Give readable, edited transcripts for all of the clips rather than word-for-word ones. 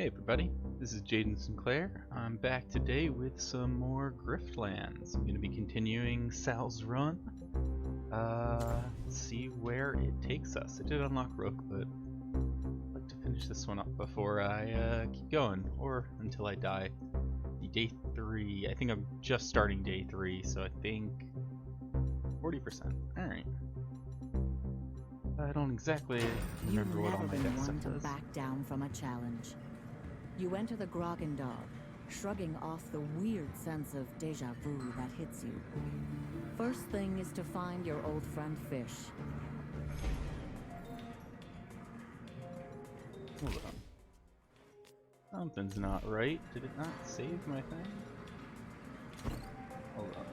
Hey everybody, this is Jaden Sinclair. I'm back today with some more Griftlands. I'm going to be continuing Sal's run. Let's see where it takes us. It did unlock Rook, but I'd like to finish this one up before I keep going, or until I die. Day 3, I think I'm just starting day 3, so I think 40%. Alright. I don't exactly remember what all my death stuff does. Back down from a challenge. You enter the Grogendog, shrugging off the weird sense of deja vu that hits you. First thing is to find your old friend Fish. Hold on. Something's not right. Did it not save my thing? Hold on.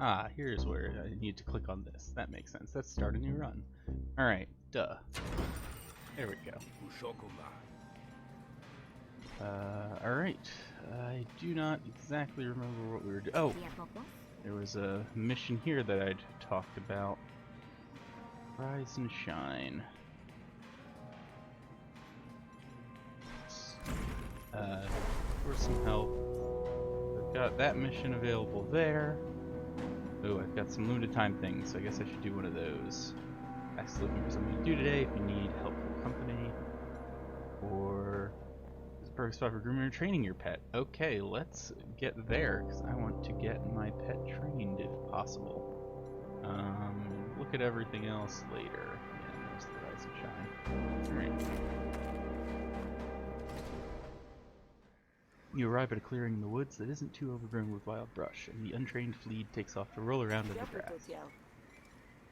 Ah, here's where I need to click on this. That makes sense. Let's start a new run. Alright, duh. There we go. Alright. I do not exactly remember what we were doing. Oh! There was a mission here that I'd talked about. Rise and shine. For some help. I've got that mission available there. Oh, I've got some limited time things, so I guess I should do one of those. Actually looking for something to do today if you need helpful company. Or this is a perfect spot for grooming or training your pet. Okay, let's get there, because I want to get my pet trained if possible. Look at everything else later. Yeah, there's the rise and shine. Alright. You arrive at a clearing in the woods that isn't too overgrown with wild brush, and the untrained fleet takes off to roll around in the grass.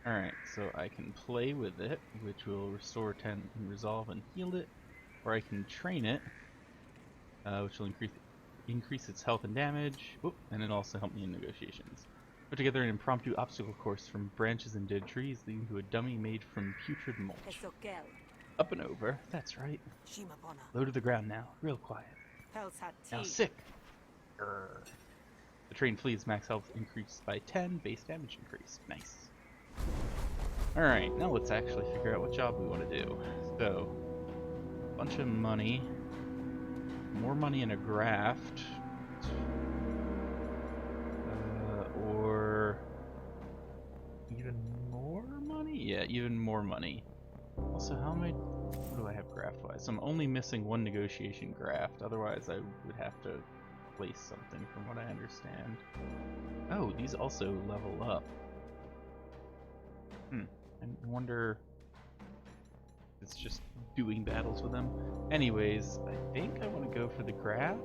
Alright, so I can play with it, which will restore 10 and resolve and heal it, or I can train it, which will increase its health and damage, and it also help me in negotiations. Put together an impromptu obstacle course from branches and dead trees, leading to a dummy made from putrid mulch. Up and over, that's right. Low to the ground now, real quiet. Now sick! Grr. The trained fleet's max health increased by 10, base damage increased. Nice. Alright, now let's actually figure out what job we want to do. So, a bunch of money, more money in a graft, or even more money? Yeah, even more money. Also, what do I have graft-wise? So I'm only missing one negotiation graft, otherwise I would have to place something from what I understand. Oh, these also level up. I wonder if it's just doing battles with them. Anyways, I think I want to go for the graft.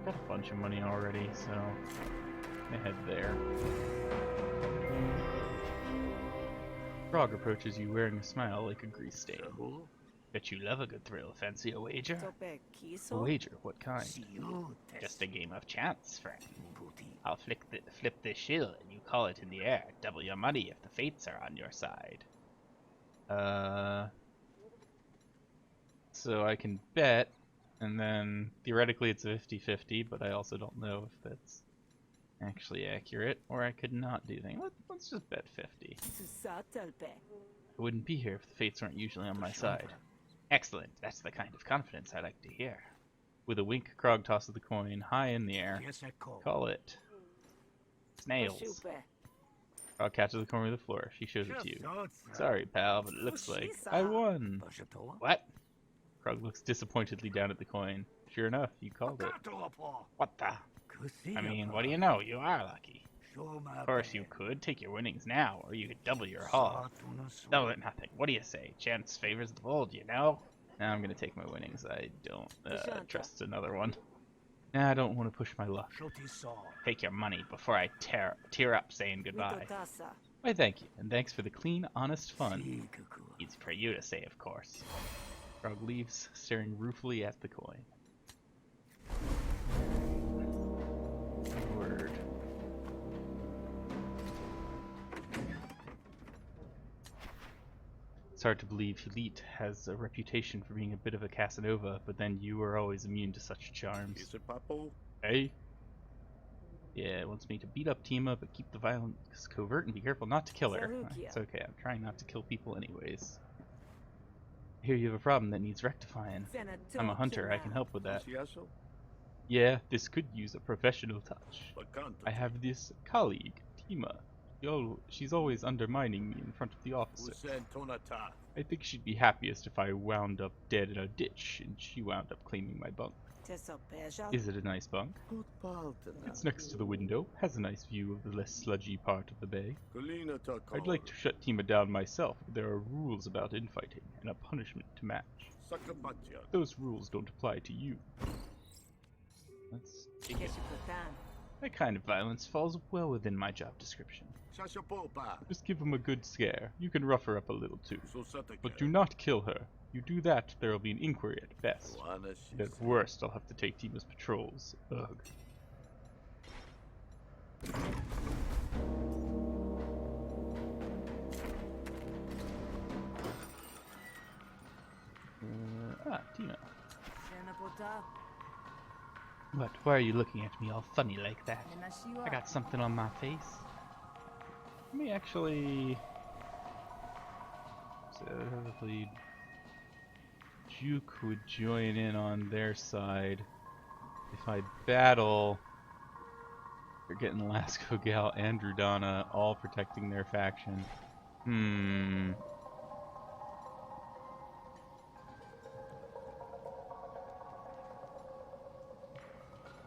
Got a bunch of money already, so I'm gonna head there. Frog approaches you wearing a smile like a grease stain. Bet you love a good thrill. Fancy a wager? A wager? What kind? Just a game of chance, friend. I'll flip this shield and you call it in the air. Double your money if the fates are on your side. So I can bet, and then theoretically it's a 50-50, but I also don't know if that's actually accurate, or I could not do things. Let's just bet 50. I wouldn't be here if the fates weren't usually on my side. Excellent, that's the kind of confidence I like to hear. With a wink, Krog tosses the coin high in the air. Call it snails. Krog catches the coin with the floor. She shows it to you. Sorry, pal, but it looks like I won. What? Krog looks disappointedly down at the coin. Sure enough, you called it. What the? I mean, what do you know? You are lucky. Of course you could. Take your winnings now, or you could double your haul. Double it nothing. What do you say? Chance favors the bold, you know? Now I'm gonna take my winnings. I don't trust another one. Nah, I don't want to push my luck. Take your money before I tear up saying goodbye. Why, thank you, and thanks for the clean, honest fun. Easy for you to say, of course. Frog leaves, staring ruefully at the coin. Word. It's hard to believe Elite has a reputation for being a bit of a Casanova, but then you are always immune to such charms. Hey? Yeah, it wants me to beat up Tima, but keep the violence covert and be careful not to kill her. It's okay, I'm trying not to kill people anyways. I hear you have a problem that needs rectifying. I'm a hunter, I can help with that. Yeah, this could use a professional touch. I have this colleague, Tima. She's always undermining me in front of the officer. I think she'd be happiest if I wound up dead in a ditch and she wound up claiming my bunk. Is it a nice bunk? It's next to the window, has a nice view of the less sludgy part of the bay. I'd like to shut Tima down myself, but there are rules about infighting and a punishment to match. Those rules don't apply to you. Let's take it. That kind of violence falls well within my job description. Just give him a good scare. You can rough her up a little too. But do not kill her. You do that, there will be an inquiry at best. And at worst, I'll have to take Tima's patrols. Ugh. Tima. What? Why are you looking at me all funny like that? I got something on my face. Let me actually... So, hopefully... Juke would join in on their side. If I battle... They're getting Lasco Gal and Drudana all protecting their faction.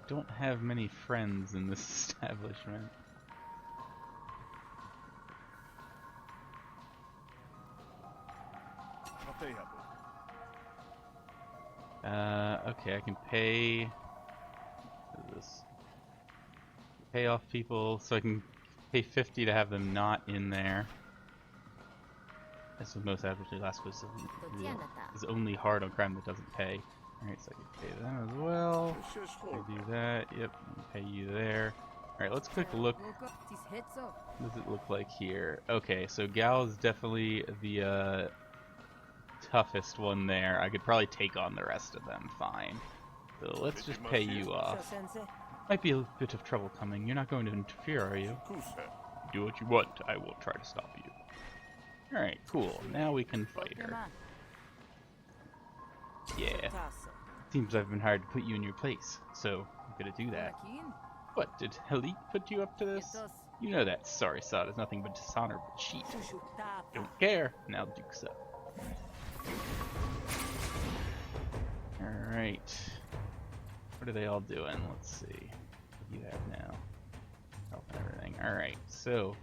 Don't have many friends in this establishment. Okay, I can pay. What is this? Pay off people, so I can pay 50 to have them not in there. That's what most adversary last was is only hard on crime that doesn't pay. Alright, so I can pay them as well. I do that. Yep, pay you there. Alright, let's quick look. What does it look like here? Okay, so Gal is definitely the toughest one there. I could probably take on the rest of them fine. So let's just pay you off. Might be a bit of trouble coming. You're not going to interfere, are you? Do what you want. I won't try to stop you. Alright, cool. Now we can fight her. Yeah. Seems I've been hired to put you in your place, so I'm gonna do that. What, did Helit put you up to this? You know that sorry sod is nothing but dishonorable cheat. Don't care. Now Duke's up. Alright. What are they all doing? Let's see. What do you have now? Help and everything. Alright, so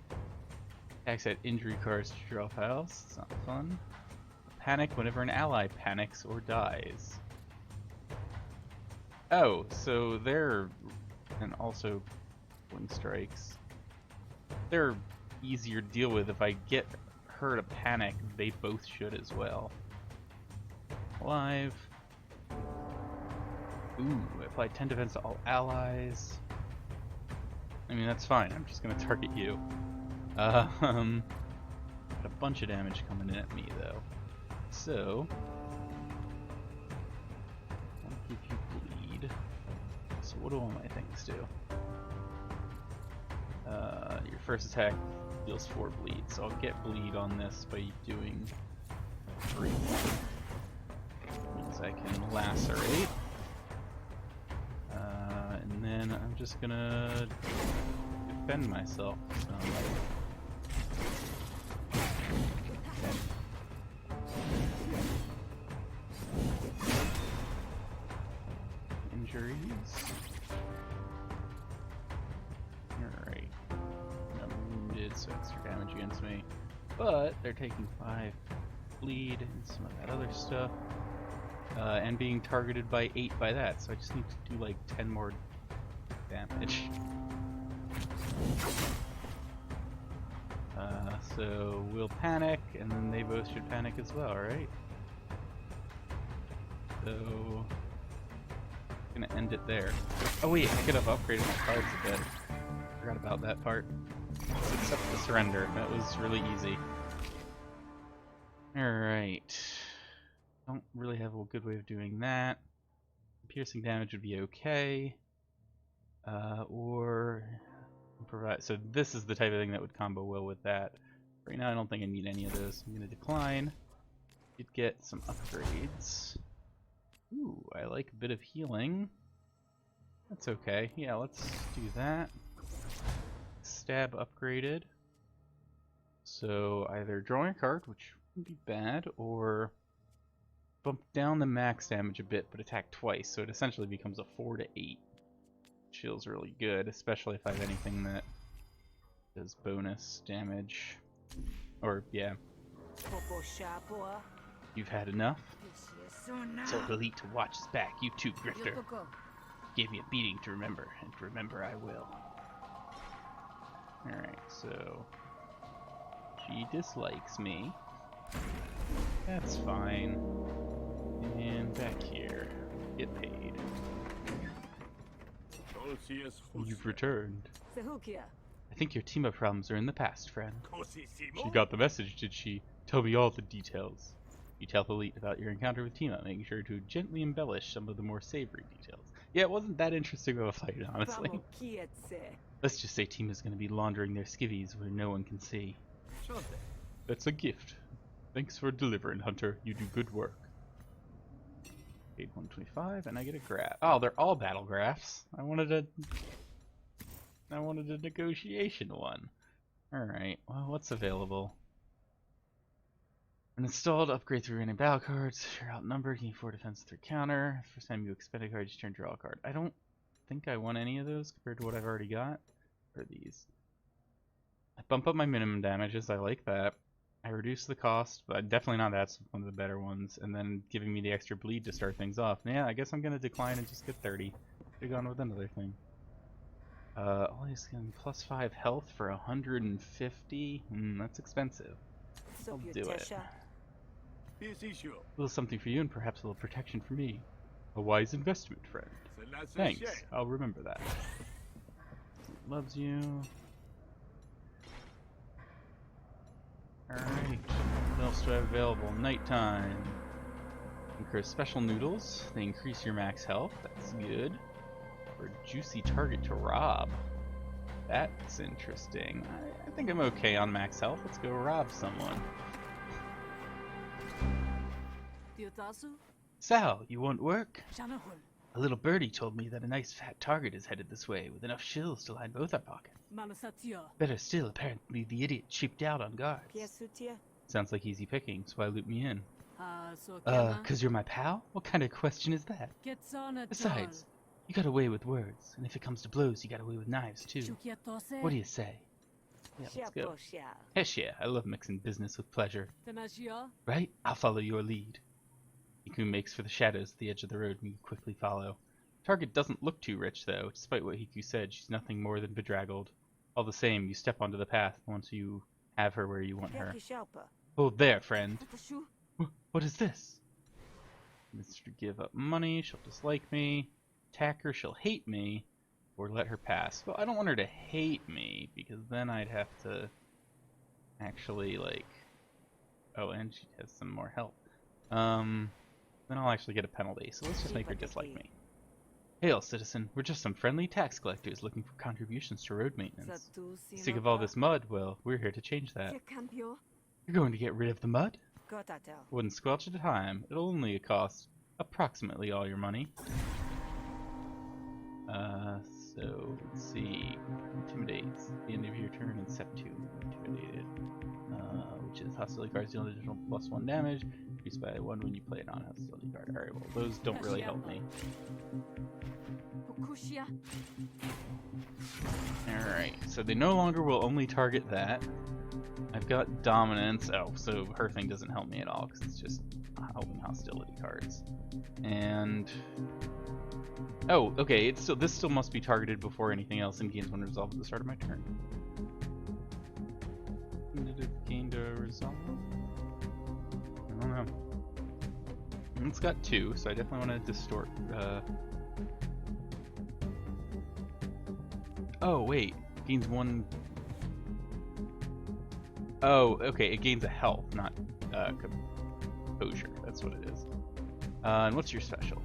attacks at injury cards to draw files. It's not fun. Panic whenever an ally panics or dies. Oh, so they're... and also Wing Strikes. They're easier to deal with. If I get her to panic, they both should as well. Alive. Ooh, apply 10 defense to all allies. I mean, that's fine. I'm just gonna target you. Got a bunch of damage coming in at me, though. So, I'll give you bleed. So what do all my things do? Your first attack deals 4 bleed, so I'll get bleed on this by doing 3. Means I can lacerate. And then I'm just gonna defend myself. So, injuries. Alright. I'm wounded, so extra damage against me. But they're taking 5 bleed and some of that other stuff. And being targeted by 8 by that, so I just need to do like 10 more damage. So we'll panic, and then they both should panic as well, right? So I'm gonna end it there. Oh wait, I could have upgraded my cards a bit. Forgot about that part. Let's accept the surrender. That was really easy. Alright. Don't really have a good way of doing that. Piercing damage would be okay. Or So this is the type of thing that would combo well with that. Right now I don't think I need any of those. I'm going to decline. You'd get some upgrades. Ooh, I like a bit of healing. That's okay. Yeah, let's do that. Stab upgraded. So either drawing a card, which wouldn't be bad, or bump down the max damage a bit, but attack twice. So it essentially becomes a 4 to 8. Which feels really good, especially if I have anything that does bonus damage. Or, yeah. You've had enough? So elite to watch us back, you too, Grifter. Gave me a beating to remember, and to remember I will. Alright, so she dislikes me. That's fine. And back here, get paid. You've returned. I think your team-up problems are in the past, friend. She got the message, did she? Tell me all the details. You tell the elite about your encounter with Tima, making sure to gently embellish some of the more savory details. Yeah, it wasn't that interesting of a fight, honestly. Let's just say Tima's going to be laundering their skivvies where no one can see. That's a gift. Thanks for delivering, Hunter. You do good work. Paid 125, and I get a graph. Oh, they're all battle graphs. I wanted a negotiation one. Alright, well, what's available? When installed, upgrade 3 random battle cards. You're outnumbered, gain 4 defense, 3 counter. First time you expend a card, you turn draw a card. I don't think I want any of those compared to what I've already got. Or these. I bump up my minimum damages, I like that. I reduce the cost, but definitely not that's one of the better ones. And then giving me the extra bleed to start things off. Yeah, I guess I'm going to decline and just get 30. Could have gone with another thing. Always getting plus 5 health for 150. That's expensive. I'll do it. A little something for you and perhaps a little protection for me. A wise investment, friend. Thanks, I'll remember that. Loves you. Alright, what else do I have available? Nighttime. Incur special noodles. They increase your max health. That's good. Or a juicy target to rob. That's interesting. I think I'm okay on max health. Let's go rob someone. Sal, you want work? A little birdie told me that a nice fat target is headed this way, with enough shills to line both our pockets. Better still, apparently the idiot cheaped out on guards. Sounds like easy pickings. Why loop me in? 'Cause you're my pal? What kind of question is that? Besides, you got away with words, and if it comes to blows, you got away with knives too. What do you say? Yeah, let's go. Hesh yeah, I love mixing business with pleasure. Right? I'll follow your lead. Hiku makes for the shadows at the edge of the road, and you quickly follow. Target doesn't look too rich, though. Despite what Hiku said, she's nothing more than bedraggled. All the same, you step onto the path once you have her where you want her. Hold there, friend. What is this? Mr. Give up money, she'll dislike me. Attack her, she'll hate me. Or let her pass. Well, I don't want her to hate me, because then I'd have to actually, like... Oh, and she has some more help. Then I'll actually get a penalty, so let's just make her dislike me. Hail, citizen. We're just some friendly tax collectors looking for contributions to road maintenance. Sick of all this mud? Well, we're here to change that. You're going to get rid of the mud? Wouldn't squelch at a time. It'll only cost approximately all your money. So, let's see. Intimidates. At the end of your turn in step 2. Intimidated. Which is hostility cards deal an additional +1 damage. Increased by 1 when you play it on a hostility card. Alright, well, those don't really help me. Alright, so they no longer will only target that. I've got dominance. Oh, so her thing doesn't help me at all because it's just helping hostility cards. And oh, okay. This still must be targeted before anything else and gains 1 resolve at the start of my turn. Did it gain a resolve? I don't know. It's got 2, so I definitely want to distort. Oh wait, gains 1. Oh, okay. It gains a health, not composure. That's what it is. And what's your special?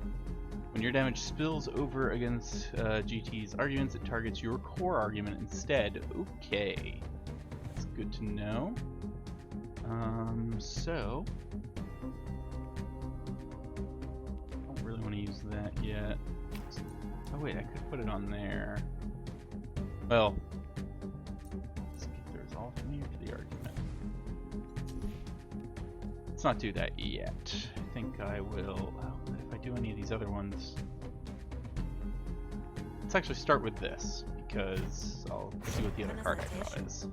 When your damage spills over against GT's arguments, it targets your core argument instead. Okay. That's good to know. So... I don't really want to use that yet. Oh wait, I could put it on there. Well... let's get the resolve from here to the argument. Let's not do that yet. I think I will... oh, if I do any of these other ones... let's actually start with this, because I'll see what the other card I draw is.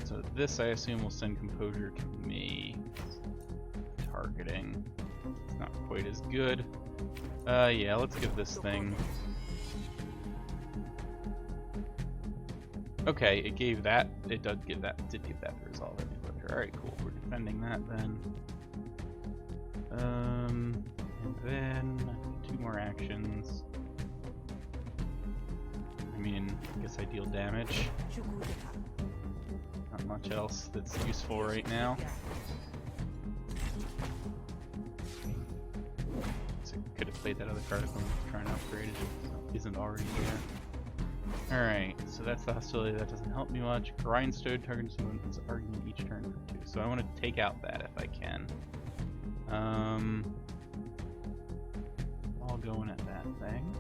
So this, I assume, will send Composure to me. Targeting. It's not quite as good. Yeah, let's give this thing... okay, it gave that. It did give that the resolve. Alright, cool. We're defending that then. And then 2 more actions. I mean, I guess I deal damage. Not much else that's useful right now. So I could have played that other card if I'm trying to upgrade it. So it isn't already there. Alright, so that's the hostility. That doesn't help me much. Grindstone targets someone's argument each turn for 2. So I want to take out that if I can. All going at that thing.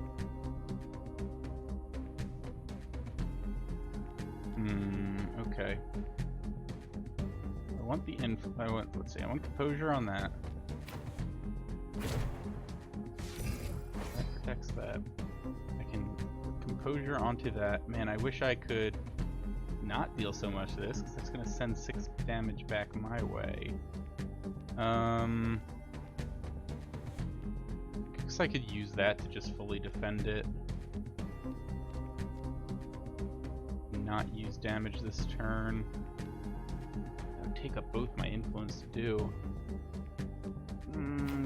Okay. I want the let's see, I want Composure on that. That protects that. I can put Composure onto that. Man, I wish I could not deal so much of this, because that's going to send 6 damage back my way. Guess I could use that to just fully defend it. Not use damage this turn. That would take up both my influence to do.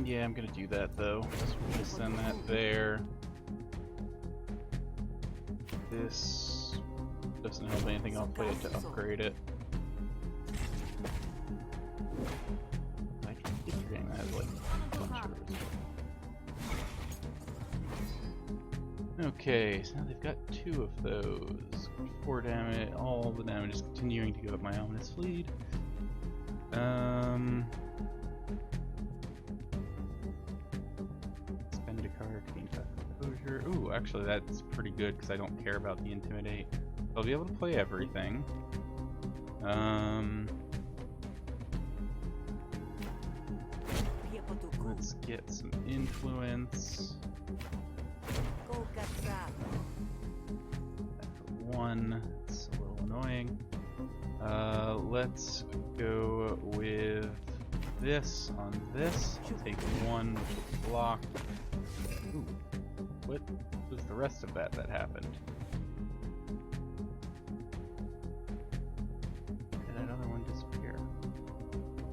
Yeah, I'm gonna do that though. So we'll just send that there. This doesn't help anything. I'll play it to upgrade it. I keep forgetting that has like a bunch of it. Okay, so now they've got 2 of those. 4 damage, all the damage is continuing to go up my ominous fleet. Spend a card to gain 5 Composure. Ooh, actually that's pretty good because I don't care about the Intimidate. I'll be able to play everything. Let's get some influence. That for 1, it's a little annoying. Let's go with this on this. I'll take 1, which will block. Ooh, what was the rest of that happened? Did another one disappear? I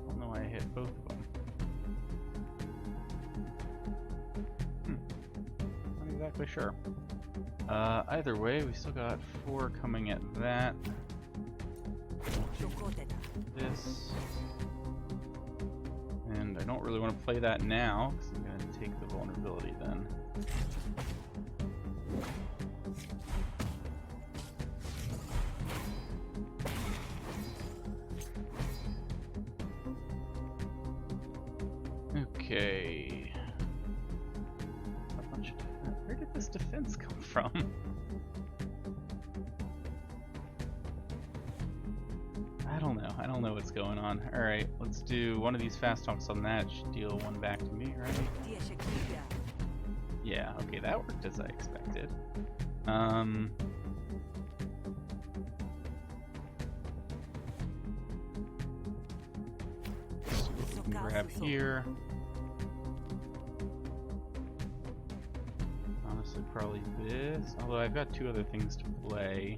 don't know why I hit both of them. Not exactly sure. Either way, we still got 4 coming at that. This. And I don't really want to play that now, because I'm going to take the vulnerability then. Okay. A bunch of defense. Where did this defense come from? I don't know what's going on. Alright, let's do one of these fast talks on that. Should deal 1 back to me, right? Yeah, okay, that worked as I expected. So we can grab here. Honestly, probably this. Although I've got 2 other things to play.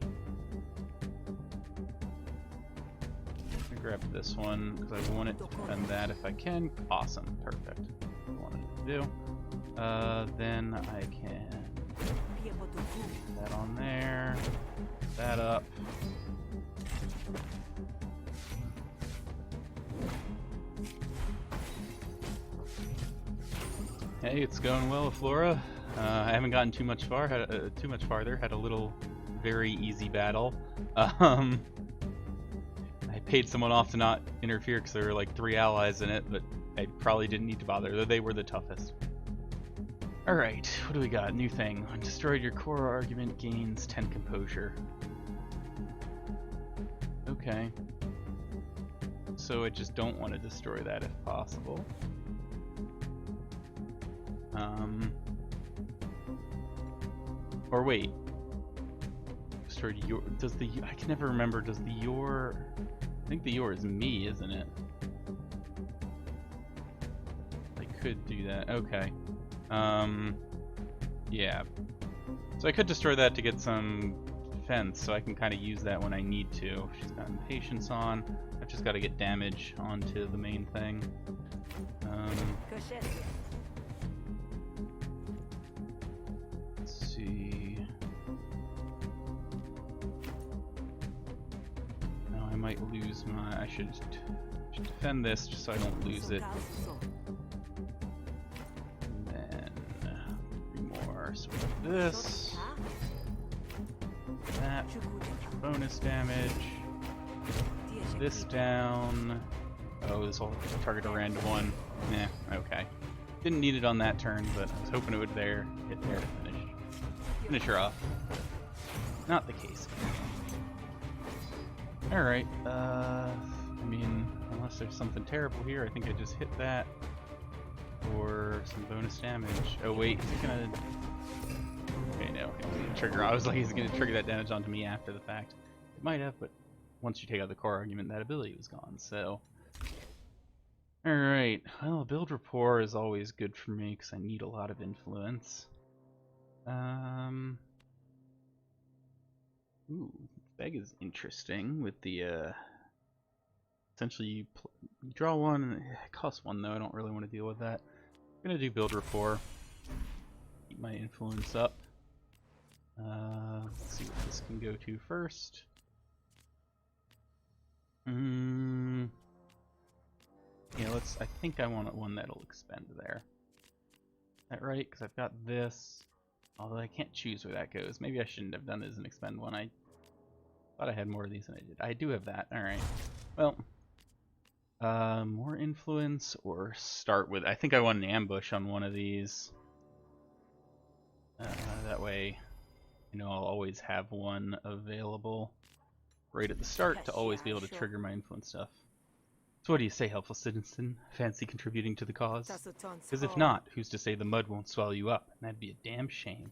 Grab this one because I want it to defend that if I can. Awesome, perfect. That's what I wanted to do. Then I can put that on there, that up. Hey, it's going well, Flora. I haven't gotten too much farther. Had a little, very easy battle. I paid someone off to not interfere because there were like 3 allies in it, but I probably didn't need to bother, though they were the toughest. Alright, what do we got? New thing. When destroyed, your core argument gains 10 composure. Okay. So I just don't want to destroy that if possible. Or wait. Destroyed your... Does the... I can never remember. Does the your... I think the your is me, isn't it? I could do that. Okay. Yeah. So I could destroy that to get some defense, so I can kind of use that when I need to. She's got impatience on. I've just got to get damage onto the main thing. Let's see. Now I might lose my... I should defend this just so I don't lose it. So this, that, bonus damage, this down. Oh, this will target a random one. Nah, okay. Didn't need it on that turn, but I was hoping it would hit there to finish her off. Not the case. Alright, I mean, unless there's something terrible here, I think I just hit that. Or some bonus damage. Oh wait, is it gonna... Okay, no, it didn't trigger. I was like, he's gonna trigger that damage onto me after the fact. It might have, but once you take out the core argument, that ability was gone, so... Alright, well, build rapport is always good for me, because I need a lot of influence. Ooh, Beg is interesting with the, essentially you draw one, it costs 1 though, I don't really want to deal with that. I'm gonna do build rapport. Keep my influence up. Let's see what this can go to first. Yeah, I think I want one that'll expend there. Is that right? Because I've got this. Although I can't choose where that goes. Maybe I shouldn't have done this and expend one. I thought I had more of these than I did. I do have that. Alright. Well, more influence or start with... I think I want an ambush on one of these. That way, you know, I'll always have one available right at the start to always be able to trigger my influence stuff. So what do you say, helpful citizen? Fancy contributing to the cause? Because if not, who's to say the mud won't swallow you up? And that'd be a damn shame.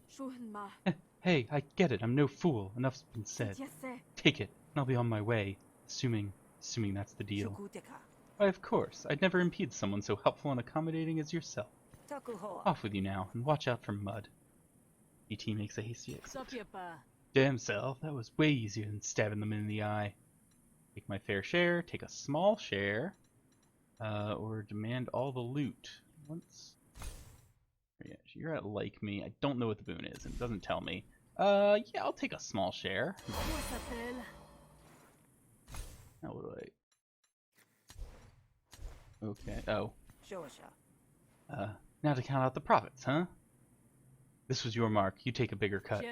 Hey, I get it. I'm no fool. Enough's been said. Take it, and I'll be on my way. Assuming that's the deal. Why, of course. I'd never impede someone so helpful and accommodating as yourself. Off with you now, and watch out for mud. E.T. makes a hasty exit. Damn self, that was way easier than stabbing them in the eye. Take my fair share, take a small share, or demand all the loot. Once... Yeah, you're at like me. I don't know what the boon is, and it doesn't tell me. Yeah, I'll take a small share. Now what do I... Okay, oh. Now to count out the profits, huh? This was your mark. You take a bigger cut.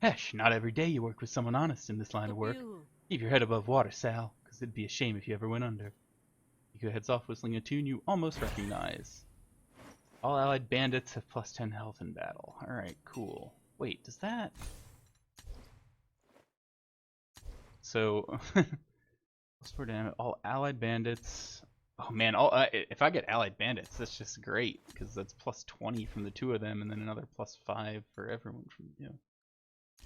Hesh, not every day you work with someone honest in this line of work. Keep your head above water, Sal, because it'd be a shame if you ever went under. Iko heads off whistling a tune you almost recognize. All allied bandits have plus 10 health in battle. Alright, cool. Wait, does that... So... plus 4 damage. All allied bandits... Oh man, if I get allied bandits, that's just great, because that's plus 20 from the 2 of them, and then another plus 5 for everyone from you.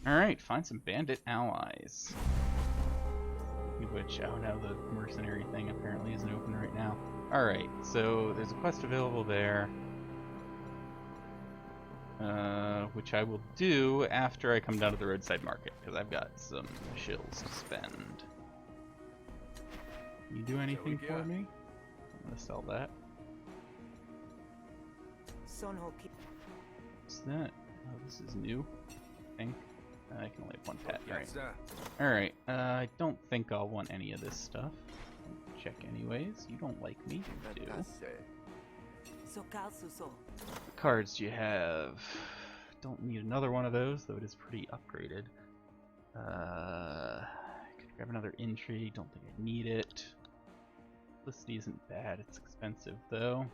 Alright, find some bandit allies. Which, oh no, the mercenary thing apparently isn't open right now. Alright, so there's a quest available there. Which I will do after I come down to the roadside market, because I've got some shills to spend. Can you do anything for me? I'm gonna sell that. What's that? Oh, this is new, I think. I can only have 1 pet, right? Alright, I don't think I'll want any of this stuff. Check anyways. You don't like me, you do. What cards do you have? Don't need another one of those, though it is pretty upgraded. I could grab another intrigue. Don't think I need it. Felicity isn't bad. It's expensive though.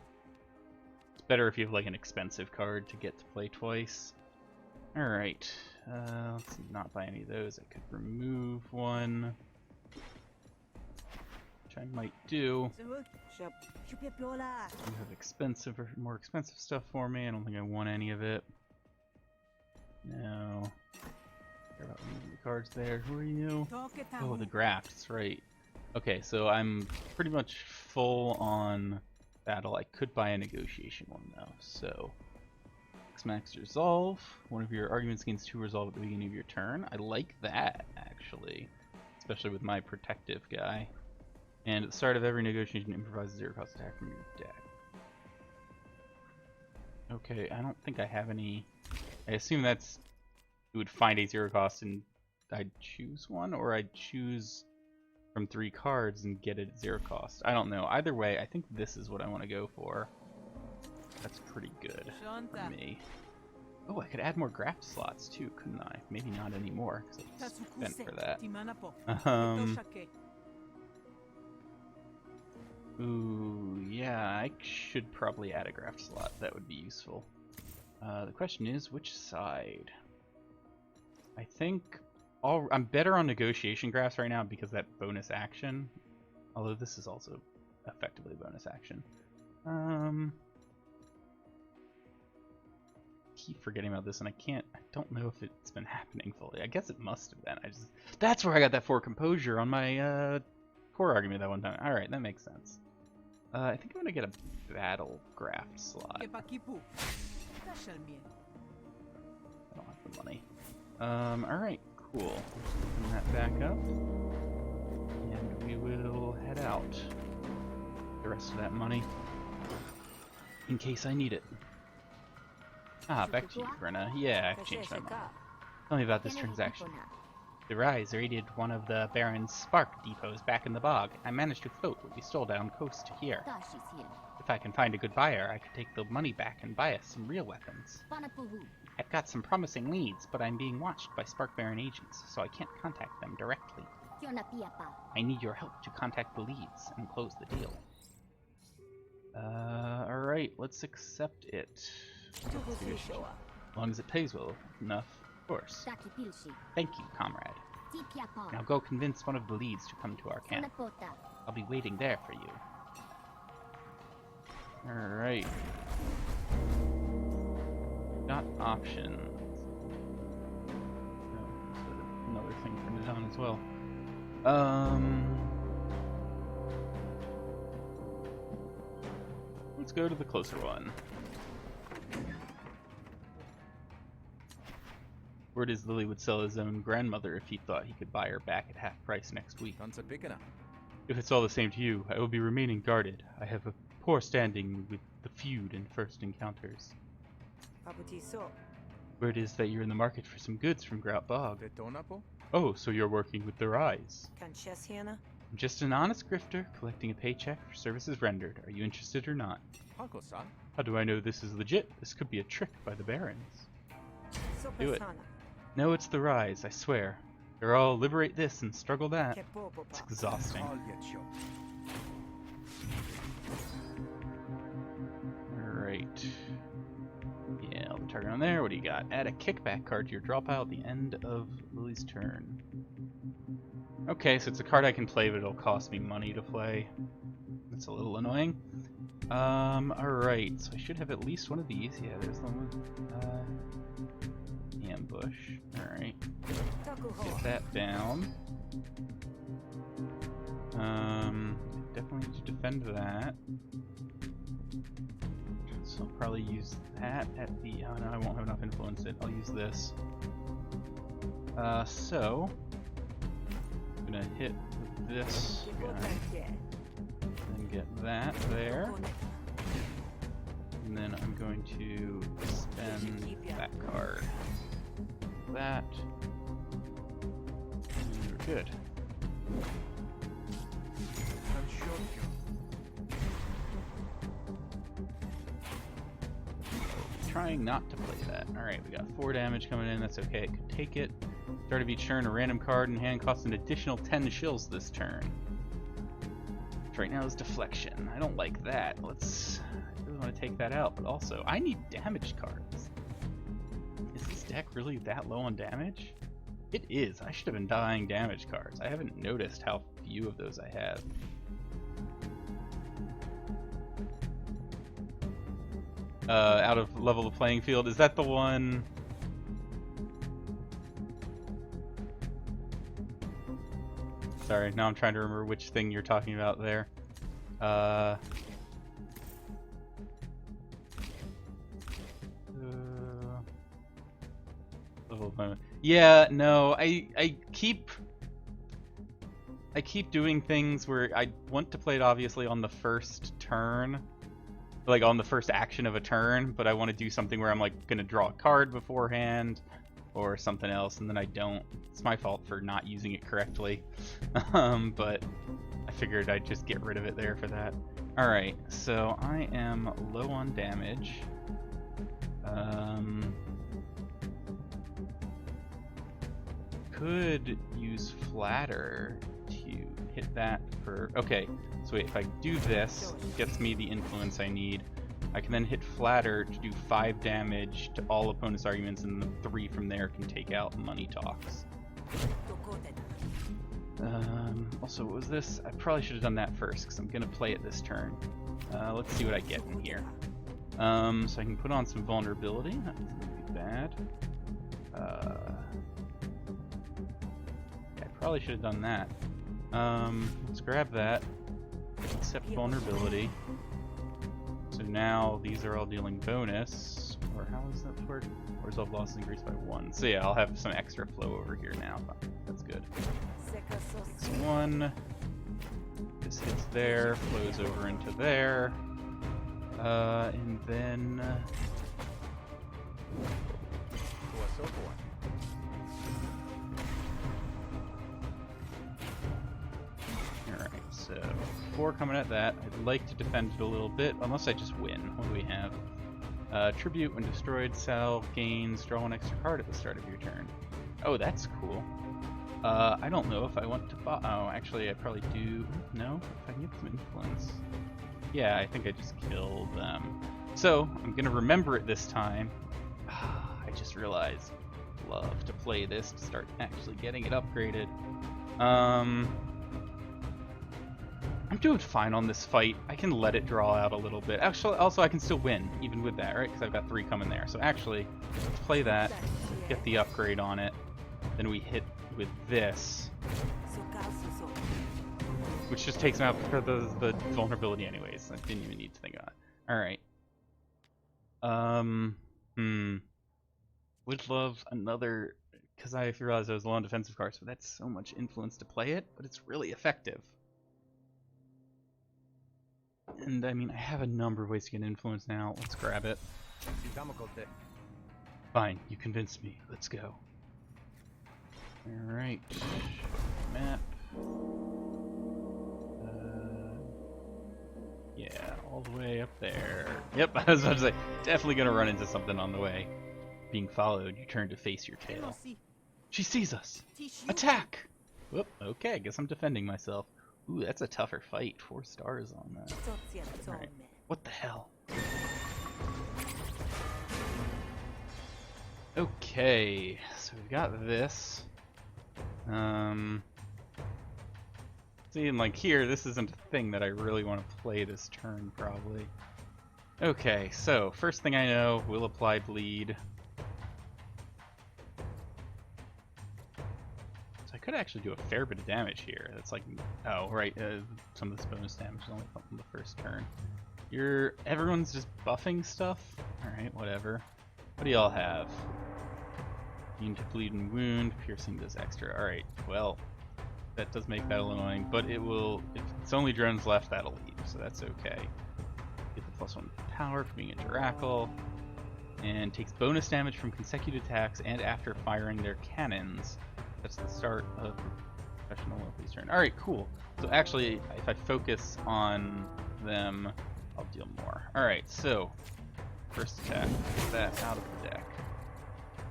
It's better if you have like an expensive card to get to play twice. All right. Let's not buy any of those. I could remove one, which I might do. You have expensive or more expensive stuff for me. I don't think I want any of it. No. Care about removing the cards there. Who are you? Oh, the grafts, right. Okay, so I'm pretty much full on battle. I could buy a negotiation one though. So X-Max Resolve. One of your arguments gains 2 resolve at the beginning of your turn. I like that actually, especially with my protective guy. And at the start of every negotiation, improvise a 0-cost attack from your deck. Okay, I don't think I have any. I assume that's you would find a 0-cost and I'd choose one, or I'd choose from 3 cards and get it at 0-cost. I don't know. Either way, I think this is what I want to go for. That's pretty good for me. Oh, I could add more graft slots too, couldn't I? Maybe not anymore, because I spent for that. Ooh, yeah, I should probably add a graft slot. That would be useful. The question is, which side? I think I'm better on negotiation grafts right now because that bonus action. Although this is also effectively a bonus action. Keep forgetting about this, and I don't know if it's been happening fully. I guess it must have been. That's where I got that 4 composure on my core argument that one time. All right, that makes sense. I think I'm gonna get a battle graft slot. I don't have the money. All right, cool. Open that back up, and we will head out. The rest of that money, in case I need it. Ah, back to you, Brenna. Yeah, I've changed my mind. Tell me about this transaction. The Rise raided one of the Baron's spark depots back in the bog. I managed to float what we stole down coast to here. If I can find a good buyer, I could take the money back and buy us some real weapons. I've got some promising leads, but I'm being watched by Spark Baron agents, so I can't contact them directly. I need your help to contact the leads and close the deal. Alright, let's accept it. As long as it pays well enough, of course. Thank you, comrade. Now go convince one of the leads to come to our camp. I'll be waiting there for you. Alright. Got options. Oh, another thing printed on as well. Let's go to the closer one. Word is Lily would sell his own grandmother if he thought he could buy her back at half price next week. If it's all the same to you, I will be remaining guarded. I have a poor standing with the feud and first encounters. Word is that you're in the market for some goods from Grout Bog. Oh, so you're working with the Rise. I'm just an honest grifter collecting a paycheck for services rendered. Are you interested or not? How do I know this is legit? This could be a trick by the Barons. Do it. No, it's the Rise, I swear. They're all liberate this and struggle that. It's exhausting. Alright. Yeah, I'll target on there. What do you got? Add a kickback card to your draw pile at the end of Lily's turn. Okay, so it's a card I can play, but it'll cost me money to play. That's a little annoying. Alright, so I should have at least one of these. Yeah, there's the one. Ambush. Alright. Get that down. Definitely need to defend that. So I'll probably use that at the... Oh no, I won't have enough influence it. I'll use this. So... I'm gonna hit with this guy. And get that there. And then I'm going to spend that card. That. And we're good. trying not to play that. Alright, we got 4 damage coming in. That's okay. It could take it. Start of each turn, a random card in hand costs an additional 10 shills this turn. Which right now is deflection. I don't like that. I really want to take that out, but also I need damage cards. Is this deck really that low on damage? It is. I should have been buying damage cards. I haven't noticed how few of those I have. Out of level the playing field. Is that the one? Sorry, now I'm trying to remember which thing you're talking about there. Yeah, no, I keep doing things where I want to play it obviously on the first turn, like on the first action of a turn, but I want to do something where I'm like gonna draw a card beforehand or something else, and then I don't. It's my fault for not using it correctly. But I figured I'd just get rid of it there for that. Alright, so I am low on damage. Could use Flatter to hit that for... Okay, so wait, if I do this, it gets me the influence I need. I can then hit Flatter to do 5 damage to all opponent's arguments, and the 3 from there can take out Money Talks. Also, what was this? I probably should have done that first, because I'm going to play it this turn. Let's see what I get in here. So I can put on some vulnerability. That wouldn't be bad. I probably should have done that. Let's grab that. Accept vulnerability. So now these are all dealing bonus. Or how is that work? Or resolve losses increased by 1. So yeah, I'll have some extra flow over here now. That's good. Takes 1. This hits there, flows over into there. And then... Alright, so 4 coming at that. I'd like to defend it a little bit, unless I just win. What do we have? Tribute, when destroyed, Sal gains, draw 1 extra card at the start of your turn. Oh, that's cool. I don't know if I want to buy... Oh, actually, I probably do... No? If I can get some influence. Yeah, I think I just killed them. So, I'm gonna remember it this time. I just realized I'd love to play this to start actually getting it upgraded. I'm doing fine on this fight. I can let it draw out a little bit. Actually, also I can still win, even with that, right? Because I've got 3 coming there. So actually, let's play that, get the upgrade on it. Then we hit with this, which just takes him out for the vulnerability anyways. I didn't even need to think about it. Alright. Would love another, because I realized I was low on defensive cards, but that's so much influence to play it, but it's really effective. And I mean, I have a number of ways to get influence now. Let's grab it. Fine, you convinced me. Let's go. Alright. Map. Yeah, all the way up there. Yep, I was about to say, definitely gonna run into something on the way. Being followed, you turn to face your tail. She sees us! Attack! Whoop, okay, I guess I'm defending myself. Ooh, that's a tougher fight. 4 stars on that. Alright, what the hell? Okay, so we've got this. See, and like here, this isn't a thing that I really want to play this turn, probably. Okay, so first thing I know, we'll apply bleed. So I could actually do a fair bit of damage here. That's like, oh right, some of this bonus damage is only from the first turn. Everyone's just buffing stuff. All right, whatever. What do y'all have? Immune to bleed and wound, piercing does extra. All right, well. That does make that a little annoying, but it will, if it's only drones left, that'll leave, so that's okay. Get the +1 power for being a Duracle, and takes bonus damage from consecutive attacks and after firing their cannons. That's the start of professional Loki's turn. Alright, cool. So actually, if I focus on them, I'll deal more. Alright, so First attack, get that out of the deck.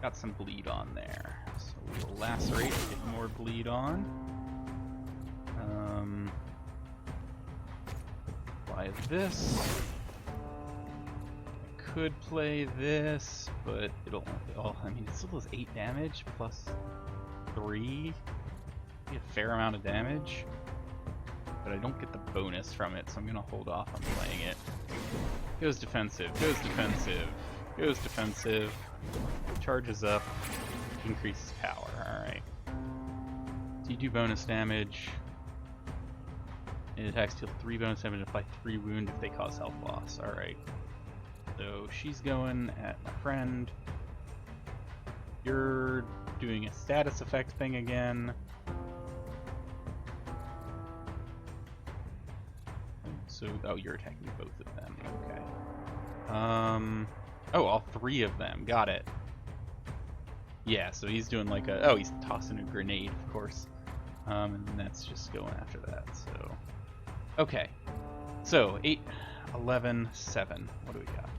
Got some bleed on there. So we'll lacerate, get more bleed on. Apply this. I could play this, but it'll, I mean, it still does 8 damage plus 3. A fair amount of damage. But I don't get the bonus from it, so I'm gonna hold off on playing it. Goes defensive, goes defensive, goes defensive. Charges up, increases power. Alright. So you do bonus damage. And attacks deal 3 bonus damage and apply 3 wound if they cause health loss. Alright. So she's going at my friend. You're doing a status effect thing again. So, oh, you're attacking both of them. Okay. Oh, all 3 of them. Got it. Yeah, so he's doing like a... Oh, he's tossing a grenade, of course. And that's just going after that, so... Okay. So, 8, 11, 7. What do we got?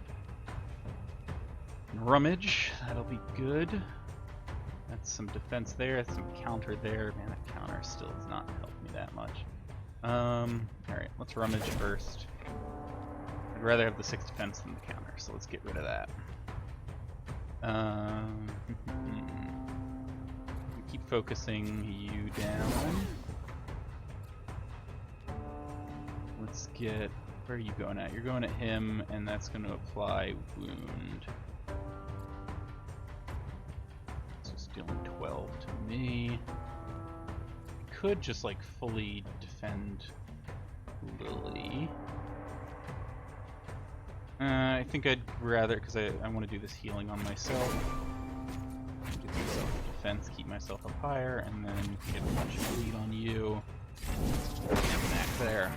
Rummage. That'll be good. That's some defense there. That's some counter there. Man, that counter still does not help me that much. Alright, let's rummage first. I'd rather have the 6 defense than the counter, so let's get rid of that. Keep focusing you down. Let's get... Where are you going at? You're going at him, and that's going to apply wound. So it's dealing 12 to me. Could just like fully defend Lily. I think I'd rather, because I want to do this healing on myself. Do this self-defense, keep myself up higher, and then get a bunch of bleed on you. And back there.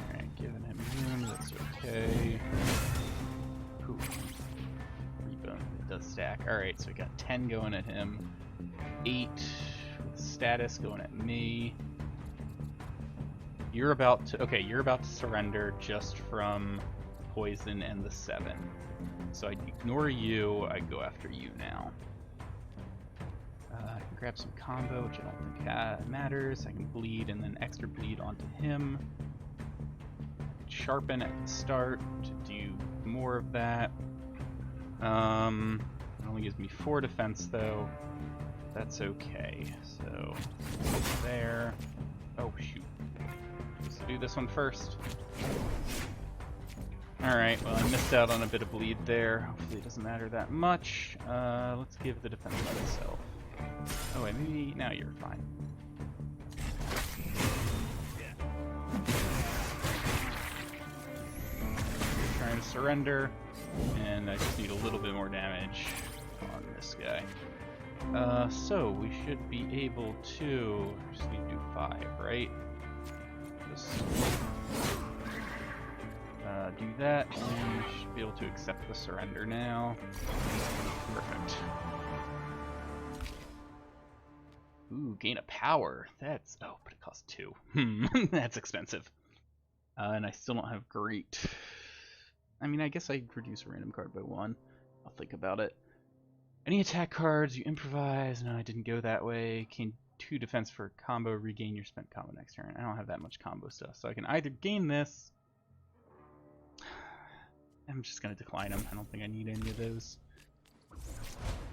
Alright, giving him wound, that's okay. Ooh. Rebone, it does stack. Alright, so we got 10 going at him. 8 with status going at me. You're about to... Okay, you're about to surrender just from poison and the 7. So I ignore you, I go after you now. I can grab some combo, which I don't think matters. I can bleed and then extra bleed onto him. Sharpen at the start to do more of that. It only gives me 4 defense though. That's okay. So there. Oh shoot. Let's do this one first. Alright, well I missed out on a bit of bleed there. Hopefully it doesn't matter that much. Let's give the defense by itself. Oh wait, maybe now you're fine. You're trying to surrender, and I just need a little bit more damage on this guy. So we should be able to just need to do 5, right? Just do that, and we should be able to accept the surrender now. Perfect. Ooh, gain a power. That's... Oh, but it costs 2. That's expensive. And I still don't have great... I mean, I guess I reduce a random card by 1. I'll think about it. Any attack cards you improvise? No, I didn't go that way. Gain 2 defense for combo. Regain your spent combo next turn. I don't have that much combo stuff, so I can either gain this... I'm just going to decline them. I don't think I need any of those.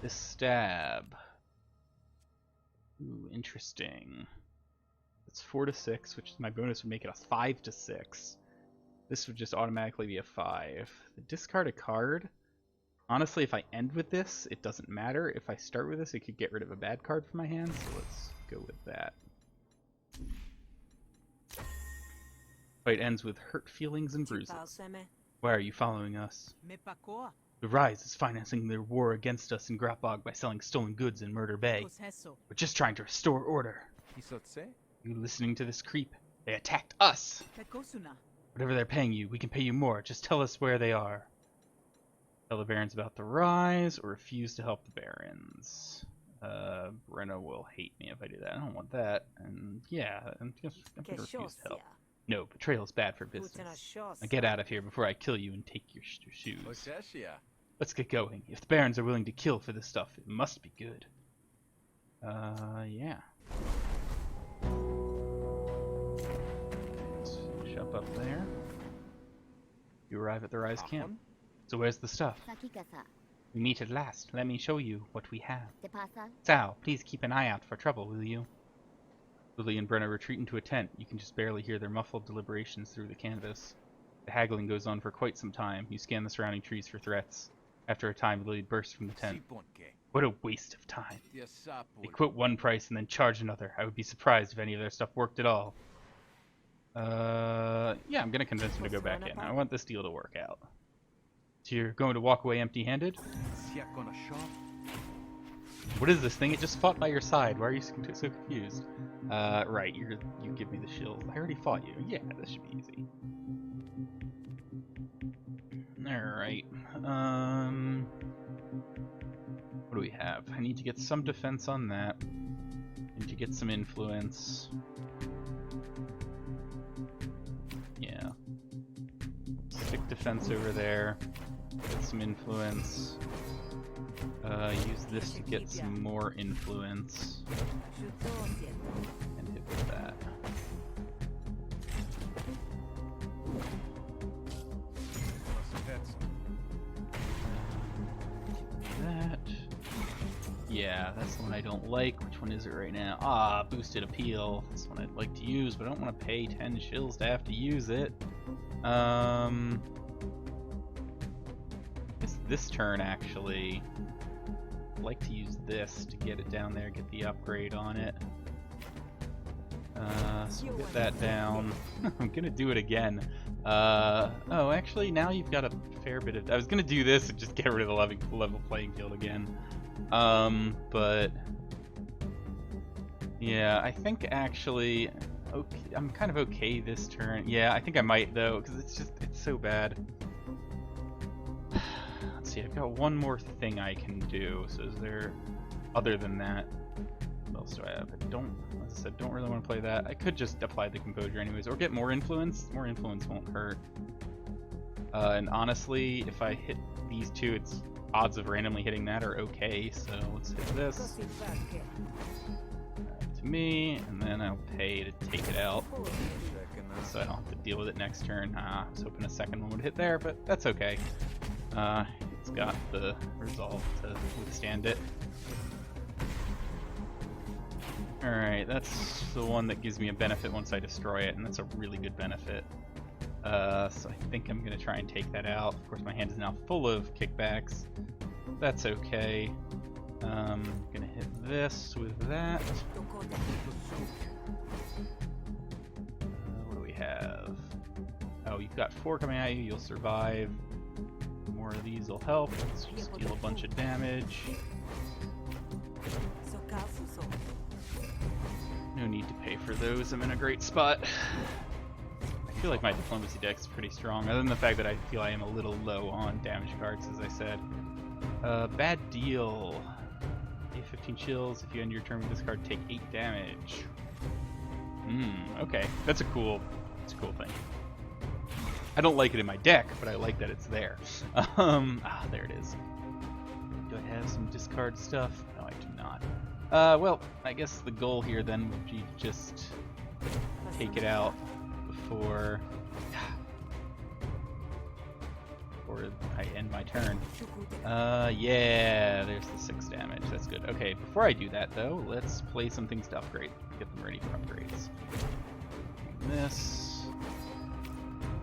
This stab. Ooh, interesting. It's 4 to 6, which my bonus would make it a 5 to 6. This would just automatically be a 5. Discard a card. Honestly, if I end with this, it doesn't matter. If I start with this, it could get rid of a bad card from my hand, so let's go with that. Fight ends with hurt feelings and bruises. Why are you following us? The Rise is financing their war against us in Grapbog by selling stolen goods in Murder Bay. We're just trying to restore order. You listening to this creep? They attacked us! Whatever they're paying you, we can pay you more. Just tell us where they are. Tell the Barons about the Rise, or refuse to help the Barons. Brenna will hate me if I do that. I don't want that. And yeah, I'm gonna refuse to help. No, betrayal is bad for business. Now get out of here before I kill you and take your shoes. Let's get going. If the barons are willing to kill for this stuff, it must be good. Yeah. Let's jump up there. You arrive at the Rise camp. So where's the stuff? We meet at last. Let me show you what we have. Sao, please keep an eye out for trouble, will you? Lily and Brenna retreat into a tent. You can just barely hear their muffled deliberations through the canvas. The haggling goes on for quite some time. You scan the surrounding trees for threats. After a time, Lily bursts from the tent. What a waste of time. They quote one price and then charge another. I would be surprised if any of their stuff worked at all. Yeah, I'm gonna convince him to go back in. I want this deal to work out. So you're going to walk away empty-handed? What is this thing? It just fought by your side. Why are you so confused? Right, you give me the shield. I already fought you. Yeah, this should be easy. Alright. What do we have? I need to get some defense on that. I need to get some influence. Yeah. Stick defense over there. Get some influence. Use this to get some more influence. And hit with that. That. Yeah, that's the one I don't like. Which one is it right now? Ah, boosted appeal. That's one I'd like to use, but I don't want to pay 10 shills to have to use it. This turn actually, I'd like to use this to get it down there, get the upgrade on it. So we'll get that down. I'm gonna do it again. Oh, actually, now you've got a fair bit of. I was gonna do this and just get rid of the level playing field again. But yeah, I think actually, okay, I'm kind of okay this turn. Yeah, I think I might though, because it's so bad. Let's see, I've got one more thing I can do. So is there, other than that, what else do I have? As I said, don't really want to play that. I could just apply the composure anyways, or get more influence. More influence won't hurt. And honestly, if I hit these two, it's odds of randomly hitting that are okay. So let's hit this. To me, and then I'll pay to take it out. So I don't have to deal with it next turn. I was hoping a second one would hit there, but that's okay. It's got the resolve to withstand it. Alright, that's the one that gives me a benefit once I destroy it, and that's a really good benefit. So I think I'm going to try and take that out. Of course, my hand is now full of kickbacks. That's okay. I'm going to hit this with that. What do we have? Oh, you've got 4 coming at you. You'll survive. More of these will help. Let's just deal a bunch of damage. No need to pay for those. I'm in a great spot. I feel like my diplomacy deck is pretty strong, other than the fact that I feel I am a little low on damage cards, as I said. Bad deal. Pay 15 chills. If you end your turn with this card, take 8 damage. Okay. That's a cool thing. I don't like it in my deck, but I like that it's there. There it is. Do I have some discard stuff? No, I do not. Well, I guess the goal here then would be just take it out before I end my turn. Yeah, there's the 6 damage. That's good. Okay, before I do that though, let's play some things to upgrade. Get them ready for upgrades.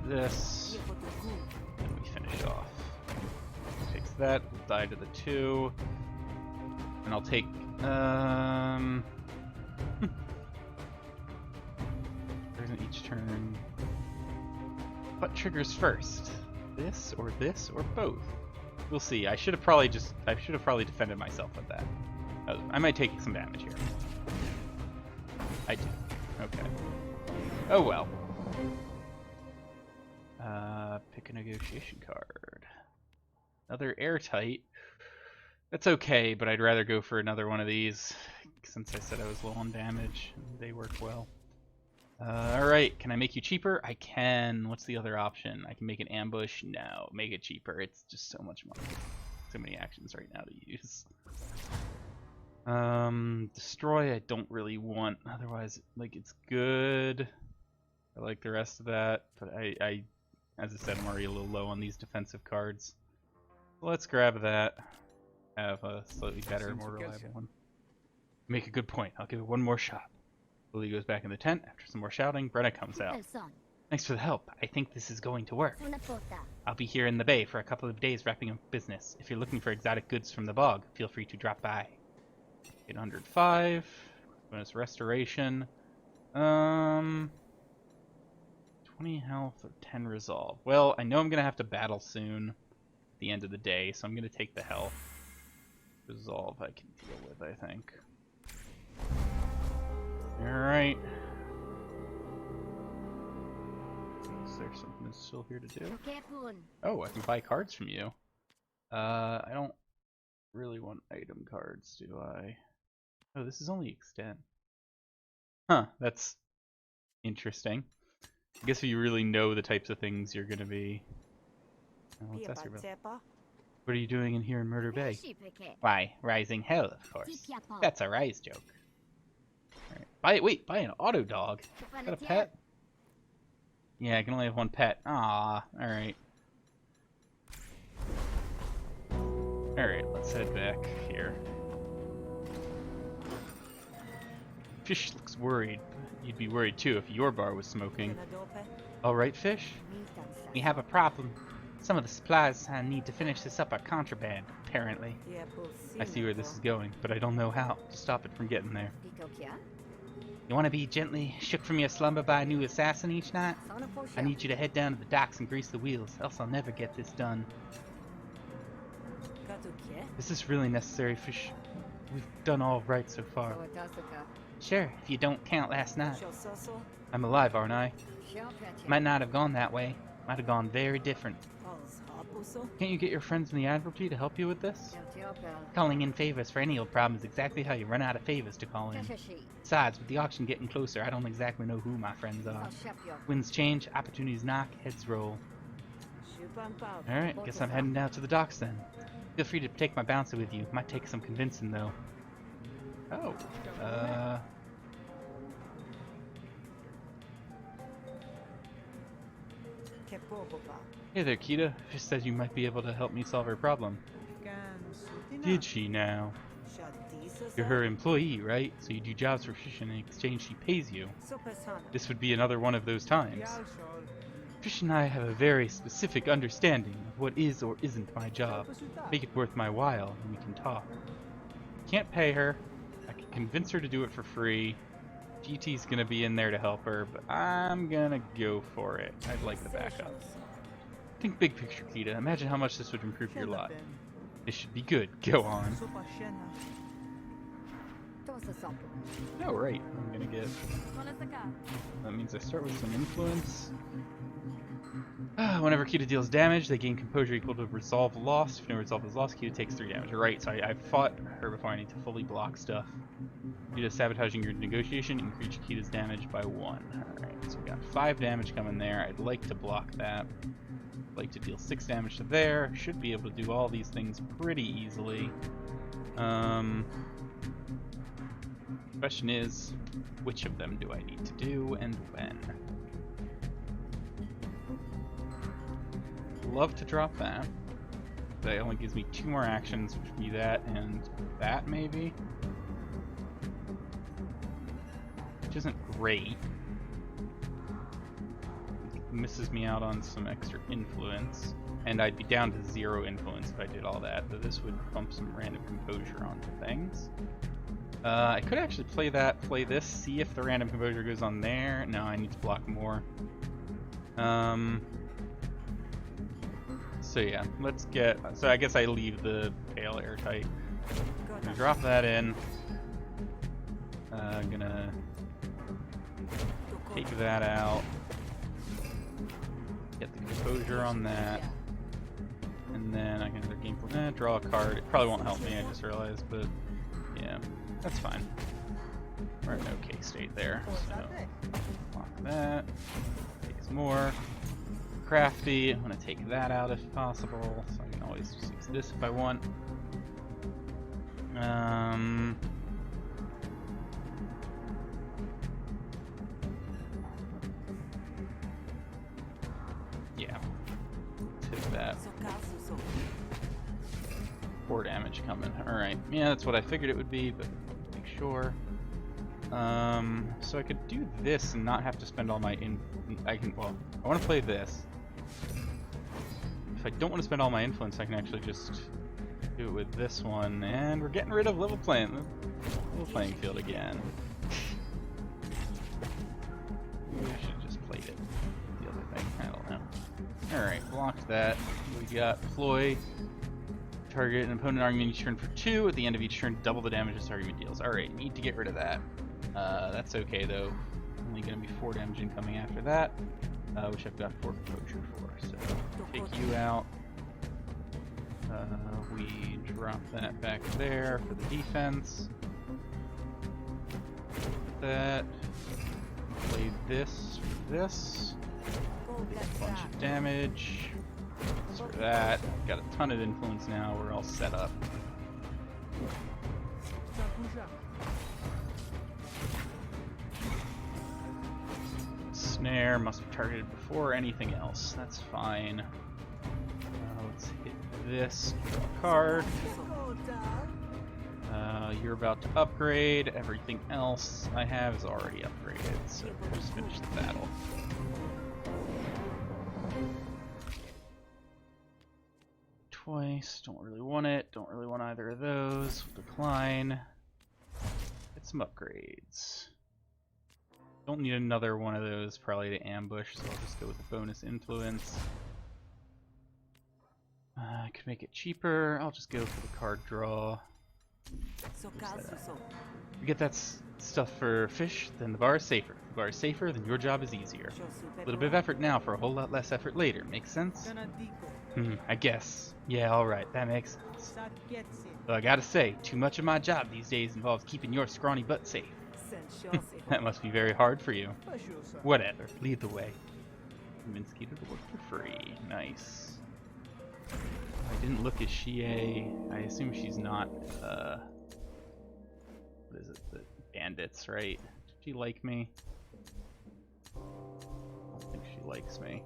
This, and we finish off. Takes that, we'll die to the 2, and I'll take, There's each turn. What triggers first? This or both? We'll see. I should have probably defended myself with that. I might take some damage here. I do. Okay. Oh well. Pick a negotiation card. Another airtight. That's okay, but I'd rather go for another one of these since I said I was low on damage. They work well. Alright, can I make you cheaper? I can. What's the other option? I can make an ambush? No, make it cheaper. It's just so much money. So many actions right now to use. Destroy I don't really want. Otherwise, like, it's good. I like the rest of that, but I as I said, I'm already a little low on these defensive cards. So let's grab that. Have a slightly better, more reliable one. Make a good point. I'll give it one more shot. Lily goes back in the tent. After some more shouting, Brenna comes out. Thanks for the help. I think this is going to work. I'll be here in the bay for a couple of days wrapping up business. If you're looking for exotic goods from the bog, feel free to drop by. 805. Bonus restoration. 20 health or 10 resolve. Well, I know I'm going to have to battle soon at the end of the day, so I'm going to take the health. Resolve I can deal with, I think. Alright. Is there something still here to do? Oh, I can buy cards from you. I don't really want item cards, do I? Oh, this is only extend. Huh, that's interesting. I guess if you really know the types of things you're gonna be... Oh, what's ask about? What are you doing in here in Murder Bay? Why, rising hell, of course. That's a Rise joke. Alright. Buy an auto dog. Is that a pet? Yeah, I can only have one pet. Ah, alright. Alright, let's head back here. Fish looks worried. You'd be worried too if your bar was smoking. Alright, Fish? We have a problem. Some of the supplies I need to finish this up are contraband, apparently. I see where this is going, but I don't know how to stop it from getting there. You want to be gently shook from your slumber by a new assassin each night? I need you to head down to the docks and grease the wheels, else I'll never get this done. Is this really necessary, Fish? We've done all right so far. Sure, if you don't count last night. I'm alive, aren't I? Might not have gone that way. Might have gone very different. Can't you get your friends in the Admiralty to help you with this? Calling in favors for any old problem is exactly how you run out of favors to call in. Besides, with the auction getting closer, I don't exactly know who my friends are. Winds change, opportunities knock, heads roll. Alright, guess I'm heading down to the docks then. Feel free to take my bouncer with you. Might take some convincing though. Oh, Hey there, Kita. Fish says you might be able to help me solve her problem. Did she now? You're her employee, right? So you do jobs for Fish and in exchange she pays you. This would be another one of those times. Fish and I have a very specific understanding of what is or isn't my job. Make it worth my while and we can talk. Can't pay her. I can convince her to do it for free. GT's gonna be in there to help her, but I'm gonna go for it. I'd like the backup. Think big picture, Kita. Imagine how much this would improve your life. This should be good. Go on. Oh, right. I'm gonna get... That means I start with some influence. Whenever Kita deals damage, they gain composure equal to resolve lost. If no resolve is lost, Kita takes 3 damage. Right, so I fought her before I need to fully block stuff. Kita sabotaging your negotiation, increase Kita's damage by 1. Alright, so we got 5 damage coming there. I'd like to block that. I'd like to deal 6 damage to there. Should be able to do all these things pretty easily. Question is, which of them do I need to do and when? Love to drop that. That only gives me 2 more actions, which would be that and that maybe. Which isn't great. Misses me out on some extra influence. And I'd be down to 0 influence if I did all that, but this would bump some random composure onto things. I could actually play this, see if the random composure goes on there. No, I need to block more. So yeah, let's get... So I guess I leave the pale airtight. Drop that in. Gonna take that out. Get the composure on that. And then I can either draw a card. It probably won't help me, I just realized, but yeah, that's fine. We're in okay state there. So lock that. Takes more. Crafty. I'm gonna take that out if possible, so I can always just use this if I want. Yeah. Take that. 4 damage coming. Alright. Yeah, that's what I figured it would be, but make sure. So I could do this and not have to spend all my well, I want to play this. If I don't want to spend all my influence, I can actually just do it with this one, and we're getting rid of level playing field again. We should have just played it. The other thing, I don't know. Alright, blocked that. We got deploy. Target an opponent argument each turn for 2. At the end of each turn, double the damage this argument deals. Alright, need to get rid of that. That's okay though. Only gonna be 4 damage incoming after that. Which I've got 4 composure for. So take you out. We drop that back there for the defense. That. Play this for this. Bunch of damage. This for that. Got a ton of influence now. We're all set up. Snare must be targeted before anything else. That's fine. Let's hit this. Draw a card. You're about to upgrade. Everything else I have is already upgraded, so we'll just finish the battle. Twice. Don't really want it. Don't really want either of those. We'll decline. Get some upgrades. Don't need another one of those probably to ambush, so I'll just go with the bonus influence. I could make it cheaper. I'll just go for the card draw. You get that stuff for fish, then the bar is safer. If the bar is safer, then your job is easier. A little bit of effort now for a whole lot less effort later. Makes sense? I guess. Yeah, alright, that makes sense. Though I gotta say, too much of my job these days involves keeping your scrawny butt safe. That must be very hard for you. Whatever, lead the way. Convince Keita to work for free. Nice. I didn't look at Shie. I assume she's not, what is it? The bandits, right? Does she like me? I don't think she likes me.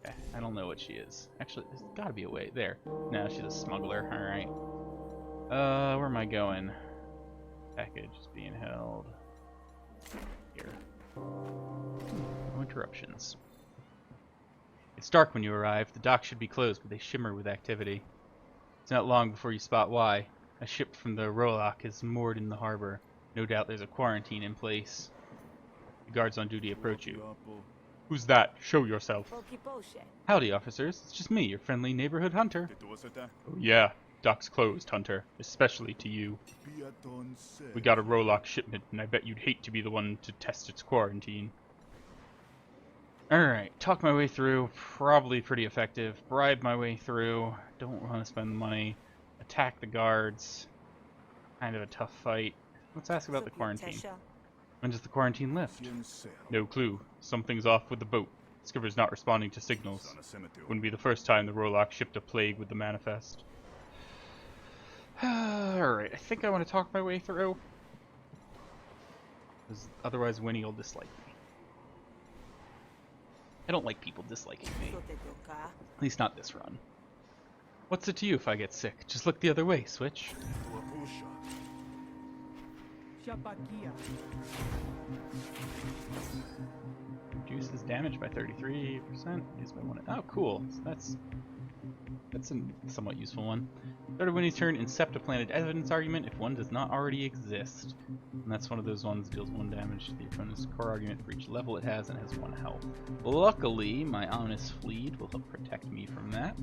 Okay, I don't know what she is. Actually, there's gotta be a way. There. No, she's a smuggler. Alright. Where am I going? Package is being held. Here. No interruptions. It's dark when you arrive. The docks should be closed, but they shimmer with activity. It's not long before you spot why. A ship from the Rolock is moored in the harbor. No doubt there's a quarantine in place. The guards on duty approach you. Who's that? Show yourself. Howdy, officers. It's just me, your friendly neighborhood hunter. Oh, yeah. Dock's closed, Hunter. Especially to you. We got a Rolock shipment, and I bet you'd hate to be the one to test its quarantine. Alright, talk my way through. Probably pretty effective. Bribe my way through. Don't want to spend the money. Attack the guards. Kind of a tough fight. Let's ask about the quarantine. When does the quarantine lift? No clue. Something's off with the boat. Skipper's not responding to signals. Wouldn't be the first time the Rolock shipped a plague with the manifest. Alright, I think I want to talk my way through. Because otherwise Winnie will dislike me. I don't like people disliking me. At least not this run. What's it to you if I get sick? Just look the other way, Switch. Reduces damage by 33%. Reduced by 1. Oh, cool. So that's a somewhat useful one. Start of Winnie's turn, incept a planted evidence argument if one does not already exist. And that's one of those ones that deals 1 damage to the opponent's core argument for each level it has and has 1 health. Luckily, my Honest Fleet will help protect me from that.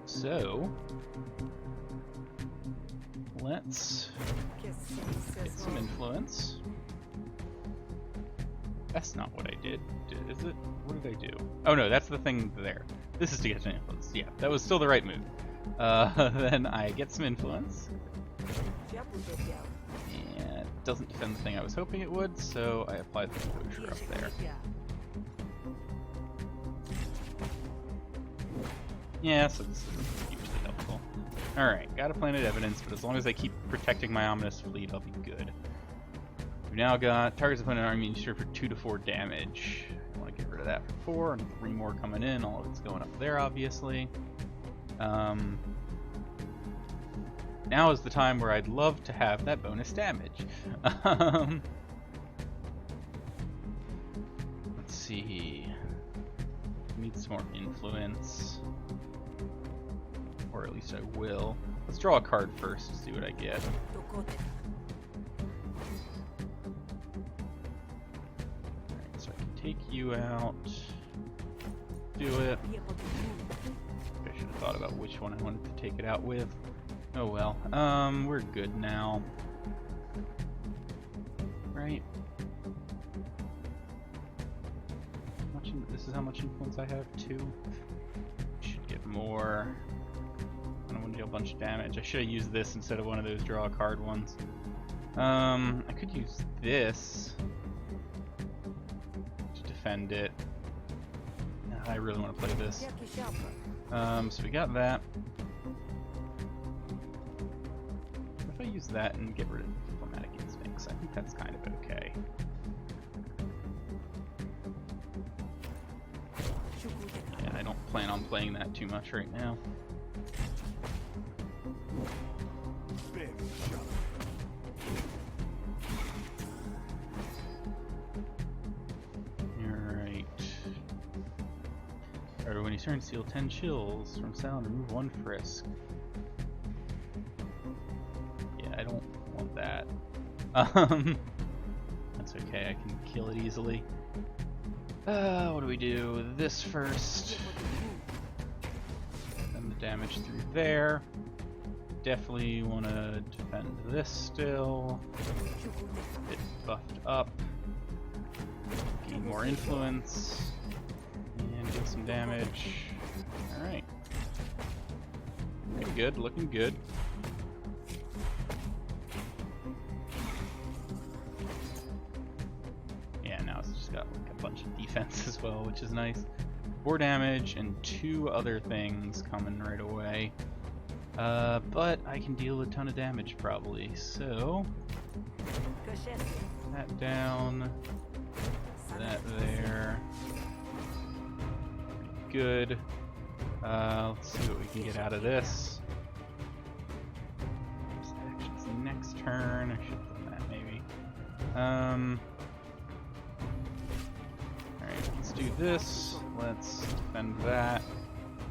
So let's get some influence. That's not what I did. Is it? What did I do? Oh no, that's the thing there. This is to get some influence. Yeah, that was still the right move. Then I get some influence. And it doesn't defend the thing I was hoping it would, so I applied the closure up there. Yeah, so this isn't hugely helpful. Alright, got a planet evidence, but as long as I keep protecting my ominous fleet, I'll be good. We've now got targets opponent army insured for 2 to 4 damage. I want to get rid of that for 4, and 3 more coming in. All of it's going up there, obviously. Now is the time where I'd love to have that bonus damage. Let's see. Need some more influence. Or at least I will. Let's draw a card first to see what I get. Alright, so I can take you out. Do it. I should have thought about which one I wanted to take it out with. Oh well. We're good now. Right? This is how much influence I have? 2. Should get more. I don't want to deal a bunch of damage. I should have used this instead of one of those draw a card ones. I could use this to defend it. I really want to play this. So we got that. If I use that and get rid of diplomatic instincts, I think that's kind of okay. Yeah, I don't plan on playing that too much right now. Alright, when you turn, steal 10 chills from sound, remove 1 frisk. Yeah, I don't want that. That's okay, I can kill it easily. What do we do? This first. Send the damage through there. Definitely want to defend this still. Get buffed up. Gain more influence. And get some damage. Alright. Looking good, looking good. Yeah, now it's just got like a bunch of defense as well, which is nice. 4 damage and 2 other things coming right away. But I can deal a ton of damage probably, so... that down. That there. Good. Let's see what we can get out of this. Actions next turn. I should have done that maybe. Alright, let's do this. Let's defend that.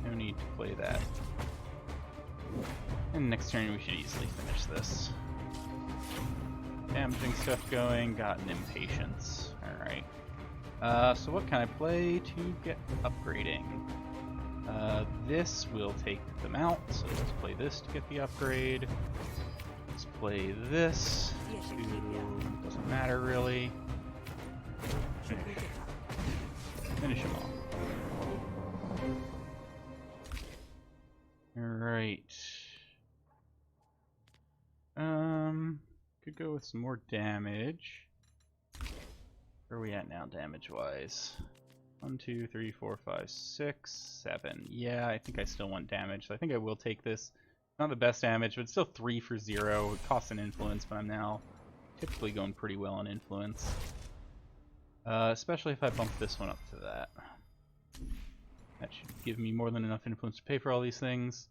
No need to play that. And next turn we should easily finish this. Damaging stuff going, got an impatience. Alright. So what can I play to get upgrading? This will take them out, so let's play this to get the upgrade. Let's play this to... doesn't matter really. Finish them off. Alright. Could go with some more damage. Where are we at now, damage-wise? 1, 2, 3, 4, 5, 6, 7. Yeah, I think I still want damage, so I think I will take this. Not the best damage, but it's still 3 for 0. It costs an influence, but I'm now typically going pretty well on influence. Especially if I bump this one up to that. That should give me more than enough influence to pay for all these things.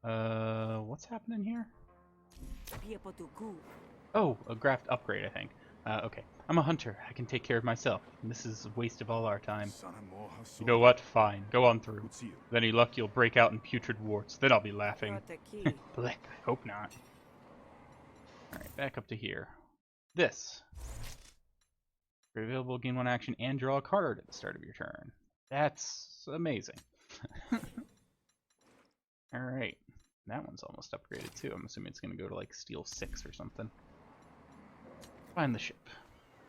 What's happening here? Oh, a graft upgrade, I think. Okay. I'm a hunter. I can take care of myself. And this is a waste of all our time. You know what? Fine. Go on through. With any luck, you'll break out in putrid warts. Then I'll be laughing. Blech. I hope not. Alright, back up to here. This. You're available, gain 1 action, and draw a card at the start of your turn. That's amazing. Alright. That one's almost upgraded too. I'm assuming it's going to go to like Steel 6 or something. Find the ship.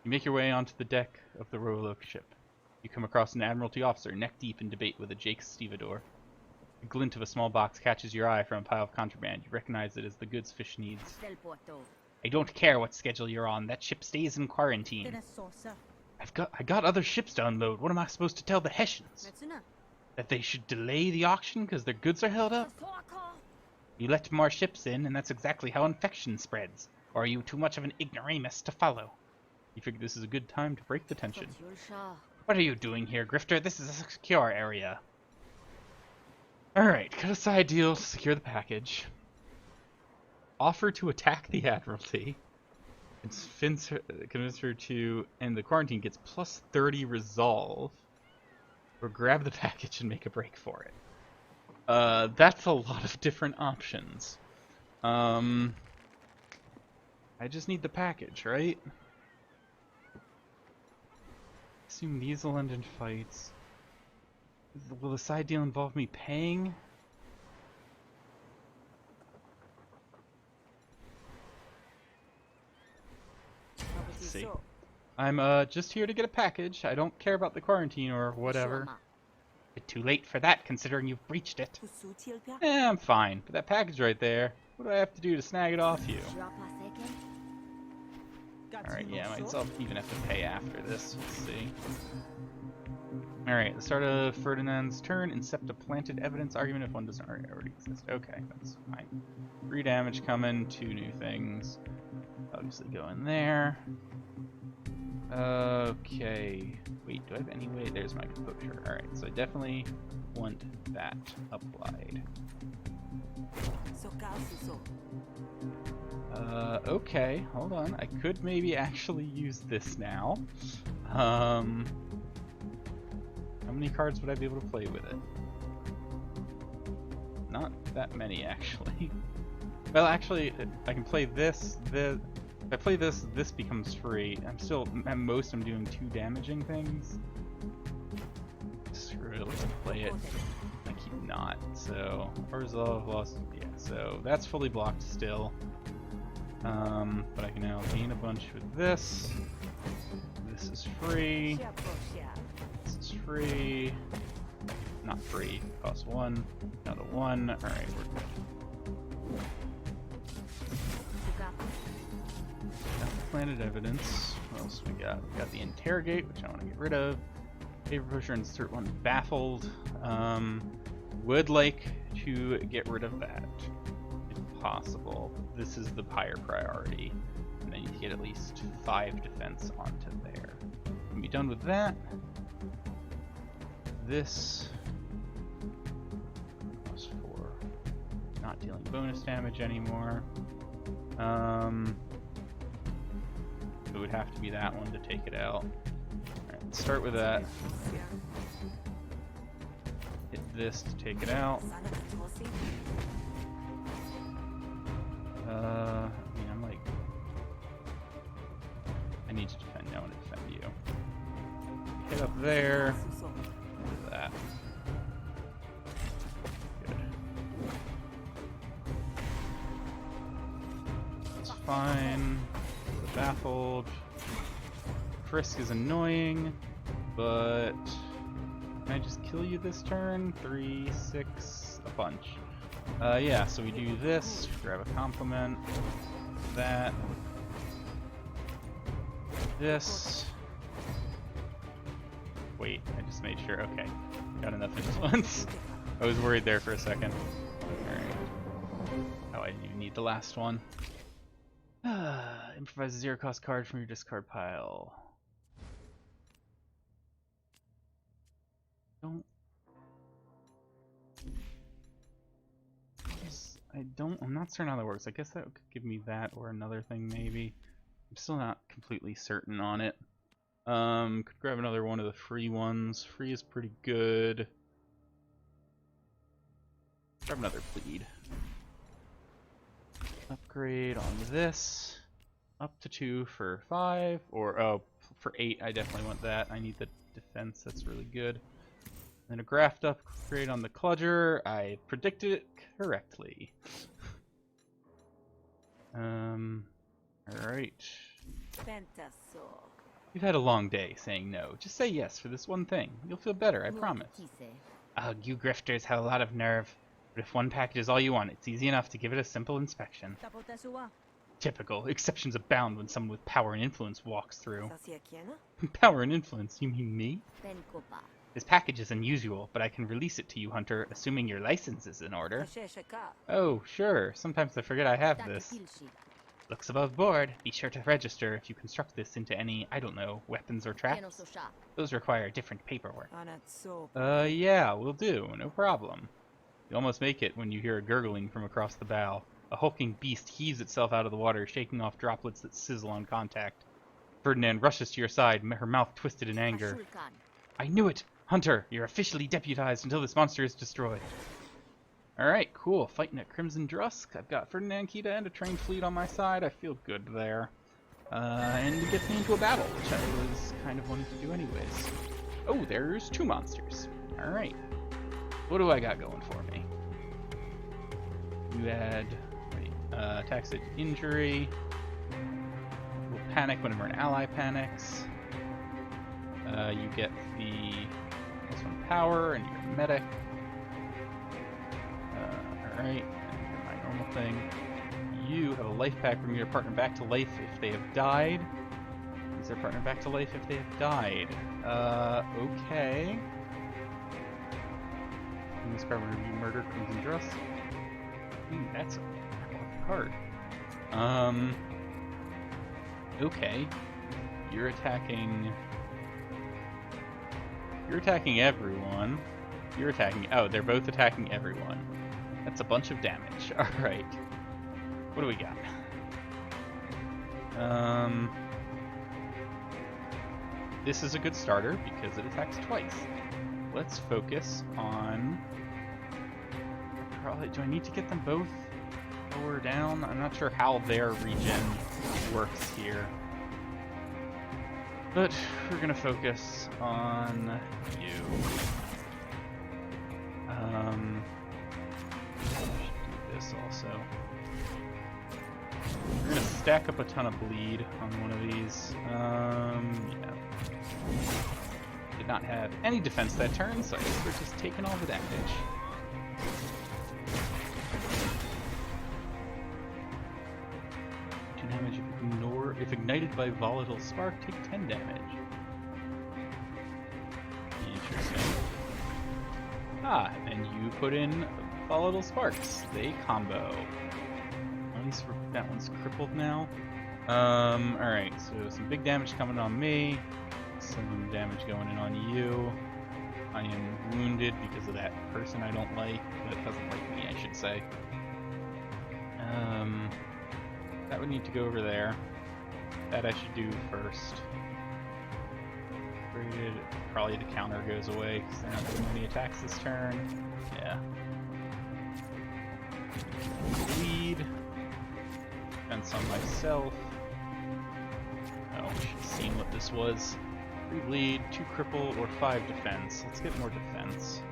You make your way onto the deck of the Royal Oak ship. You come across an Admiralty officer neck deep in debate with a Jake Stevedore. glint of a small box catches your eye from a pile of contraband. You recognize it as the goods fish needs. I don't care what schedule you're on. That ship stays in quarantine. I got other ships to unload. What am I supposed to tell the Hessians? That they should delay the auction because their goods are held up? You let more ships in, and that's exactly how infection spreads. Or are you too much of an ignoramus to follow? You figure this is a good time to break the tension. What are you doing here, Grifter? This is a secure area. Alright, cut a side deal to secure the package. Offer to attack the Admiralty. Convince her to end the quarantine, gets plus 30 resolve. Or grab the package and make a break for it. That's a lot of different options. I just need the package, right? Assume these will end in fights. Will the side deal involve me paying? Let's see. I'm just here to get a package. I don't care about the quarantine or whatever. Bit too late for that, considering you've breached it. I'm fine. But that package right there, what do I have to do to snag it off you? Alright, yeah, I might as well even have to pay after this. Let's see. Alright, the start of Ferdinand's turn. Incept a planted evidence argument if one doesn't already exist. Okay, that's fine. 3 damage coming, 2 new things. Obviously go in there. Okay. Wait, do I have any way? There's my composure. Alright, so I definitely want that applied. Okay, hold on. I could maybe actually use this now. How many cards would I be able to play with it? Not that many, actually. Well, actually, I can play this, this. If I play this, this becomes free. I'm still, at most, I'm doing 2 damaging things. Screw it, let's play it. I keep not. So, Resolve lost. Yeah, so that's fully blocked still. But I can now gain a bunch with this. This is free. This is free. Not free. Cost 1. Another 1. Alright, we're good. Planted evidence. What else we got? We got the interrogate, which I want to get rid of. Paper pusher, insert 1 baffled. Would like to get rid of that, if possible. This is the higher priority. And then you get at least 5 defense onto there. When you're done with that, this +4. Not dealing bonus damage anymore. It would have to be that one to take it out. Alright, let's start with that. Hit this to take it out. I mean, I'm like... I need to defend. I want to defend you. Hit up there. Do that. Good. That's fine. Baffled. Frisk is annoying, but can I just kill you this turn? 3, 6, a bunch. Yeah, so we do this, grab a compliment, that, this. Wait, I just made sure. Okay, got enough influence. I was worried there for a second. Alright. Oh, I didn't even need the last one. Improvise a 0-cost card from your discard pile. I'm not certain how that works. I guess that could give me that or another thing maybe. I'm still not completely certain on it. Could grab another one of the free ones. Free is pretty good. Grab another plead. Upgrade on this. Up to 2 for 5, or oh, for 8 I definitely want that. I need the defense, that's really good. Then a graft upgrade on the Cludger. I predicted it correctly. Alright. You've had a long day saying no. Just say yes for this one thing. You'll feel better, I promise. Ugh, you grifters have a lot of nerve. But if one package is all you want, it's easy enough to give it a simple inspection. Typical. Exceptions abound when someone with power and influence walks through. Power and influence? You mean me? This package is unusual, but I can release it to you, Hunter, assuming your license is in order. Oh, sure. Sometimes I forget I have this. Looks above board. Be sure to register if you construct this into any, I don't know, weapons or traps. Those require different paperwork. Yeah, will do. No problem. You almost make it when you hear a gurgling from across the bow. A hulking beast heaves itself out of the water, shaking off droplets that sizzle on contact. Ferdinand rushes to your side, her mouth twisted in anger. I knew it! Hunter, you're officially deputized until this monster is destroyed. Alright, cool. Fighting at Crimson Drusk. I've got Ferdinand, Kita, and a trained fleet on my side. I feel good there. And it gets me into a battle, which I was kind of wanting to do anyways. Oh, there's 2 monsters. Alright. What do I got going for me? You add... attacks at injury. We'll panic whenever an ally panics. You get the +1 power and your medic. Alright, and my normal thing. You have a life pack, bring your partner back to life if they have died. Brings their partner back to life if they have died. Okay. In this card, review murder, Crimson Drusk. Ooh, that's a card. Okay. You're attacking everyone. You're attacking... Oh, they're both attacking everyone. That's a bunch of damage. Alright. What do we got? This is a good starter because it attacks twice. Let's focus on... Do I need to get them both lower down? I'm not sure how their regen works here. But we're gonna focus on you. Do this also. We're gonna stack up a ton of bleed on one of these. Yeah. Did not have any defense that turn, so I guess we're just taking all the damage. Damage if ignited by volatile spark, take 10 damage. Interesting. Ah, and you put in volatile sparks. They combo. At least that one's crippled now. Alright, so some big damage coming on me. Some damage going in on you. I am wounded because of that person I don't like. That doesn't like me, I should say. That would need to go over there. That I should do first. Probably the counter goes away because they're not doing any attacks this turn. Yeah. Bleed. Defense on myself. Oh, I should have seen what this was. 3 bleed, 2 cripple, or 5 defense. Let's get more defense.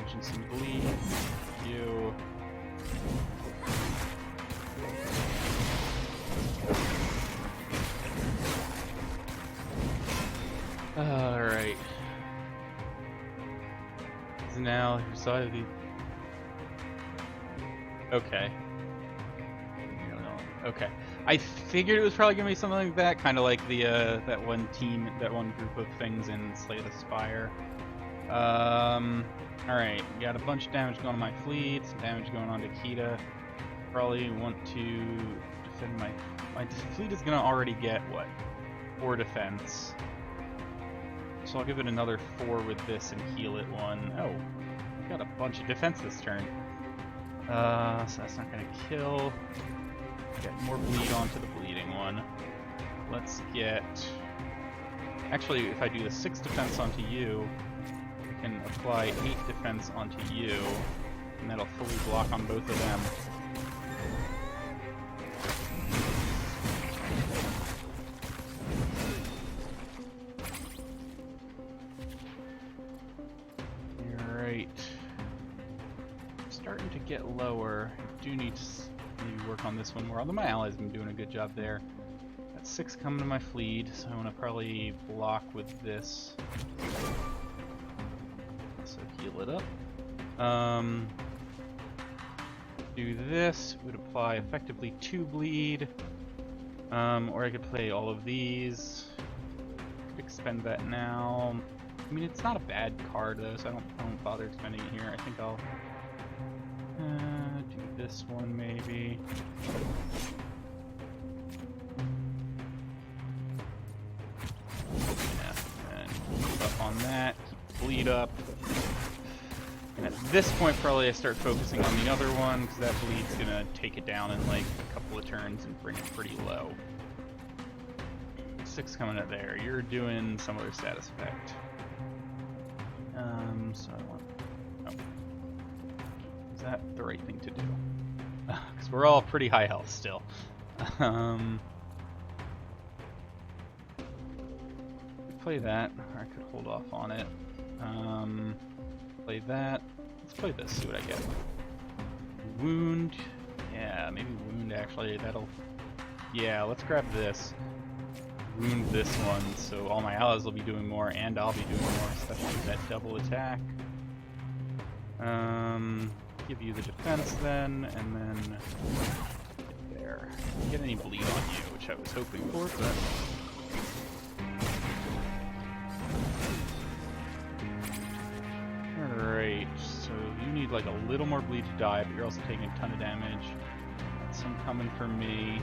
And some bleed. You. Alright. So now, side of the... Okay. Okay. I figured it was probably gonna be something like that, kind of like the, that one group of things in Slay the Spire. Alright, got a bunch of damage going on my fleet, some damage going on to Kita. Probably want to defend my fleet is gonna already get, what, 4 defense. So I'll give it another 4 with this and heal it 1. Oh, got a bunch of defense this turn. So that's not gonna kill. Get more bleed onto the bleeding one. Let's get... Actually, if I do the 6 defense onto you, I can apply 8 defense onto you, and that'll fully block on both of them. Alright. Starting to get lower. I do need to maybe work on this one more, although my allies have been doing a good job there. Got 6 coming to my fleet, so I want to probably block with this. So heal it up. Do this, would apply effectively 2 bleed. Or I could play all of these. Could expend that now. I mean, it's not a bad card though, so I don't bother expending it here. I think I'll do this one maybe. Yeah, and keep up on that. Keep bleed up. And at this point, probably I start focusing on the other one, because that bleed's gonna take it down in like a couple of turns and bring it pretty low. 6 coming out there. You're doing some other status effect. So I want. Oh. Is that the right thing to do? Because we're all pretty high health still. Play that, or I could hold off on it. Play that. Let's play this, see what I get. Wound. Yeah, maybe wound actually. That'll. Yeah, let's grab this. Wound this one, so all my allies will be doing more, and I'll be doing more, especially with that double attack. Give you the defense then, and then there. Don't get any bleed on you, which I was hoping for, but. Alright, so you need like a little more bleed to die, but you're also taking a ton of damage. That's some coming from me.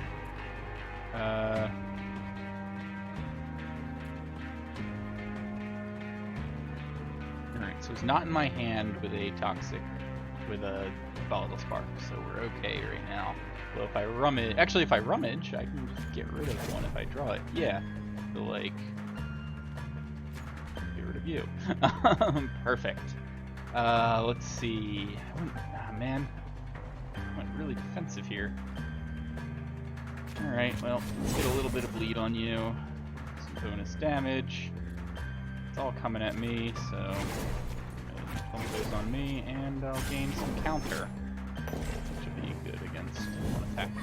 Alright, so it's not in my hand with a volatile spark, so we're okay right now. Well, if I rummage, actually if I rummage, I can just get rid of one if I draw it. Yeah, so like, get rid of you. Perfect. Let's see. Man, I went really defensive here. Alright, well, let's get a little bit of bleed on you. Some bonus damage. It's all coming at me, so some goes on me, and I'll gain some counter, which would be good against one attack me.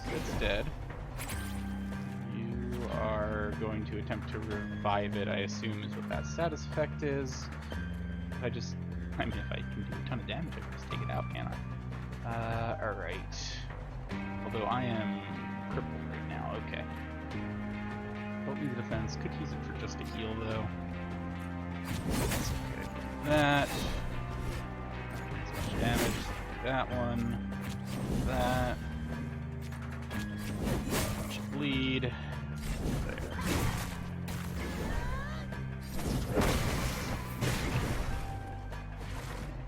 So it's dead. You are going to attempt to revive it, I assume is what that status effect is. I mean, if I can do a ton of damage, I can just take it out, can't I? Alright. Although I am crippled right now, okay. Help me with defense. Could use it for just a heal, though. That's okay. That. That's much damage. That one. That. A bunch of bleed. There.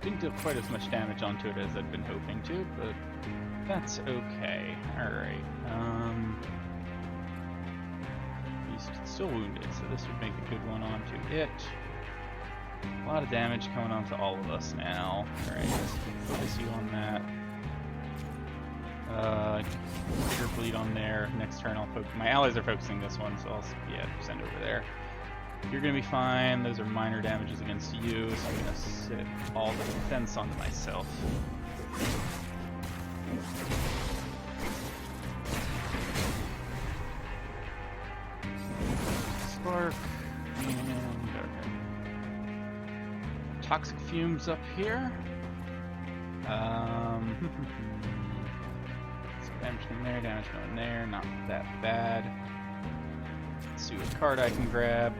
Didn't do quite as much damage onto it as I'd been hoping to, but that's okay. Alright. He's still wounded, so this would make a good one onto it. A lot of damage coming onto all of us now. Alright, let's focus you on that. Your bleed on there. Next turn I'll focus. My allies are focusing this one, so I'll send over there. You're gonna be fine. Those are minor damages against you, so I'm gonna sit all the defense onto myself. Spark and okay. Toxic fumes up here. Damage going there, damage going there. Not that bad. Let's see what card I can grab.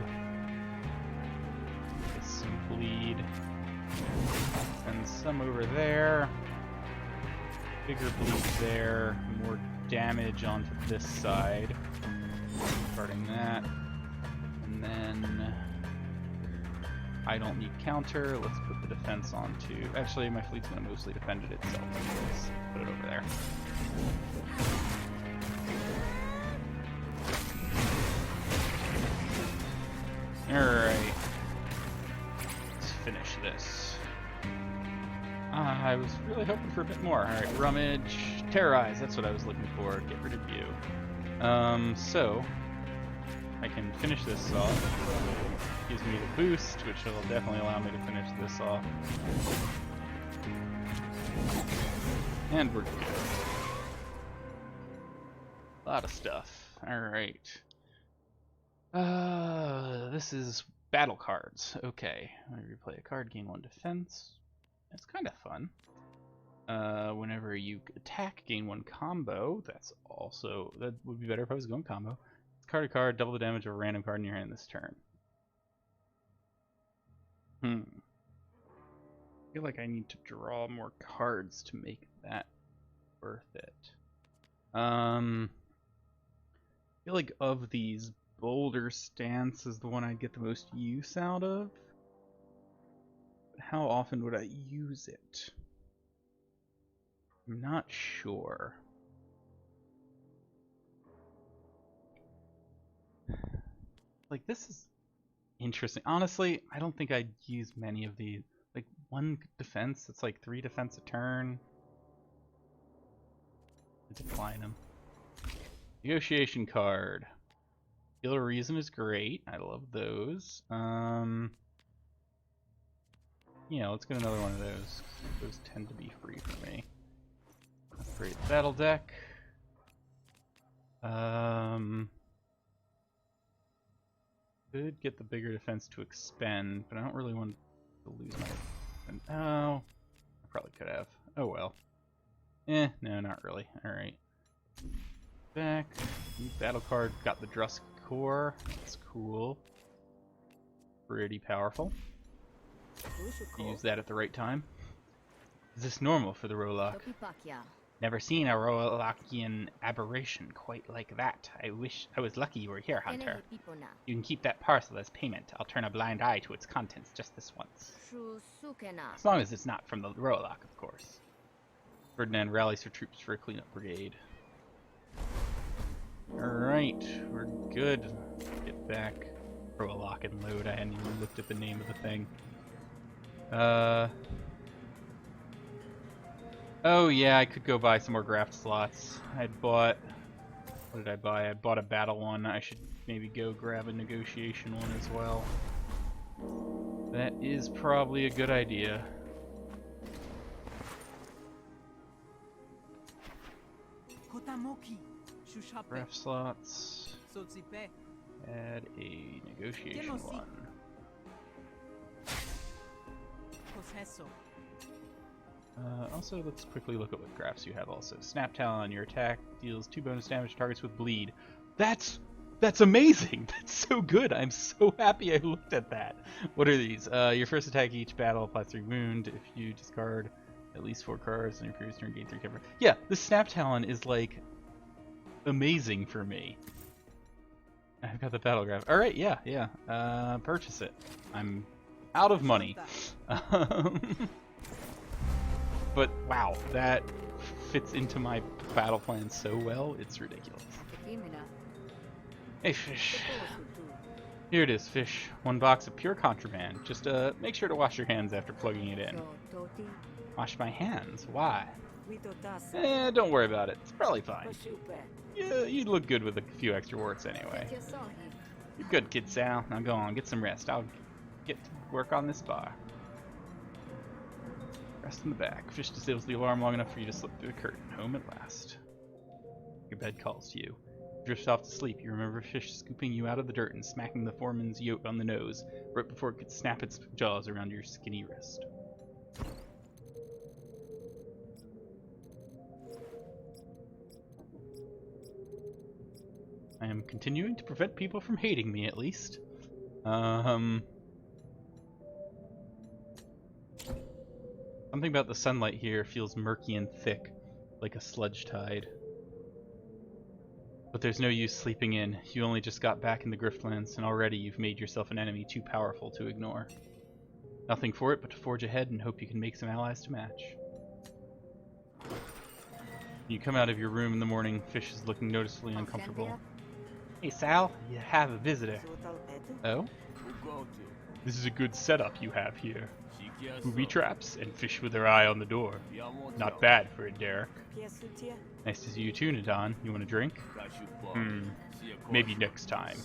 Get some bleed. And some over there. Bigger bleed there. More damage onto this side. Starting that. And then I don't need counter. Let's put the defense onto. Actually, my fleet's going to mostly defend it itself. Let's put it over there. Alright. Let's finish this. I was really hoping for a bit more. Alright, rummage. Terrorize, that's what I was looking for. Get rid of you. So I can finish this off. Gives me the boost, which will definitely allow me to finish this off. And we're good. A lot of stuff. Alright. This is battle cards. Okay. Whenever you play a card, gain 1 defense. That's kind of fun. Whenever you attack, gain 1 combo. That would be better if I was going combo. Card to card, double the damage of a random card in your hand this turn. I feel like I need to draw more cards to make that worth it. I feel like of these, Boulder Stance is the one I'd get the most use out of. But how often would I use it? I'm not sure. Like, this is interesting. Honestly, I don't think I'd use many of these. Like, 1 defense, it's like 3 defense a turn. Decline them. Negotiation card. Feel a Reason is great. I love those. Yeah, let's get another one of those. Those tend to be free for me. Upgrade the battle deck. Could get the bigger defense to expend, but I don't really want to lose my... Oh, I probably could have. Oh well. No, not really. Alright. Back. Battle card. Got the Drusk Core. That's cool. Pretty powerful. Use that at the right time. Is this normal for the Rollock? Never seen a Rolockian aberration quite like that. I wish I was lucky you were here, Hunter. You can keep that parcel as payment. I'll turn a blind eye to its contents just this once. As long as it's not from the Rollock, of course. Ferdinand rallies for troops for a cleanup brigade. Alright, we're good. Get back. Throw a lock and load. I hadn't even looked at the name of the thing. Oh yeah, I could go buy some more graft slots. I bought... What did I buy? I bought a battle one. I should maybe go grab a negotiation one as well. That is probably a good idea. Graft slots. Add a negotiation one. Also, let's quickly look at what crafts you have also. Snap Talon, your attack deals 2 bonus damage to targets with bleed. That's amazing! That's so good! I'm so happy I looked at that. What are these? Your first attack each battle applies 3 wound. If you discard at least 4 cards on your previous turn, gain 3 cover. Yeah, the Snap Talon is like amazing for me. I've got the battle graph. Alright, yeah. Purchase it. I'm out of money. But wow, that fits into my battle plan so well, it's ridiculous. Hey fish. Here it is, fish. 1 box of pure contraband. Just make sure to wash your hands after plugging it in. Wash my hands? Why? Don't worry about it. It's probably fine. Yeah, you'd look good with a few extra warts anyway. You're good, Kid Sal. Now go on, get some rest. I'll get to work on this bar. Rest in the back. Fish disables the alarm long enough for you to slip through the curtain. Home at last. Your bed calls to you. You drift off to sleep. You remember Fish scooping you out of the dirt and smacking the foreman's yoke on the nose right before it could snap its jaws around your skinny wrist. I am continuing to prevent people from hating me, at least. Something about the sunlight here feels murky and thick, like a sludge tide. But there's no use sleeping in. You only just got back in the Griftlands, and already you've made yourself an enemy too powerful to ignore. Nothing for it but to forge ahead and hope you can make some allies to match. You come out of your room in the morning, Fish is looking noticeably uncomfortable. Hey Sal, you have a visitor. Oh? This is a good setup you have here. Booby traps and fish with their eye on the door. Not bad for a derrick. Nice to see you too, Nadon. You want a drink? Maybe next time.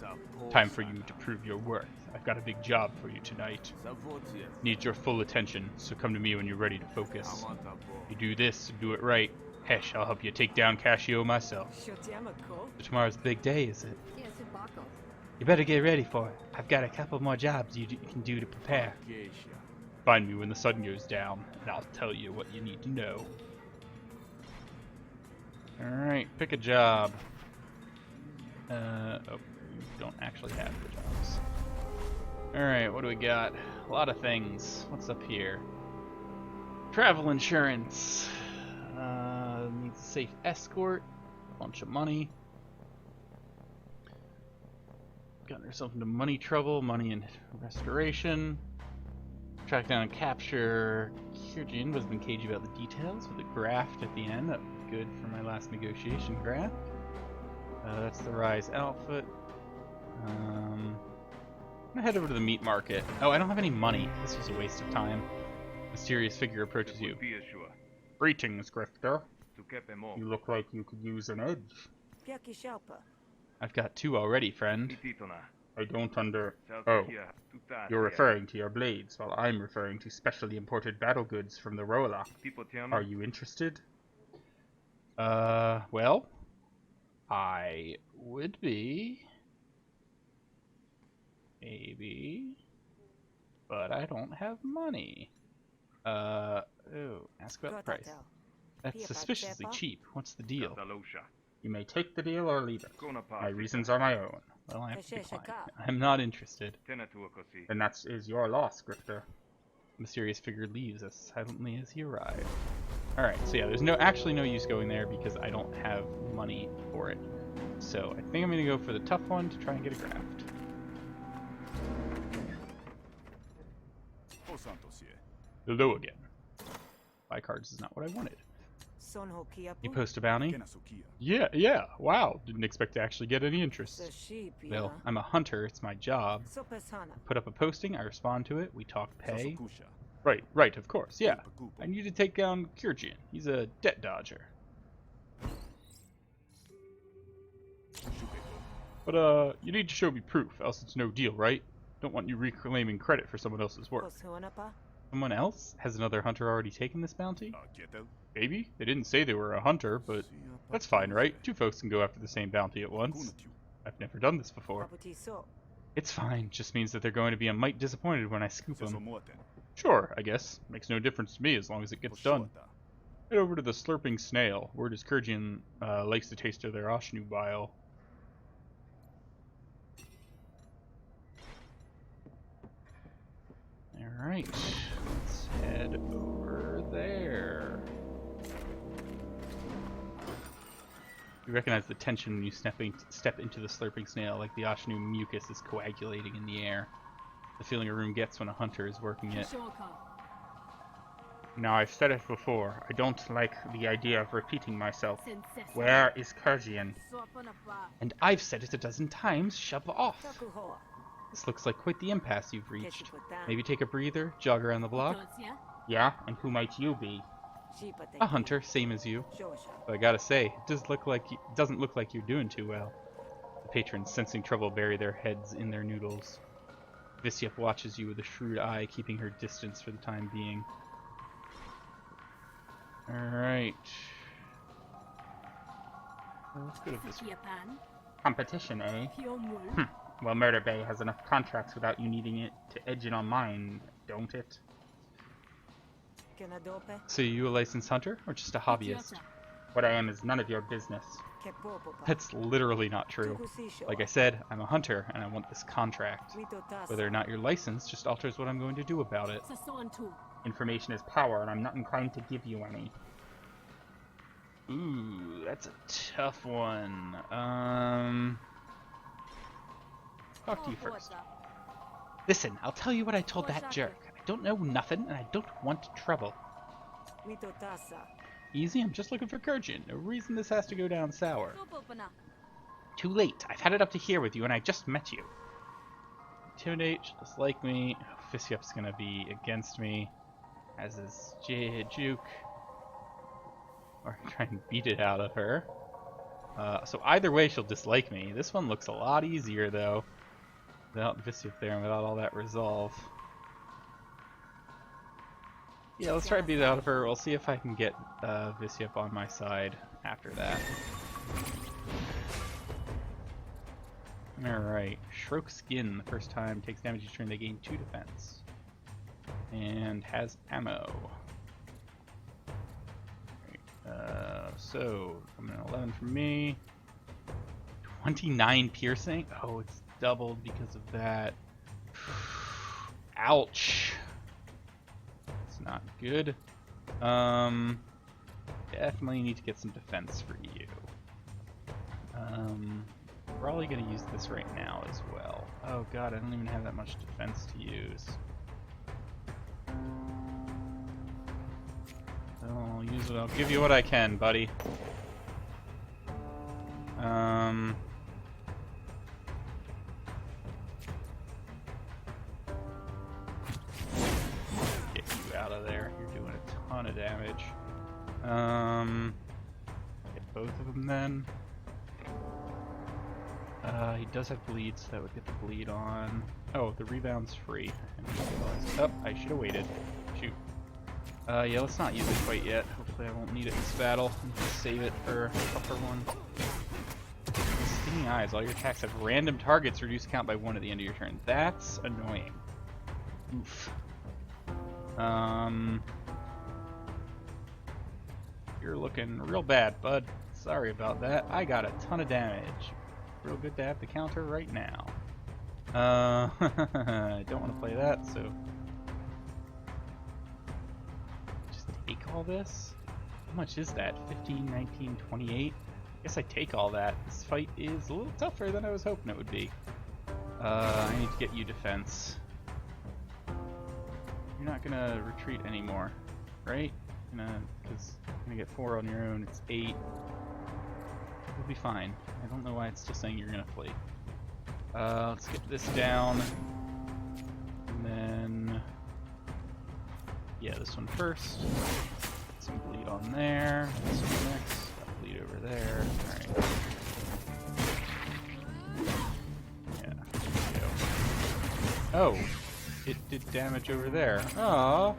Time for you to prove your worth. I've got a big job for you tonight. Need your full attention, so come to me when you're ready to focus. You do this, do it right. Hesh, I'll help you take down Cascio myself. So tomorrow's the big day, is it? You better get ready for it. I've got a couple more jobs you can do to prepare. Find me when the sun goes down, and I'll tell you what you need to know. Alright, pick a job. Oh, you don't actually have the jobs. Alright, what do we got? A lot of things. What's up here? Travel insurance. Needs a safe escort. A bunch of money. Gotten herself into money trouble. Money and restoration. Track down and capture Kyrgyz. Was been cagey about the details with a graft at the end. That would be good for my last negotiation graft. That's the Rise outfit. I'm gonna head over to the meat market. Oh, I don't have any money. This was a waste of time. Mysterious figure approaches you. Greetings, Grifter. You look like you could use an edge. I've got 2 already, friend. I don't Oh, you're referring to your blades, while I'm referring to specially imported battle goods from the Rola. Are you interested? Well, I would be. Maybe. But I don't have money. Oh, ask about the price. That's suspiciously cheap. What's the deal? You may take the deal or leave it. My reasons are my own. Well, I have to decline. I'm not interested. Then that is your loss, Grifter. The mysterious figure leaves as silently as he arrived. Alright, so yeah, there's actually no use going there because I don't have money for it. So I think I'm going to go for the tough one to try and get a graft. Hello again. Buy cards is not what I wanted. You post a bounty? Yeah, wow. Didn't expect to actually get any interest. Well, I'm a hunter, it's my job. I put up a posting, I respond to it, we talk pay. Right, of course, yeah. I need to take down Kyrgyz. He's a debt dodger. But, you need to show me proof, else it's no deal, right? Don't want you reclaiming credit for someone else's work. Someone else? Has another hunter already taken this bounty? Maybe. They didn't say they were a hunter, but that's fine, right? 2 folks can go after the same bounty at once. I've never done this before. It's fine. Just means that they're going to be a mite disappointed when I scoop them. Sure, I guess. Makes no difference to me as long as it gets done. Head over to the Slurping Snail. Word is Kyrgyz likes the taste of their Oshnu bile. Alright, let's head over there. You recognize the tension when you step into the Slurping Snail, like the Oshnu mucus is coagulating in the air. The feeling a room gets when a hunter is working it. Now, I've said it before, I don't like the idea of repeating myself. Where is Kyrgyz? And I've said it a dozen times, shove off! This looks like quite the impasse you've reached. Maybe take a breather, jog around the block? Yeah, and who might you be? A hunter, same as you. But I gotta say, it doesn't look like you're doing too well. The patrons, sensing trouble, bury their heads in their noodles. Visyep watches you with a shrewd eye, keeping her distance for the time being. Alright. Let's go to this one. Competition, eh? Well, Murder Bay has enough contracts without you needing it to edge in on mine, don't it? So you a licensed hunter, or just a hobbyist? What I am is none of your business. That's literally not true. Like I said, I'm a hunter, and I want this contract. Whether or not you're licensed just alters what I'm going to do about it. Information is power, and I'm not inclined to give you any. Ooh, that's a tough one. Talk to you first. Listen, I'll tell you what I told that jerk. I don't know nothing, and I don't want trouble. Easy, I'm just looking for Kyrgyz. No reason this has to go down sour. Too late. I've had it up to here with you, and I just met you. Intimidate, she'll dislike me. Fisyup's gonna be against me, as is Juke. Or try and beat it out of her. So either way, she'll dislike me. This one looks a lot easier, though, without Visyup there and without all that resolve. Yeah, let's try to beat it out of her. We'll see if I can get Visyup on my side after that. Alright, Shroak Skin, the first time takes damage each turn, they gain 2 defense. And has ammo. So, I'm an 11 from me. 29 piercing? Oh, it's doubled because of that. Ouch. It's not good. Definitely need to get some defense for you. Probably gonna use this right now as well. Oh god, I don't even have that much defense to use. I'll use it. I'll give you what I can, buddy. Get you out of there. You're doing a ton of damage. Get both of them then. He does have bleed, so that would get the bleed on. Oh, the rebound's free. Oh, I should have waited. Shoot. Yeah, let's not use it quite yet. Hopefully I won't need it in this battle. Just save it for a tougher one. Stinging Eyes. All your attacks have random targets. Reduce count by 1 at the end of your turn. That's annoying. Oof. You're looking real bad, bud. Sorry about that. I got a ton of damage. Real good to have the counter right now. I don't want to play that, so just take all this. How much is that? 15, 19, 28? I guess I take all that. This fight is a little tougher than I was hoping it would be. I need to get you defense. You're not gonna retreat anymore, right? Because you're gonna get 4 on your own. It's 8. You'll be fine. I don't know why it's still saying you're gonna flee. Let's get this down. And then... yeah, this one first. Get some bleed on there. This one next. Got bleed over there. Alright. Yeah, there we go. Oh! It did damage over there. Aww!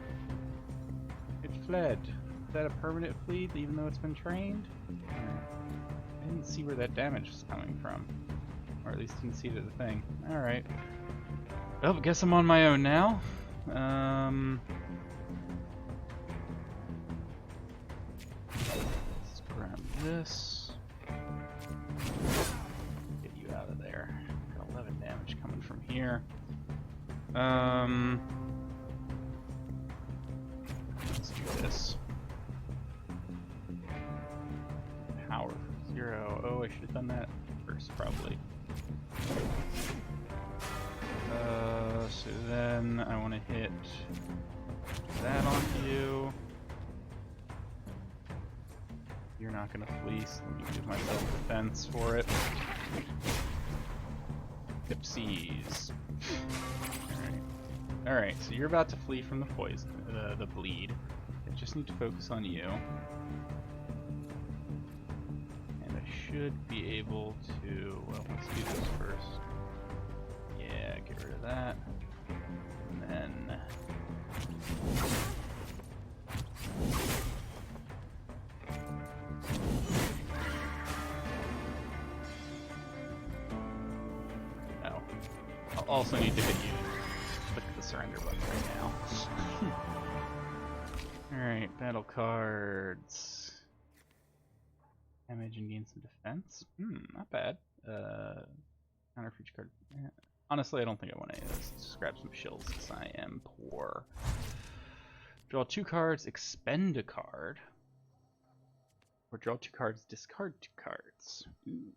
It fled. Is that a permanent flee, even though it's been trained? I didn't see where that damage was coming from. Or at least didn't see it at the thing. Alright. Well, guess I'm on my own now. Let's grab this. Get you out of there. Got 11 damage coming from here. Let's do this. Power 0. Oh, I should have done that first, probably. So then I want to hit that onto you. You're not going to flee, so let me give myself defense for it. Pipsies. Alright, so you're about to flee from the poison, the bleed. I just need to focus on you. And I should be able to, well, let's do this first. Yeah, get rid of that. And then... oh. I'll also need to hit you. Click the surrender button right now. Alright, battle cards. Damage and gain some defense. Not bad. Counter for each card. Yeah. Honestly, I don't think I want any of this. Let's just grab some shills because I am poor. Draw 2 cards, expend a card. Or draw 2 cards, discard 2 cards. Ooh.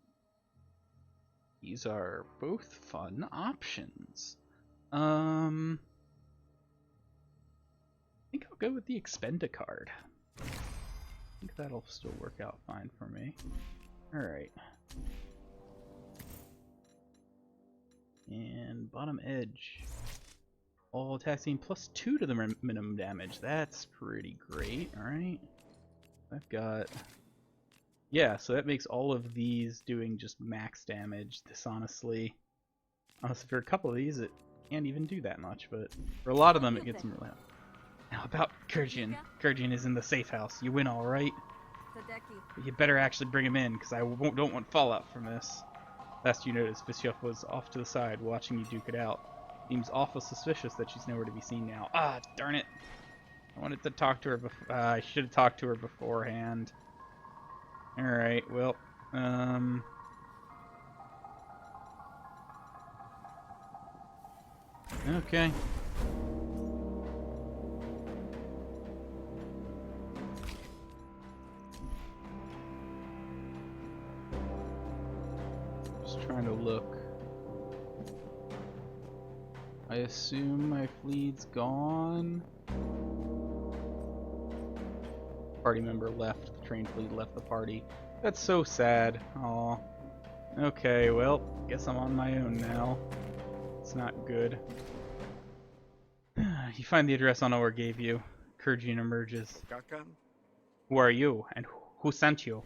These are both fun options. I think I'll go with the expend a card. I think that'll still work out fine for me. Alright. And bottom edge. All attacks gain +2 to the minimum damage. That's pretty great, alright? I've got... Yeah, so that makes all of these doing just max damage. This honestly for a couple of these it can't even do that much, but for a lot of them it gets them really up. Now about Kurjin. Kurjin is in the safe house. You win alright? You better actually bring him in, because I don't want fallout from this. Last you noticed, Visyov was off to the side, watching you duke it out. Seems awful suspicious that she's nowhere to be seen now. Ah, darn it. I wanted to talk to her before. I should have talked to her beforehand. Alright, well, okay. Just trying to look. I assume my fleet's gone. Party member left. The train fleet left the party. That's so sad. Aw. Okay, well, guess I'm on my own now. It's not good. You find the address Honor gave you. Kurjin emerges. Who are you, and who sent you?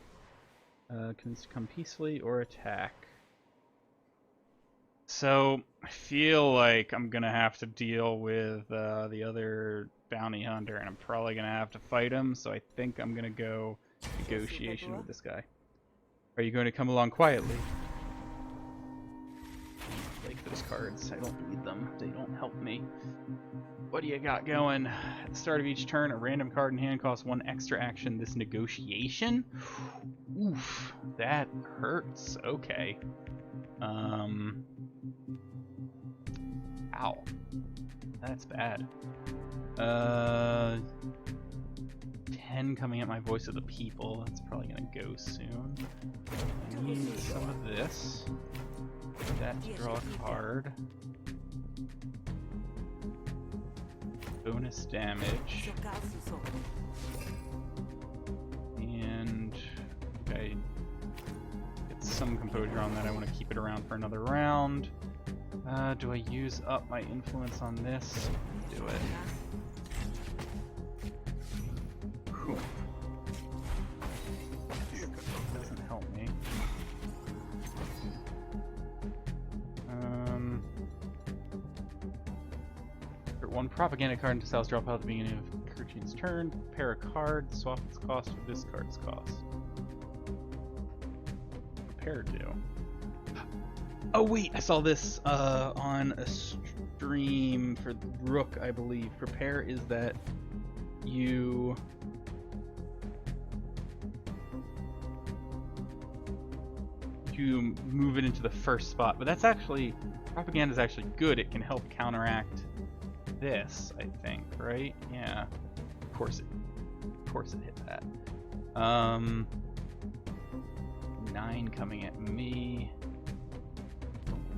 Can come peacefully or attack. So, I feel like I'm gonna have to deal with the other bounty hunter, and I'm probably gonna have to fight him, so I think I'm gonna go negotiation with this guy. Are you going to come along quietly? Like those cards, I don't need them. They don't help me. What do you got going? At the start of each turn, a random card in hand costs 1 extra action. This negotiation? Oof, that hurts. Okay. Ow. That's bad. 10 coming at my voice of the people. That's probably gonna go soon. I need some of this. That to draw a card. Bonus damage. And I get some composure on that. I want to keep it around for another round. Do I use up my influence on this? Do it. Whew. Doesn't help me. Put 1 propaganda card into Sal's drop out at the beginning of Kurjin's turn. Prepare a card. Swap its cost for this card's cost. Prepare do. Oh wait, I saw this on a stream for Rook, I believe. Prepare is that you move it into the first spot, but that's actually, propaganda is actually good. It can help counteract this, I think, right? Yeah, of course it hit that. 9 coming at me.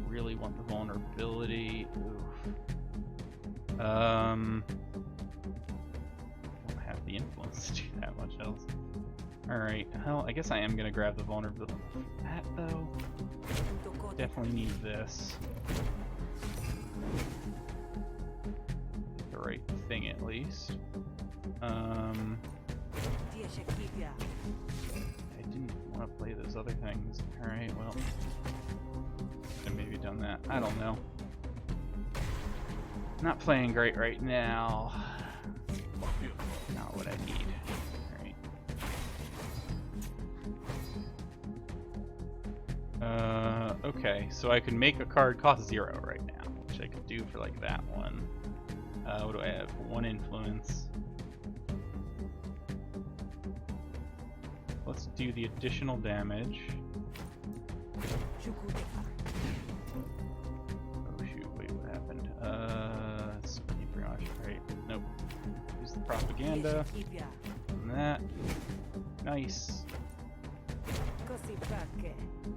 Really want the vulnerability. Oof. Don't have the influence to do that much else. Alright, well, I guess I am gonna grab the vulnerability. That though, definitely need this. The right thing at least. I didn't want to play those other things. Alright, well. I maybe done that. I don't know. Not playing great right now. Not what I need. Alright. Okay, so I can make a card cost 0 right now, which I could do for like that one. What do I have? 1 influence. Let's do the additional damage. Right. Nope. Use the propaganda. And that. Nice.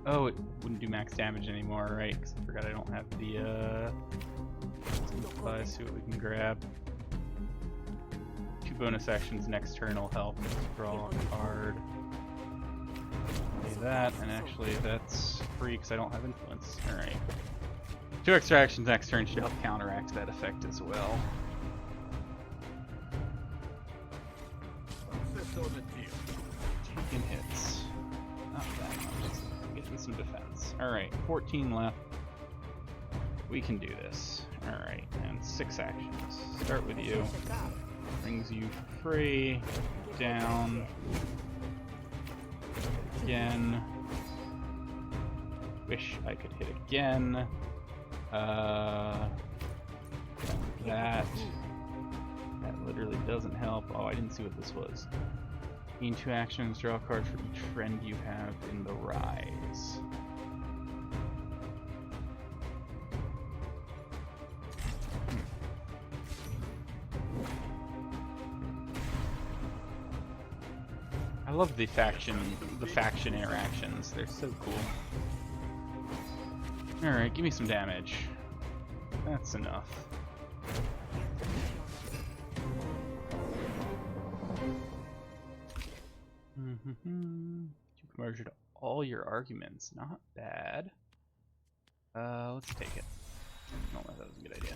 Oh, it wouldn't do max damage anymore, right? Because I forgot I don't have the, let's see what we can grab. 2 bonus actions next turn will help. Draw a card. Play that, and actually that's free because I don't have influence. Alright. 2 extra actions next turn should help counteract that effect as well. Taking hits. Not that much. Getting some defense. Alright, 14 left. We can do this. Alright, and 6 actions. Start with you. Brings you free. Down. Again. Wish I could hit again. That literally doesn't help. Oh, I didn't see what this was. Gain 2 actions, draw a card for each friend you have in the Rise. I love the faction interactions. They're so cool. Alright, give me some damage. That's enough. You converted all your arguments. Not bad. Let's take it. No, that was a good idea.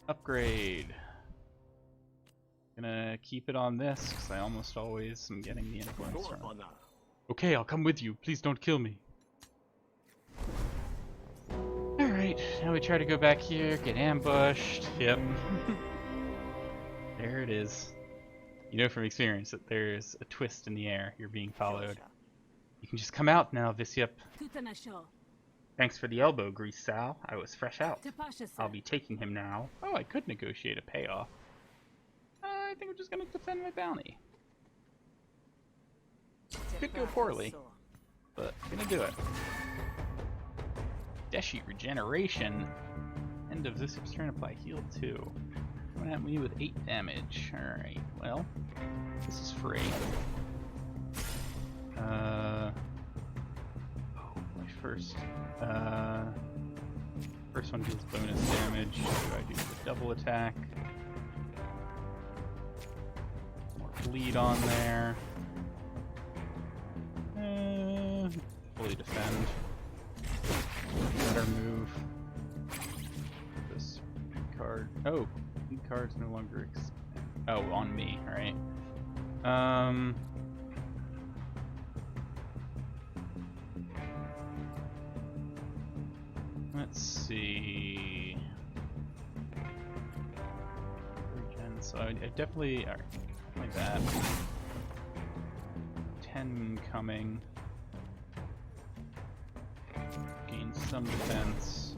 Upgrade. Gonna keep it on this, because I almost always am getting the influence from it. Okay, I'll come with you. Please don't kill me. Alright, now we try to go back here, get ambushed. Yep. There it is. You know from experience that there's a twist in the air. You're being followed. You can just come out now, Visyup. Thanks for the elbow, Grease Sal. I was fresh out. I'll be taking him now. Oh, I could negotiate a payoff. I think I'm just gonna defend my bounty. Could go poorly, but I'm gonna do it. Deshi regeneration. End of this turn, apply heal 2. Coming at me with 8 damage. Alright, well, this is free. Oh, my first one deals bonus damage. Do I do the double attack? More bleed on there. Fully defend. Better move. This card. Oh, lead card's no longer oh, on me, alright. Let's see. Regen, so I definitely, alright, like that. 10 coming. Gain some defense.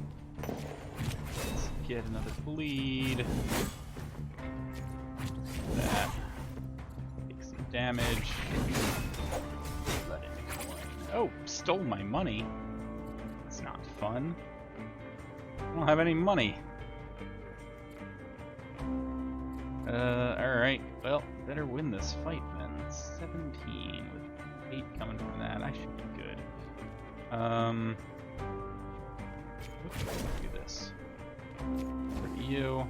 Let's get another bleed. That. Take some damage. Let in a coin. Oh, stole my money. That's not fun. I don't have any money. Alright. Well, better win this fight then. 17 with 8 coming from that. I should be good. Let's do this. For you.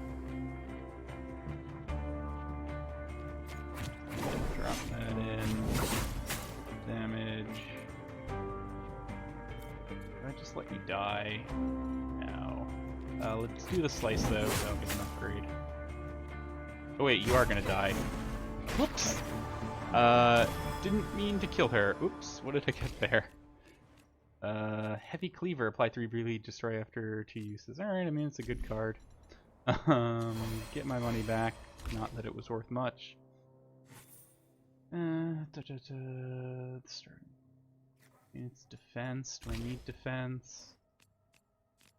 Drop that in. Damage. Did I just let you die? No. Let's do the slice though. That'll get an upgrade. Oh wait, you are gonna die. Whoops! Didn't mean to kill her. Oops, what did I get there? Heavy Cleaver, apply 3 bleed, destroy after 2 uses. Alright, I mean, it's a good card. Get my money back. Not that it was worth much. It's defense. Do I need defense?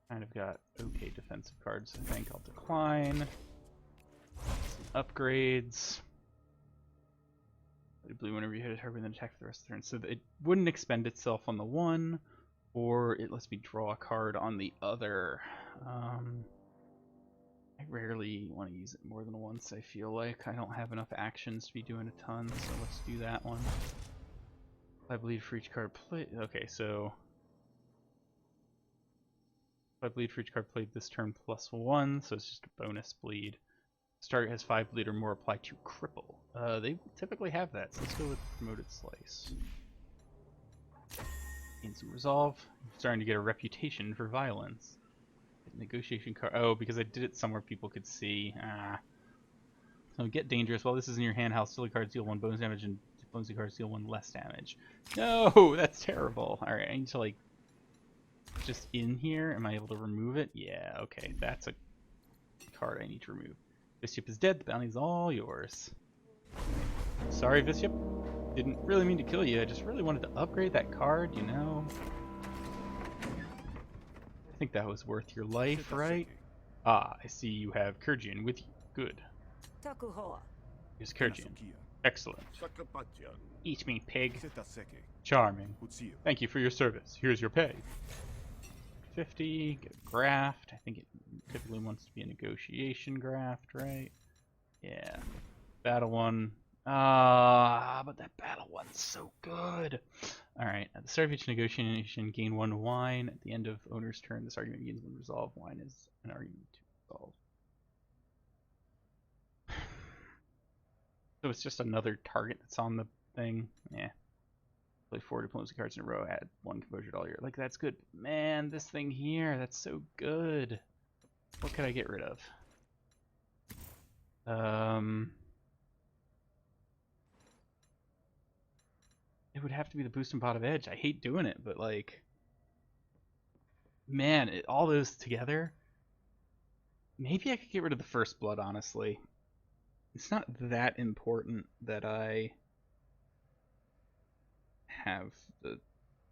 Kind of got okay defensive cards, I think. I'll decline. Some upgrades. Blue whenever you hit a target, then attack for the rest of the turn. So it wouldn't expend itself on the one, or it lets me draw a card on the other. I rarely want to use it more than once, I feel like. I don't have enough actions to be doing a ton, so let's do that one. I bleed for each card played. Okay, so I bleed for each card played this turn +1, so it's just a bonus bleed. Target has 5 bleed or more, apply to cripple. They typically have that, so let's go with promoted slice. Gain some resolve. I'm starting to get a reputation for violence. negotiation card. Oh, because I did it somewhere people could see. Ah. So get dangerous. While this is in your hand, hostile cards deal 1 bonus damage and diplomacy cards deal 1 less damage. No, that's terrible. All right, I need to like just in here. Am I able to remove it? Yeah. Okay, that's a card I need to remove. Vishyp is dead. The bounty is all yours. Sorry, Vishyp. Didn't really mean to kill you. I just really wanted to upgrade that card, you know. I think that was worth your life, right? Ah, I see you have Kurgian with you. Good. Here's Kurgian. Excellent. Eat me, pig. Charming. Thank you for your service. Here's your pay. 50. Get a graft. I think it typically wants to be a negotiation graft, right? Yeah. Battle one. But that battle one's so good. Alright, at the start of each negotiation, gain 1 wine. At the end of owner's turn, this argument gains 1 resolve. Wine is an argument to resolve. So it's just another target that's on the thing. Yeah. Play 4 diplomacy cards in a row, add 1 composure to all your... Like, that's good. Man, this thing here, that's so good. What could I get rid of? It would have to be the boost and pot of edge. I hate doing it, but like... Man, all those together... Maybe I could get rid of the first blood, honestly. It's not that important that I have the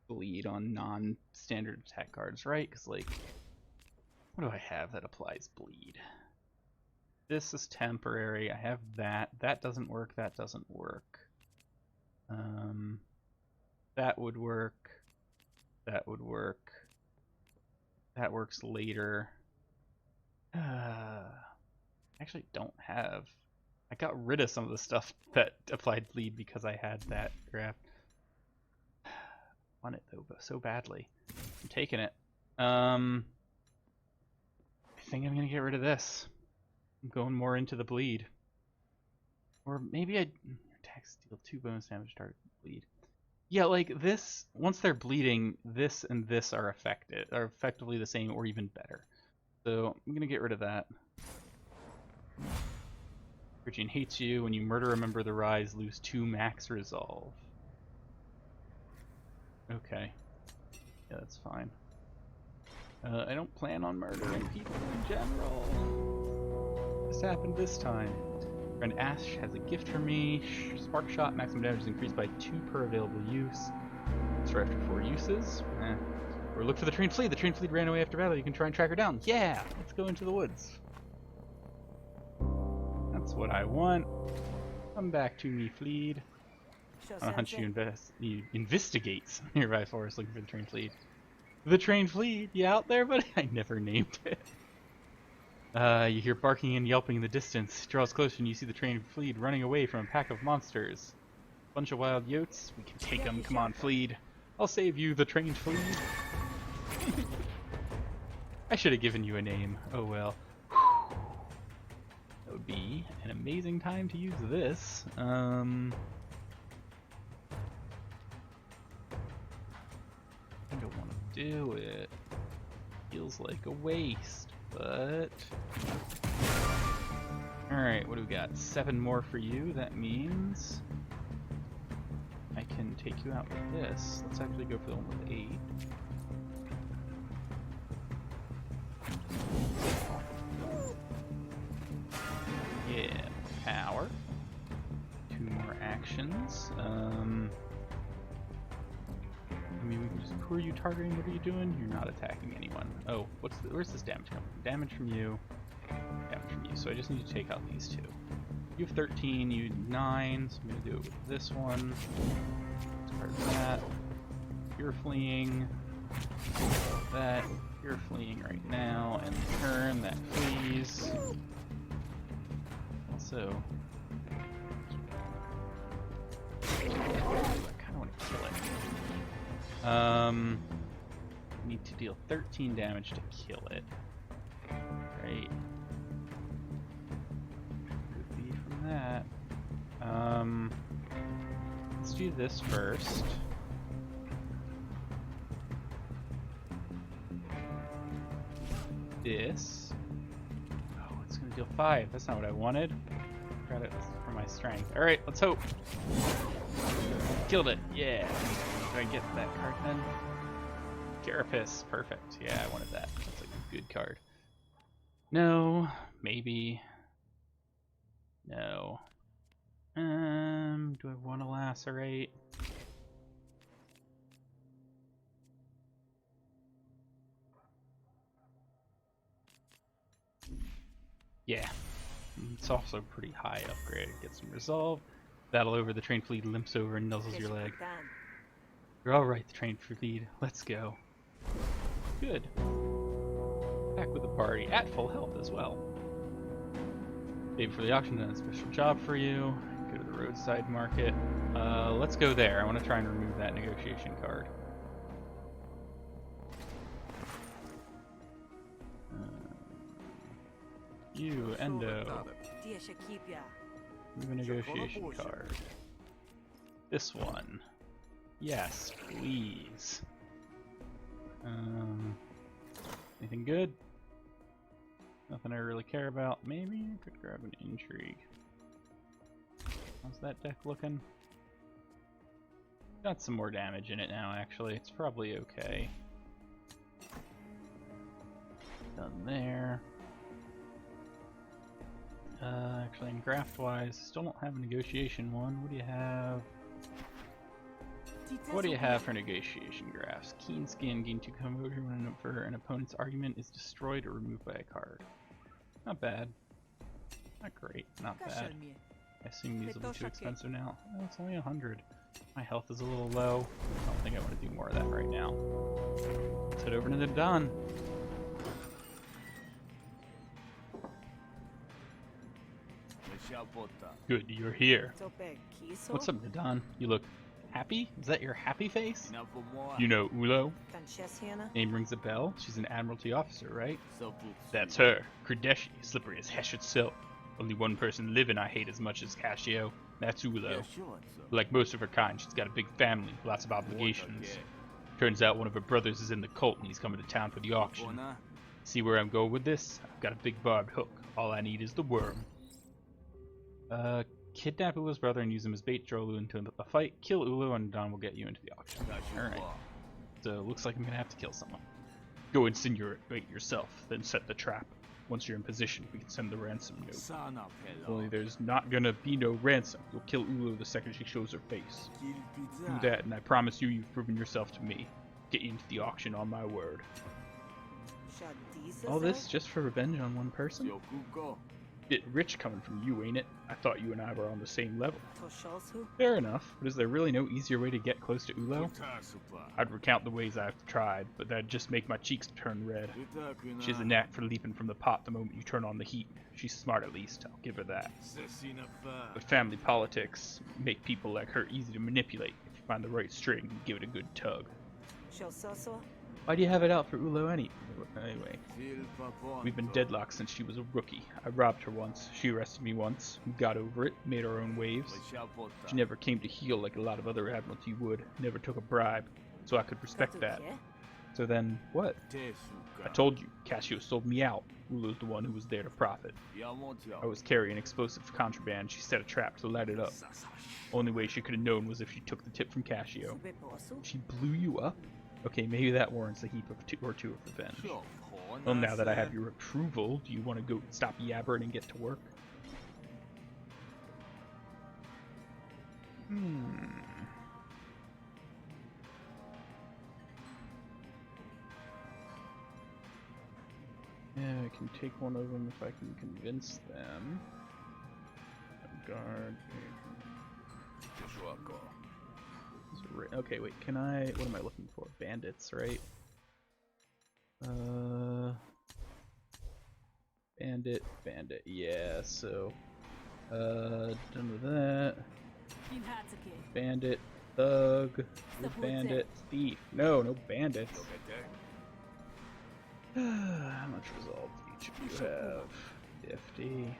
bleed on non-standard attack cards, right? Because, like, what do I have that applies bleed? This is temporary. I have that. That doesn't work. That doesn't work. That would work. That would work. That works later. Actually don't have... I got rid of some of the stuff that applied bleed because I had that graph. I want it though, but so badly. I'm taking it. I think I'm gonna get rid of this. I'm going more into the bleed. Or maybe I attacks deal 2 bonus damage target bleed. Yeah, like this, once they're bleeding, this and this are affected, are effectively the same or even better. So I'm gonna get rid of that. Virgin hates you. When you murder a member of the Rise, lose 2 max resolve. Okay. Yeah, that's fine. I don't plan on murdering people in general. This happened this time. Friend Ash has a gift for me. Spark shot, maximum damage is increased by 2 per available use. It's for after 4 uses. Or look for the trained fleet. The trained fleet ran away after battle. You can try and track her down. Yeah! Let's go into the woods. That's what I want. Come back to me, fleet. I'll hunt you, you investigate some nearby forest looking for the trained fleet. The trained fleet? You out there, buddy? I never named it. You hear barking and yelping in the distance. Draws closer and you see the trained fleet running away from a pack of monsters. Bunch of wild yotes. We can take them. Come on, fleet. I'll save you, the trained fleet. I should have given you a name. Oh well. That would be an amazing time to use this. I don't want to do it. Feels like a waste, but... Alright, what do we got? 7 more for you. That means I can take you out with this. Let's actually go for the one with 8. Yeah, power. 2 more actions. I mean, we can just... Who are you targeting? What are you doing? You're not attacking anyone. Oh, where's this damage coming from? Damage from you. Damage from you. So I just need to take out these 2. You have 13, you have 9, so I'm going to do it with this one. Discard that. You're fleeing. That. You're fleeing right now. And turn that flees. Also... I kind of want to kill it. Need to deal 13 damage to kill it. Right. Could be from that. Let's do this first. this. Oh, it's gonna deal 5. That's not what I wanted. Credit for my strength. Alright, let's hope. Killed it. Yeah. Did I get that card then? Carapace. Perfect. Yeah, I wanted that. That's a good card. No. Maybe. No. Do I want to lacerate? Yeah. It's also pretty high upgrade. Get some resolve. Battle over, the train fleet limps over and nuzzles your leg. You're alright, the train fleet. Let's go. Good. Back with the party at full health as well. Paid for the auction, done a special job for you. Go to the roadside market. Let's go there. I want to try and remove that negotiation card. You, Endo. Remove a negotiation card. This one. Yes, please. Anything good? Nothing I really care about. Maybe I could grab an intrigue. How's that deck looking? Got some more damage in it now, actually. It's probably okay. Done there. Actually, in graft-wise, still don't have a negotiation one. What do you have? What do you have for negotiation graphs? Keen skin, gain 2 composure when an opponent's argument is destroyed or removed by a card. Not bad. Not great. Not bad. I assume these will be too expensive now. Oh, it's only 100. My health is a little low. I don't think I want to do more of that right now. Let's head over to the Don. Good, you're here. What's up, Nadon? You look happy? Is that your happy face? You know Ulo? Name rings a bell. She's an Admiralty officer, right? That's her. Kradeshi, slippery as Hesh itself. Only one person living I hate as much as Cascio. That's Ulo. Like most of her kind, she's got a big family, lots of obligations. Turns out one of her brothers is in the cult and he's coming to town for the auction. See where I'm going with this? I've got a big barbed hook. All I need is the worm. Kidnap Ulo's brother and use him as bait, draw Ulo into a fight, kill Ulo, and Don will get you into the auction. Alright. So, looks like I'm gonna have to kill someone. Go insinuate yourself, then set the trap. Once you're in position, we can send the ransom note. Only there's not gonna be no ransom. You'll kill Ulo the second she shows her face. Do that, and I promise you've proven yourself to me. Get you into the auction on my word. All this just for revenge on one person? Bit rich coming from you, ain't it? I thought you and I were on the same level. Fair enough, but is there really no easier way to get close to Ulo? I'd recount the ways I've tried, but that'd just make my cheeks turn red. She has a knack for leaping from the pot the moment you turn on the heat. She's smart at least, I'll give her that. But family politics make people like her easy to manipulate. If you find the right string, you give it a good tug. Why do you have it out for Ulo anyway? We've been deadlocked since she was a rookie. I robbed her once. She arrested me once. We got over it, made our own waves. She never came to heel like a lot of other Admiralty would. Never took a bribe, so I could respect that. So then, what? I told you, Cascio sold me out. Ulo's the one who was there to profit. I was carrying explosive contraband. She set a trap to light it up. Only way she could have known was if she took the tip from Cascio. She blew you up? Okay, maybe that warrants a heap of two of revenge. Well, now that I have your approval, do you want to go stop yabbering and get to work? Yeah, I can take one of them if I can convince them. Guard. Okay, wait, can I... What am I looking for? Bandits, right? Bandit, yeah, so... done with that. Bandit, thug, bandit, thief. No bandits. How much resolve do each of you have? 50.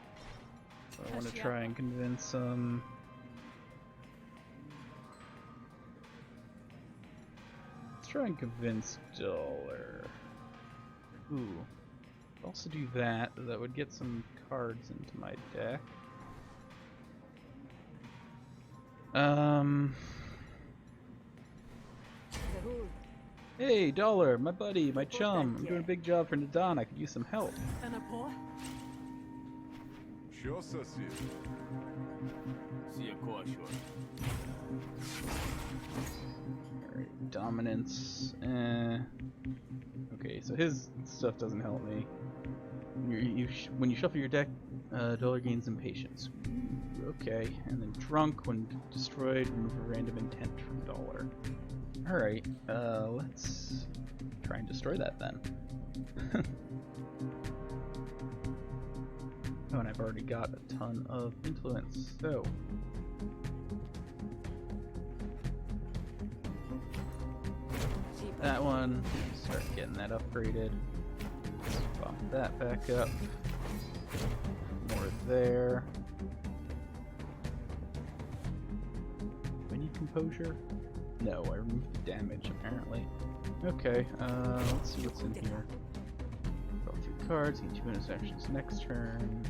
So I want to try and convince them... Try and convince Dollar. Ooh. Also do that. That would get some cards into my deck. Hey, Dollar, my buddy, my chum. I'm doing a big job for Nadon. I could use some help. Alright, dominance. Okay, so his stuff doesn't help me. When you shuffle your deck, Dollar gains impatience. Okay, and then drunk when destroyed, remove a random intent from Dollar. Alright, let's try and destroy that then. Oh, and I've already got a ton of influence, so... that one, start getting that upgraded. Bump that back up. More there. Do I need composure? No, I removed the damage apparently. Okay, let's see what's in here. Draw 3 cards, need 2 bonus actions next turn.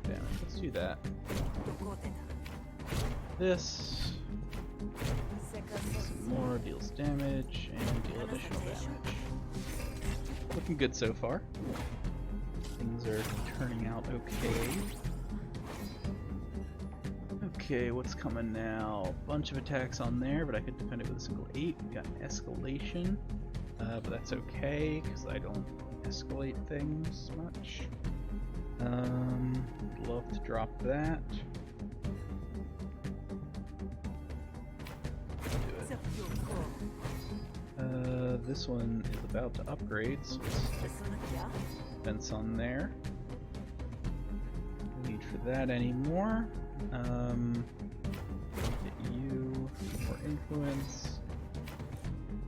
Damage, let's do that. This. Some more, deals damage, and deal additional damage. Looking good so far. Things are turning out okay. Okay, what's coming now? Bunch of attacks on there, but I could defend it with a single 8. We got an escalation, but that's okay because I don't escalate things much. Love to drop that. Do it. This one is about to upgrade, so let's stick defense on there. No need for that anymore. Get you more influence,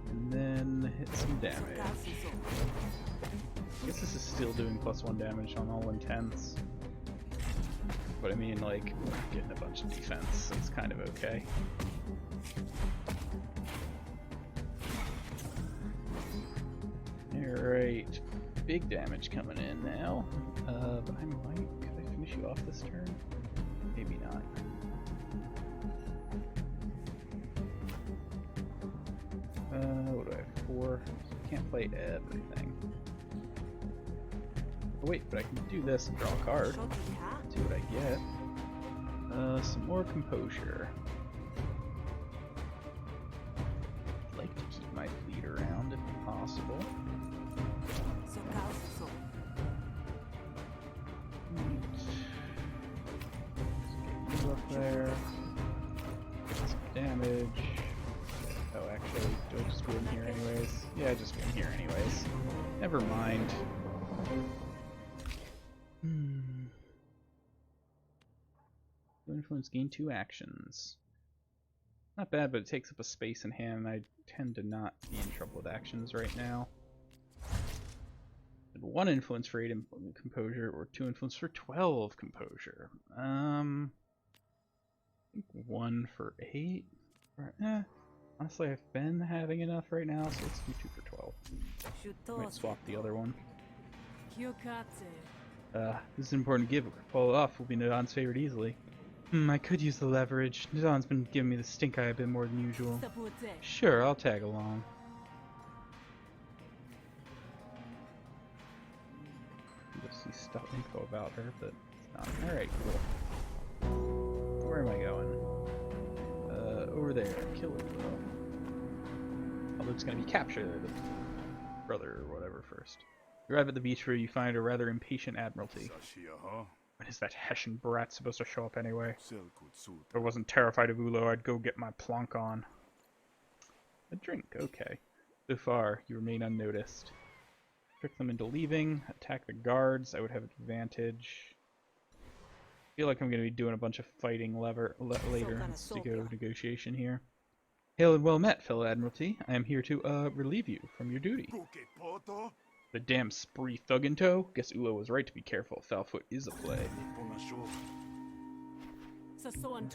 and then hit some damage. I guess this is still doing +1 damage on all intents, but I mean, like, getting a bunch of defense, so it's kind of okay. Alright, big damage coming in now, but could I finish you off this turn? Maybe not. What do I have? 4? Can't play everything. Oh wait, but I can do this and draw a card. See what I get. Some more composure. I'd like to keep my fleet around if possible. Up there. Some damage. Oh, actually, do I just go in here anyways? Yeah, I just go in here anyways. Never mind. Influence gain 2 actions. Not bad, but it takes up a space in hand, and I tend to not be in trouble with actions right now. 1 influence for 8 composure, or 2 influence for 12 composure. I think 1 for 8. Honestly, I've been having enough right now, so let's do 2 for 12. Might swap the other one. This is an important give. If we pull it off, we'll be Nadon's favorite easily. I could use the leverage. Nadon's been giving me the stink eye a bit more than usual. Sure, I'll tag along. You'll see stuff info about her, but it's not. Alright, cool. Where am I going? Over there. Kill it. Although it's gonna be capture the brother or whatever first. You arrive at the beach where you find a rather impatient Admiralty. When is that Hessian brat supposed to show up anyway? If I wasn't terrified of Ulo, I'd go get my plonk on. A drink, okay. So far, you remain unnoticed. Trick them into leaving, attack the guards, I would have advantage. I feel like I'm going to be doing a bunch of fighting later. Let's go negotiation here. Hail and well met, fellow Admiralty. I am here to, relieve you from your duty. The damn spree thug in tow? Guess Ulo was right to be careful. Foulfoot is a play. And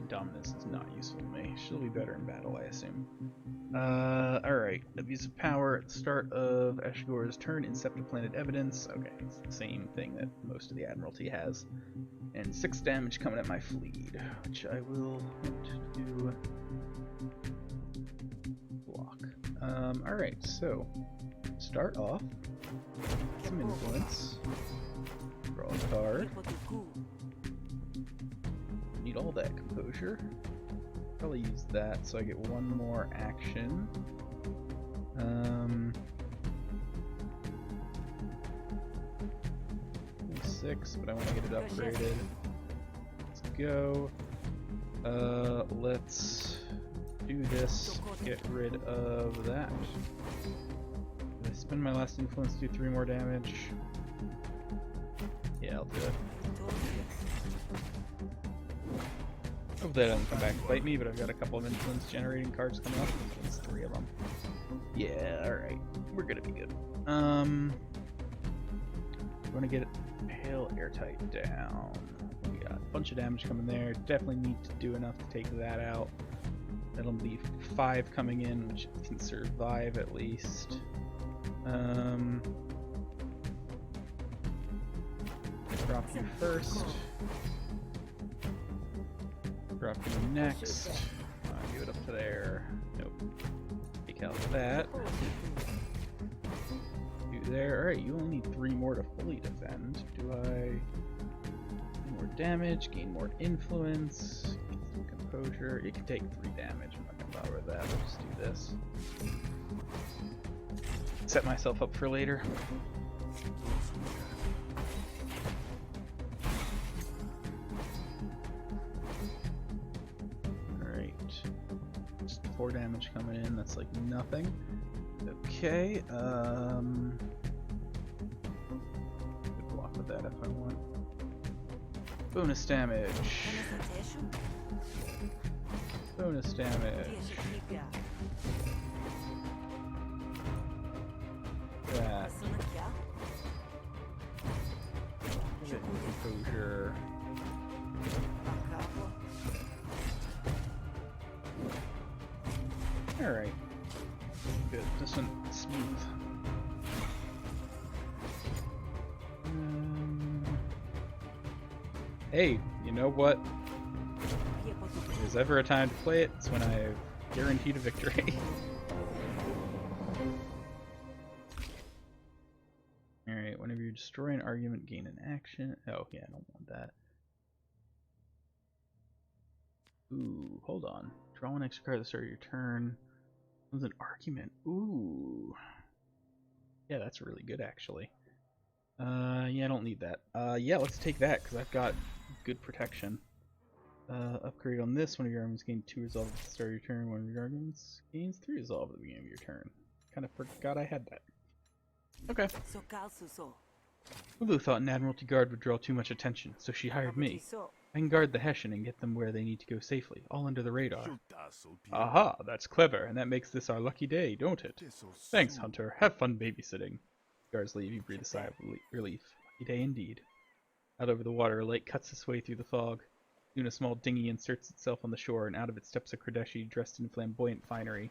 dominance is not useful to me. She'll be better in battle, I assume. Alright. Abuse of power at the start of Ashgor's turn. Incept planet evidence. Okay, it's the same thing that most of the Admiralty has. And 6 damage coming at my fleet, which I will want to block. Alright, so start off. Some influence. Draw a card. Need all that composure. Probably use that so I get one more action. 6, but I want to get it upgraded. Let's go. Let's do this. Get rid of that. Did I spend my last influence to do 3 more damage? Yeah, I'll do it. Hope that doesn't come back to bite me, but I've got a couple of influence generating cards coming up. That's 3 of them. Yeah, alright. We're gonna be good. I want to get Pale Airtight down. We got a bunch of damage coming there. Definitely need to do enough to take that out. That'll be 5 coming in, which can survive at least. Drop you first. Drop you next. Give it up to there. Nope. Take out that. Do there. Alright, you only need 3 more to fully defend. Do I gain more damage? Gain more influence? Get some composure. You can take 3 damage. I'm not gonna bother with that. I'll just do this. Set myself up for later. Just 4 damage coming in, that's like nothing. Okay, could block with that if I want. Bonus damage. Bonus damage. That. Composure. Alright. Good. This one smooth. Hey, you know what? If there's ever a time to play it, it's when I've guaranteed a victory. Alright, whenever you destroy an argument, gain an action. Oh, yeah, I don't want that. Ooh, hold on. Draw one extra card at the start of your turn. It was an argument. Ooh. Yeah, that's really good, actually. Yeah, I don't need that. Yeah, let's take that, because I've got good protection. Upgrade on this. One of your arguments gain 2 resolve at the start of your turn. One of your arguments gains 3 resolve at the beginning of your turn. Kind of forgot I had that. Okay. Ulu thought an Admiralty Guard would draw too much attention, so she hired me. I can guard the Hessian and get them where they need to go safely, all under the radar. Aha, that's clever, and that makes this our lucky day, don't it? Thanks, Hunter. Have fun babysitting. Guards leave, you breathe a sigh of relief. Lucky day indeed. Out over the water, a light cuts its way through the fog. Soon a small dinghy inserts itself on the shore, and out of it steps a Kodeshi dressed in flamboyant finery.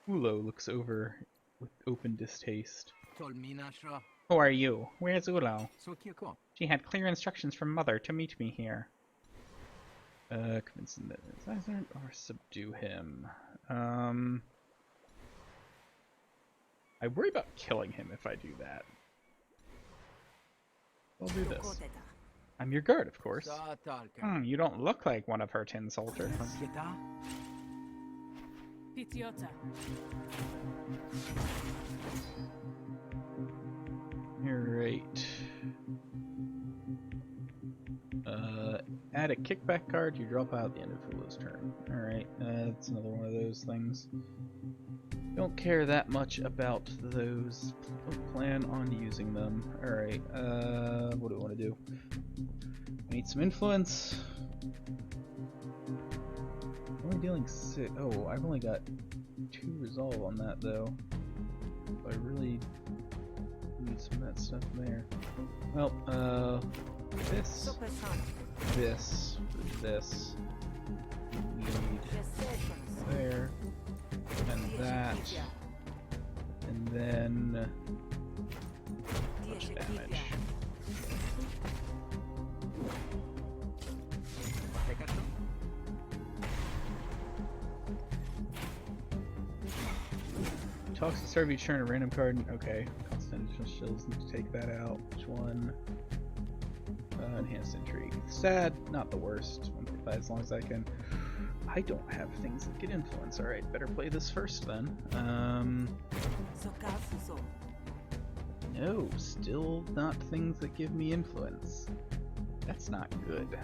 Ulo looks over with open distaste. Who are you? Where's Ulo? She had clear instructions from Mother to meet me here. Convince him that it's either or subdue him. I worry about killing him if I do that. I'll do this. I'm your guard, of course. You don't look like one of her tin soldiers. Alright. Add a kickback card, you drop out at the end of Hulu's turn. Alright, that's another one of those things. Don't care that much about those. Don't plan on using them. Alright, what do I want to do? I need some influence. I'm only dealing 6. Oh, I've only got 2 resolve on that though. So I really need some of that stuff there. Well, this, this, this. Need there, and that, and then much damage. Talks to start of each turn a random card. Okay, constant chills. Need to take that out. Which one? Enhanced intrigue. Sad, not the worst. 145 as long as I can. I don't have things that get influence. Alright, better play this first then. No, still not things that give me influence. That's not good.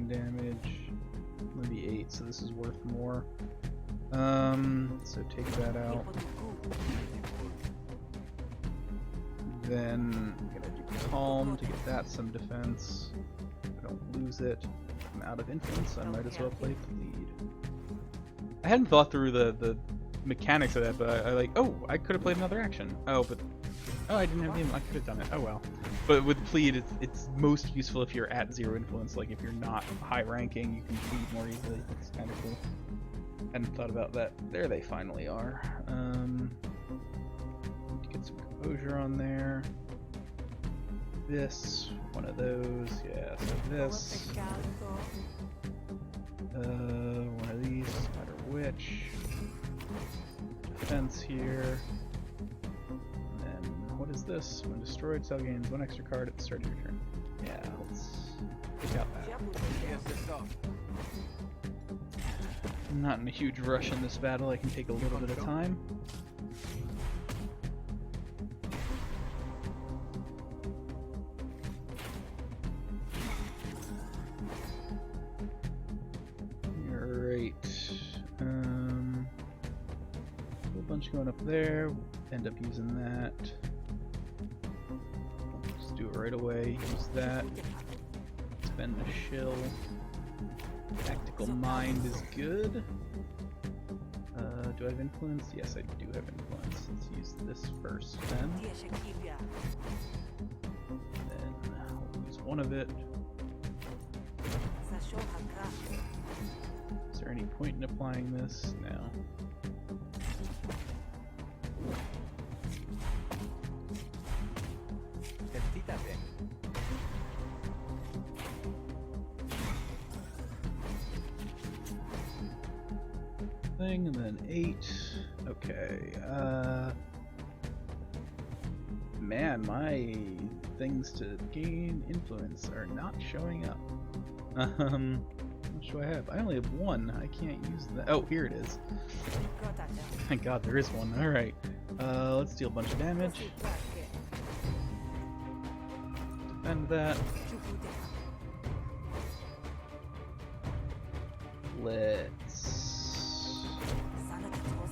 Damage, maybe 8, so this is worth more. So take that out. Then I'm gonna do Calm to get that some defense. I don't lose it. I'm out of influence, so I might as well play Plead. I hadn't thought through the mechanics of that, but I like, oh, I could have played another action. Oh, I didn't have the I could have done it. Oh well. But with Plead, it's most useful if you're at 0 influence. Like if you're not high ranking, you can plead more easily. It's kind of cool. Hadn't thought about that. There they finally are. Need to get some composure on there. This, one of those, yeah. So this, one of these, no matter which. Defense here. What is this? When destroyed, cell gains 1 extra card at the start of your turn. Yeah, let's take out that. I'm not in a huge rush in this battle. I can take a little bit of time. Alright. A bunch going up there. End up using that. Do it right away. Use that. Spend the shill. Tactical Mind is good. Do I have influence? Yes, I do have influence. Let's use this first then. Then I'll use one of it. Is there any point in applying this? No. And then 8. Okay. Man, my things to gain influence are not showing up. What do I have? I only have 1. I can't use that. Oh, here it is. Thank God there is one. Alright. Let's deal a bunch of damage. Defend that. Let's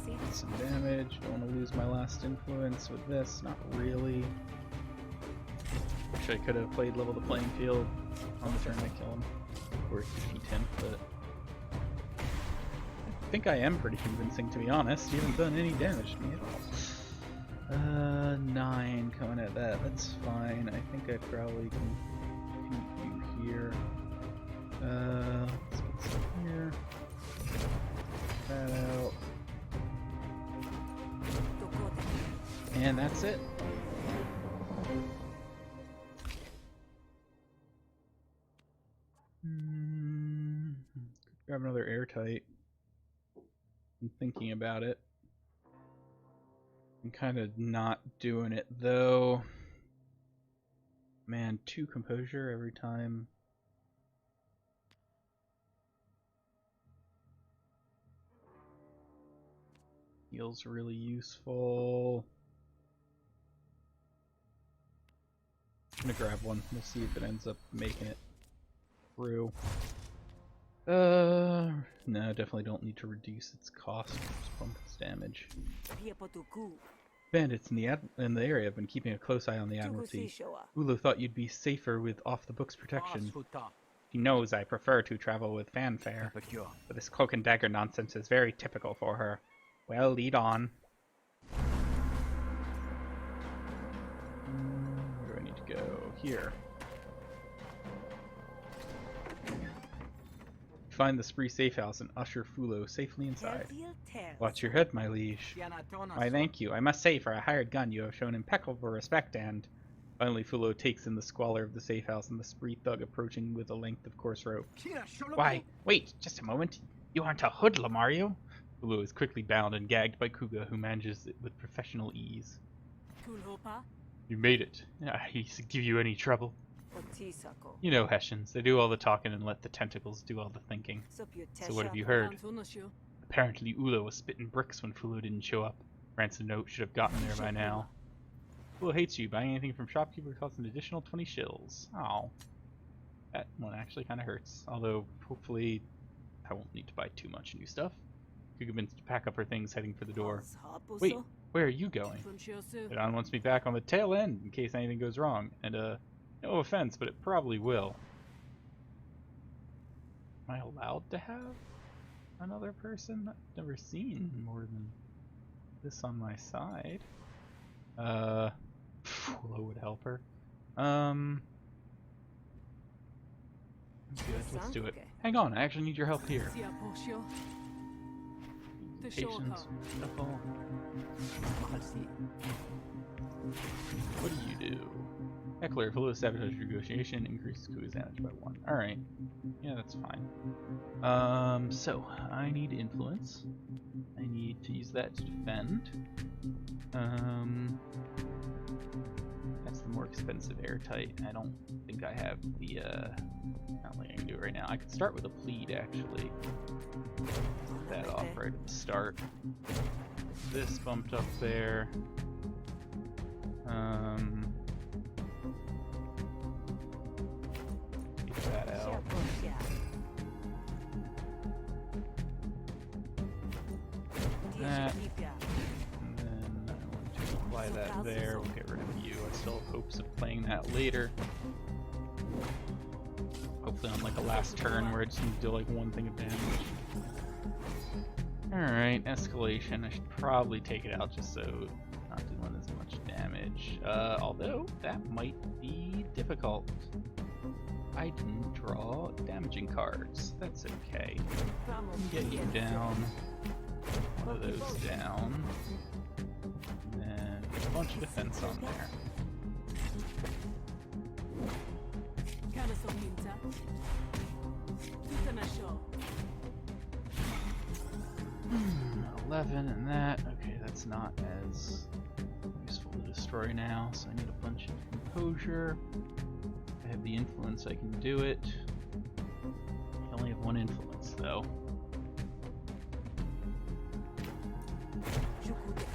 get some damage. Don't want to lose my last influence with this. Not really. Actually, I could have played level the playing field on the turn I kill him. Or defeat him, but I think I am pretty convincing, to be honest. You haven't done any damage to me at all. 9 coming at that. That's fine. I think I probably can beat you here. Let's get some here. That out. And that's it. Grab another airtight. I'm thinking about it. I'm kind of not doing it though. Man, 2 composure every time. Feels really useful. I'm gonna grab one. We'll see if it ends up making it through. No, definitely don't need to reduce its cost. Just bump its damage. Bandits in the area have been keeping a close eye on the Admiralty. Ulu thought you'd be safer with off-the-books protection. He knows I prefer to travel with fanfare, but this cloak and dagger nonsense is very typical for her. Well, lead on. Where do I need to go? Here. Find the Spree safe house and usher Fulo safely inside. Watch your head, my liege. Why, thank you. I must say, for a hired gun, you have shown impeccable respect and... Finally, Fulo takes in the squalor of the safe house and the Spree thug approaching with a length of coarse rope. Why, wait, just a moment. You aren't a hoodlum, are you? Fulo is quickly bound and gagged by Kuga, who manages it with professional ease. You made it. I used to give you any trouble. You know Hessians, they do all the talking and let the tentacles do all the thinking. So what have you heard? Apparently Ula was spitting bricks when Fulo didn't show up. Ransom note should have gotten there by now. Fulo hates you. Buying anything from shopkeeper costs an additional 20 shills. Oh. That one actually kind of hurts. Although, hopefully, I won't need to buy too much new stuff. Kuga begins to pack up her things, heading for the door. Wait, where are you going? Don wants me back on the tail end in case anything goes wrong. And, no offense, but it probably will. Am I allowed to have another person? I've never seen more than this on my side. Fulo would help her. Good, let's do it. Hang on, I actually need your help here. Patience, shuffle. What do you do? Heckler, Fulo sabotage negotiation, increases Kuga's damage by 1. Alright. Yeah, that's fine. So, I need influence. I need to use that to defend. That's the more expensive airtight. I don't think I have the, I don't think I can do it right now. I could start with a plead, actually. Get that off right at the start. This bumped up there. Get that out. That. And then I want to apply that there. We'll get rid of you. I still have hopes of playing that later. Hopefully on like a last turn where I just need to do like one thing of damage. Alright, escalation. I should probably take it out just so not doing as much damage. Although that might be difficult. I didn't draw damaging cards. That's okay. Get you down. One of those down. And then a bunch of defense on there. 11 and that. Okay, that's not as useful to destroy now, so I need a bunch of composure. If I have the influence, I can do it. I only have one influence, though.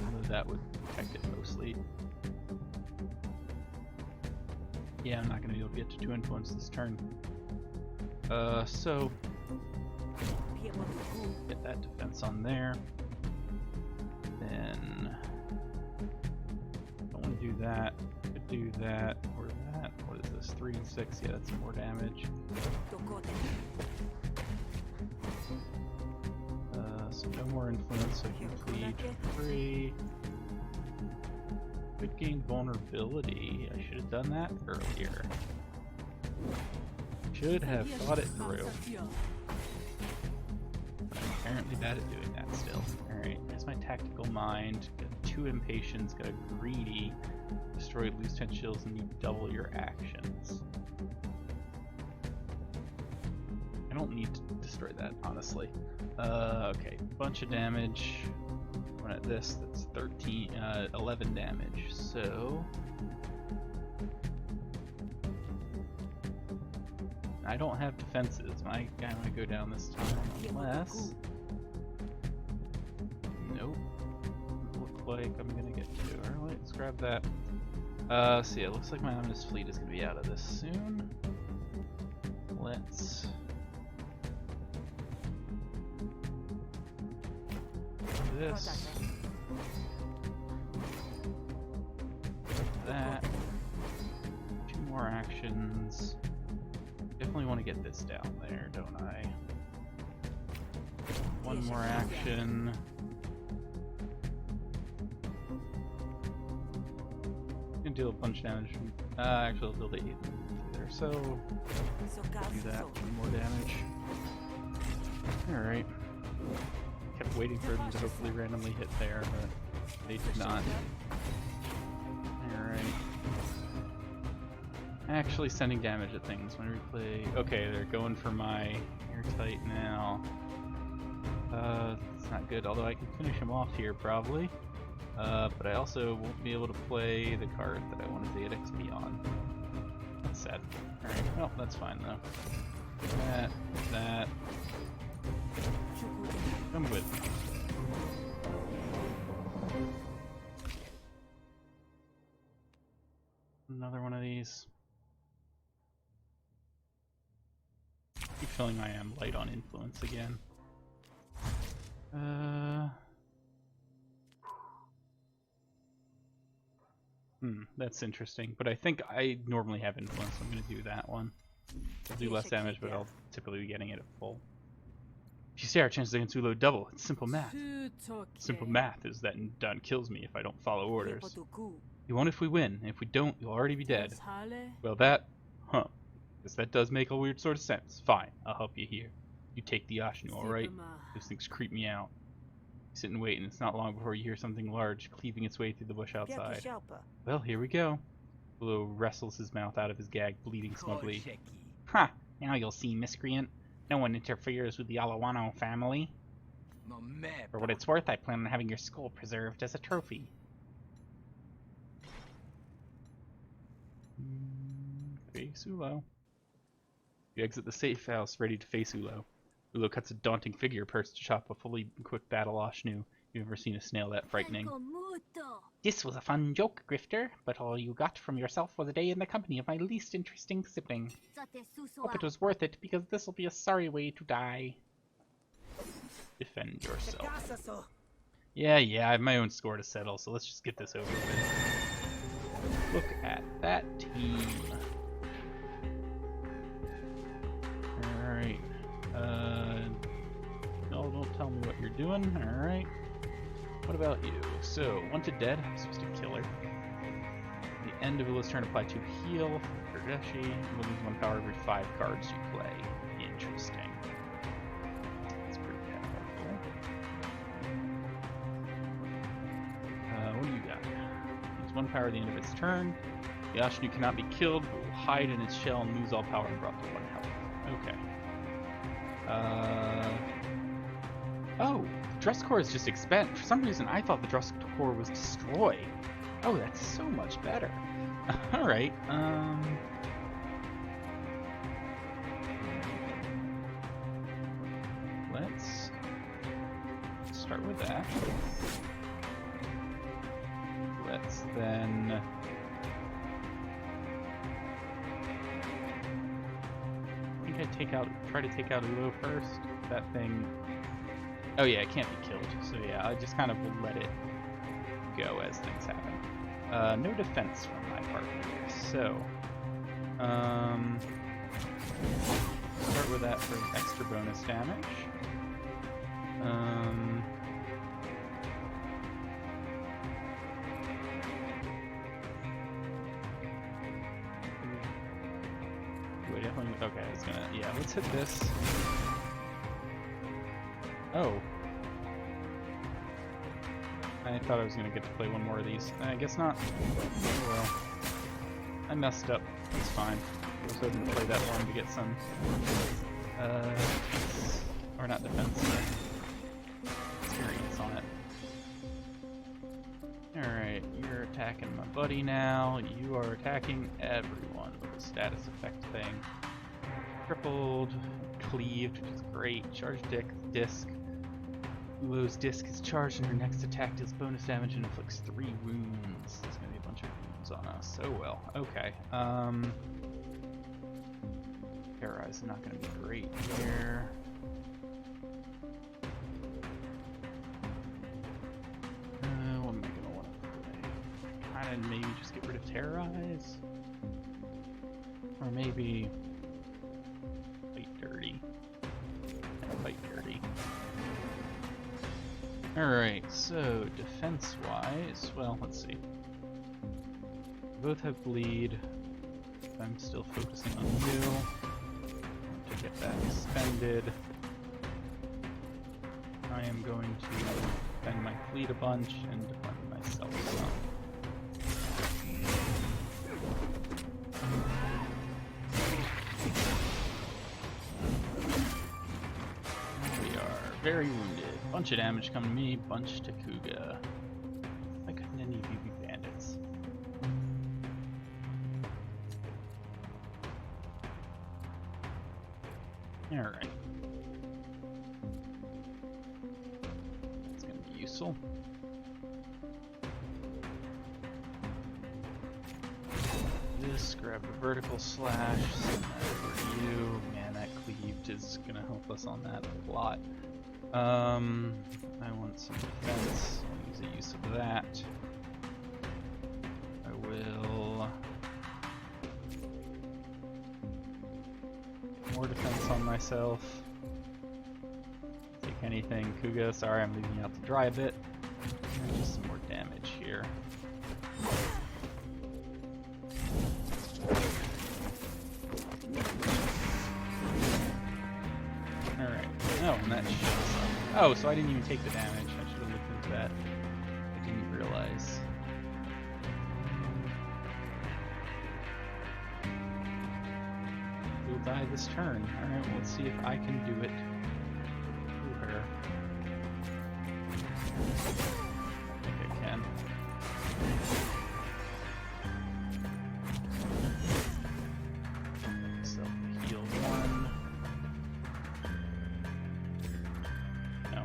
Although that would affect it mostly. Yeah, I'm not going to be able to get to 2 influence this turn. So get that defense on there. Then don't want to do that. Could do that or that. What is this? 3 and 6. Yeah, that's more damage. So no more influence. So you plead 3. Could gain vulnerability. I should have done that earlier. Should have thought it through. I'm apparently bad at doing that still. Alright, that's my tactical mind. Got 2 impatience, got a greedy. Destroy, lose 10 shills, and you double your actions. I don't need to destroy that, honestly. Okay, bunch of damage. Run at this, that's 11 damage, so... I don't have defenses. My guy might go down this time, unless... Nope. Look like I'm gonna get to. Alright, let's grab that. So yeah, it looks like my Omnis Fleet is gonna be out of this soon. Let's... do this. That. 2 more actions. If definitely want to get this down there, don't I? One more action. Gonna deal a bunch of damage. Actually, I'll deal the 8 there, so do that. One more damage. Alright. Kept waiting for them to hopefully randomly hit there, but they did not. Alright. Actually sending damage at things when we play. Okay, they're going for my airtight now. It's not good, although I can finish him off here probably. But I also won't be able to play the card that I wanted to get XP on. That's sad. Alright, well, that's fine though. That. Come with me. Another one of these. I keep feeling I am light on influence again. That's interesting, but I think I normally have influence, so I'm going to do that one. I'll do less damage, but I'll typically be getting it at full. If you say our chances against Ulo double, it's simple math. Simple math is that Don kills me if I don't follow orders. You won't if we win, and if we don't, you'll already be dead. Well that, guess that does make a weird sort of sense. Fine, I'll help you here. You take the Ashnu, alright? Those things creep me out. You sit and wait, and it's not long before you hear something large cleaving its way through the bush outside. Well, here we go. Ulo wrestles his mouth out of his gag, bleeding smugly. Ha! Now you'll see, miscreant. No one interferes with the Alawano family. For what it's worth, I plan on having your skull preserved as a trophy. Face Ulo. You exit the safe house, ready to face Ulo. Ulo cuts a daunting figure perched atop a fully equipped battle Ashnu. You've never seen a snail that frightening. This was a fun joke, Grifter, but all you got from yourself was a day in the company of my least interesting sibling. Hope it was worth it, because this'll be a sorry way to die. Defend yourself. Yeah, I have my own score to settle, so let's just get this over with. Look at that team. Alright. No, don't tell me what you're doing. Alright. What about you? So, wanted dead. I'm supposed to kill her. At the end of Ulo's turn, apply 2 heal for Kurdeshi. You lose 1 power every 5 cards you play. Interesting. That's pretty powerful. What do you got? Use 1 power at the end of its turn. The Ashnu cannot be killed, but will hide in its shell and lose all power and drop to 1 health. Okay. Oh, the Dress Core is just expand. For some reason, I thought the Dress Core was destroy. Oh, that's so much better. Alright, let's start with that. Let's then... I think I'd try to take out Ulo first. That thing... Oh yeah, it can't be killed. So yeah, I just kind of will let it go as things happen. No defense from my part here. So, start with that for extra bonus damage. Wait, definitely. Okay, it's gonna. Yeah, let's hit this. Oh. I thought I was gonna get to play one more of these. I guess not. Oh well. I messed up. It's fine. I was hoping to play that one to get some, or not defense, experience on it. Alright, you're attacking my buddy now. You are attacking everyone with a status effect thing. Crippled, cleaved, which is great. Charged disc. Ulo's disc is charged and her next attack deals bonus damage and inflicts 3 wounds. There's gonna be a bunch of wounds on us. Oh well. Okay. Terrorize is not gonna be great here. What am I gonna want to play? Kinda maybe just get rid of Terrorize? Or maybe... fight dirty. Alright, so defense-wise, well, let's see. Both have bleed. I'm still focusing on you to get that expended. I am going to defend my fleet a bunch and defend myself some. We are very wounded. Bunch of damage coming to me, bunch to Kuga. Why couldn't any of you be bandits? Alright. It's gonna be useful. This, grab a vertical slash, send that over to you. Man, that cleaved is gonna help us on that a lot. I want some defense. I'll use a use of that. I will... more defense on myself. Take anything. Kuga, sorry I'm leaving you out to dry a bit. And just some more damage here. Alright. Oh, and that shows up. Oh, so I didn't even take the damage. I should have looked into that. I didn't realize. We'll die this turn. Alright, well, let's see if I can do it. To her. I think I can. Make myself heal one. No.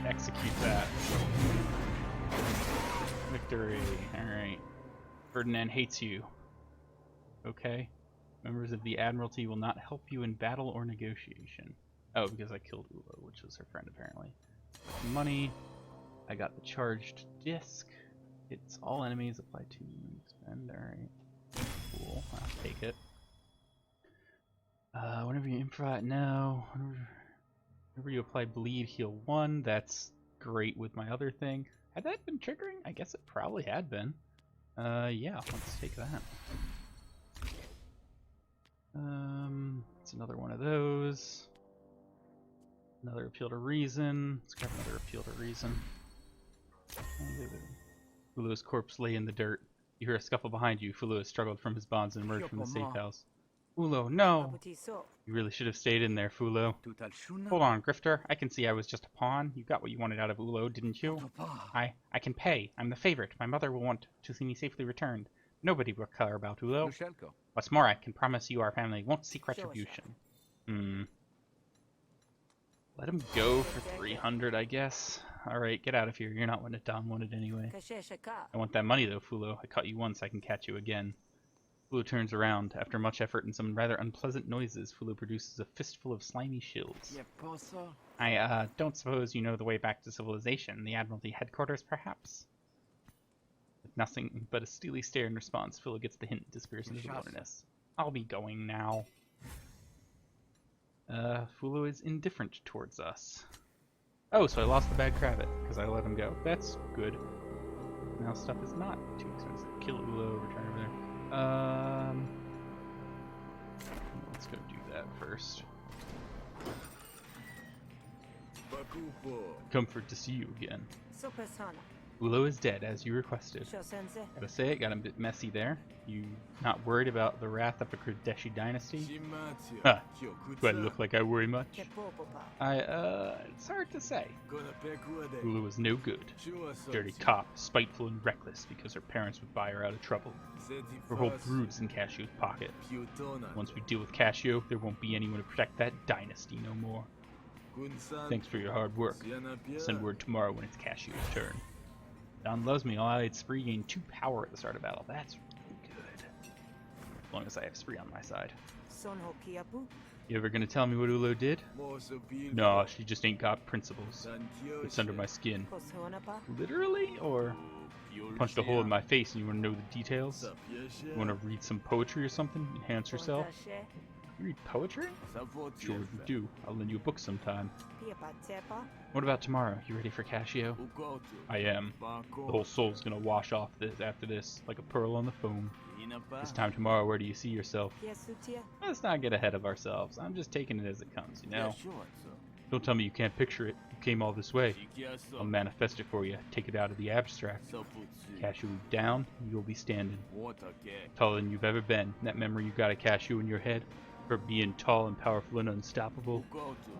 Execute that. Victory. Alright. Ferdinand hates you. Okay. Members of the Admiralty will not help you in battle or negotiation. Oh, because I killed Ulo, which was her friend apparently. Money. I got the charged disc. It's all enemies apply to expend. Alright. Cool. I'll take it. Whenever you improvise, no. Whenever you apply bleed, heal 1. That's great with my other thing. Had that been triggering? I guess it probably had been. Yeah, let's take that. It's another one of those. Another appeal to reason. Let's grab another appeal to reason. Fulo's corpse lay in the dirt. You hear a scuffle behind you. Fulo has struggled from his bonds and emerged from the safe house. Fulo, no! You really should have stayed in there, Fulo. Hold on, Grifter. I can see I was just a pawn. You got what you wanted out of Ulo, didn't you? I can pay. I'm the favorite. My mother will want to see me safely returned. Nobody will care about Ulo. What's more, I can promise you our family won't seek retribution. Let him go for 300, I guess. Alright, get out of here. You're not wanted anyway. I want that money though, Fulo. I caught you once, I can catch you again. Fulo turns around. After much effort and some rather unpleasant noises, Fulo produces a fistful of slimy shills. I don't suppose you know the way back to civilization. The Admiralty headquarters, perhaps? With nothing but a steely stare in response, Fulo gets the hint and disappears into the wilderness. I'll be going now. Fulo is indifferent towards us. Oh, so I lost the bad Kravit, because I let him go. That's good. Now stuff is not too expensive. Kill Ulo, return over there. Let's go do that first. Comfort to see you again. Ulo is dead, as you requested. Gotta say, it got a bit messy there. You not worried about the wrath of the Kurdeshi dynasty? Huh. Do I look like I worry much? It's hard to say. Ulo was no good. Dirty cop, spiteful and reckless because her parents would buy her out of trouble. Her whole brood's in Cashio's pocket. Once we deal with Cashio, there won't be anyone to protect that dynasty no more. Thanks for your hard work. I'll send word tomorrow when it's Cashio's turn. Don loves me. All allied spree gain 2 power at the start of battle. That's really good. As long as I have Spree on my side. Son Hokiapu? You ever gonna tell me what Ulo did? No, she just ain't got principles. It's under my skin. Koshonapa? Literally? Or punched a hole in my face and you wanna know the details? You wanna read some poetry or something? Enhance yourself? You read poetry? Sure you do. I'll lend you a book sometime. Piapatepa? What about tomorrow? You ready for Casio? I am. The whole soul's gonna wash off this after this, like a pearl on the foam. This time tomorrow, where do you see yourself? Piasutia? Let's not get ahead of ourselves. I'm just taking it as it comes, you know? Don't tell me you can't picture it. You came all this way. I'll manifest it for you. Take it out of the abstract. Cashew down, you'll be standing. Taller than you've ever been. That memory you got of Cashew in your head, for being tall and powerful and unstoppable,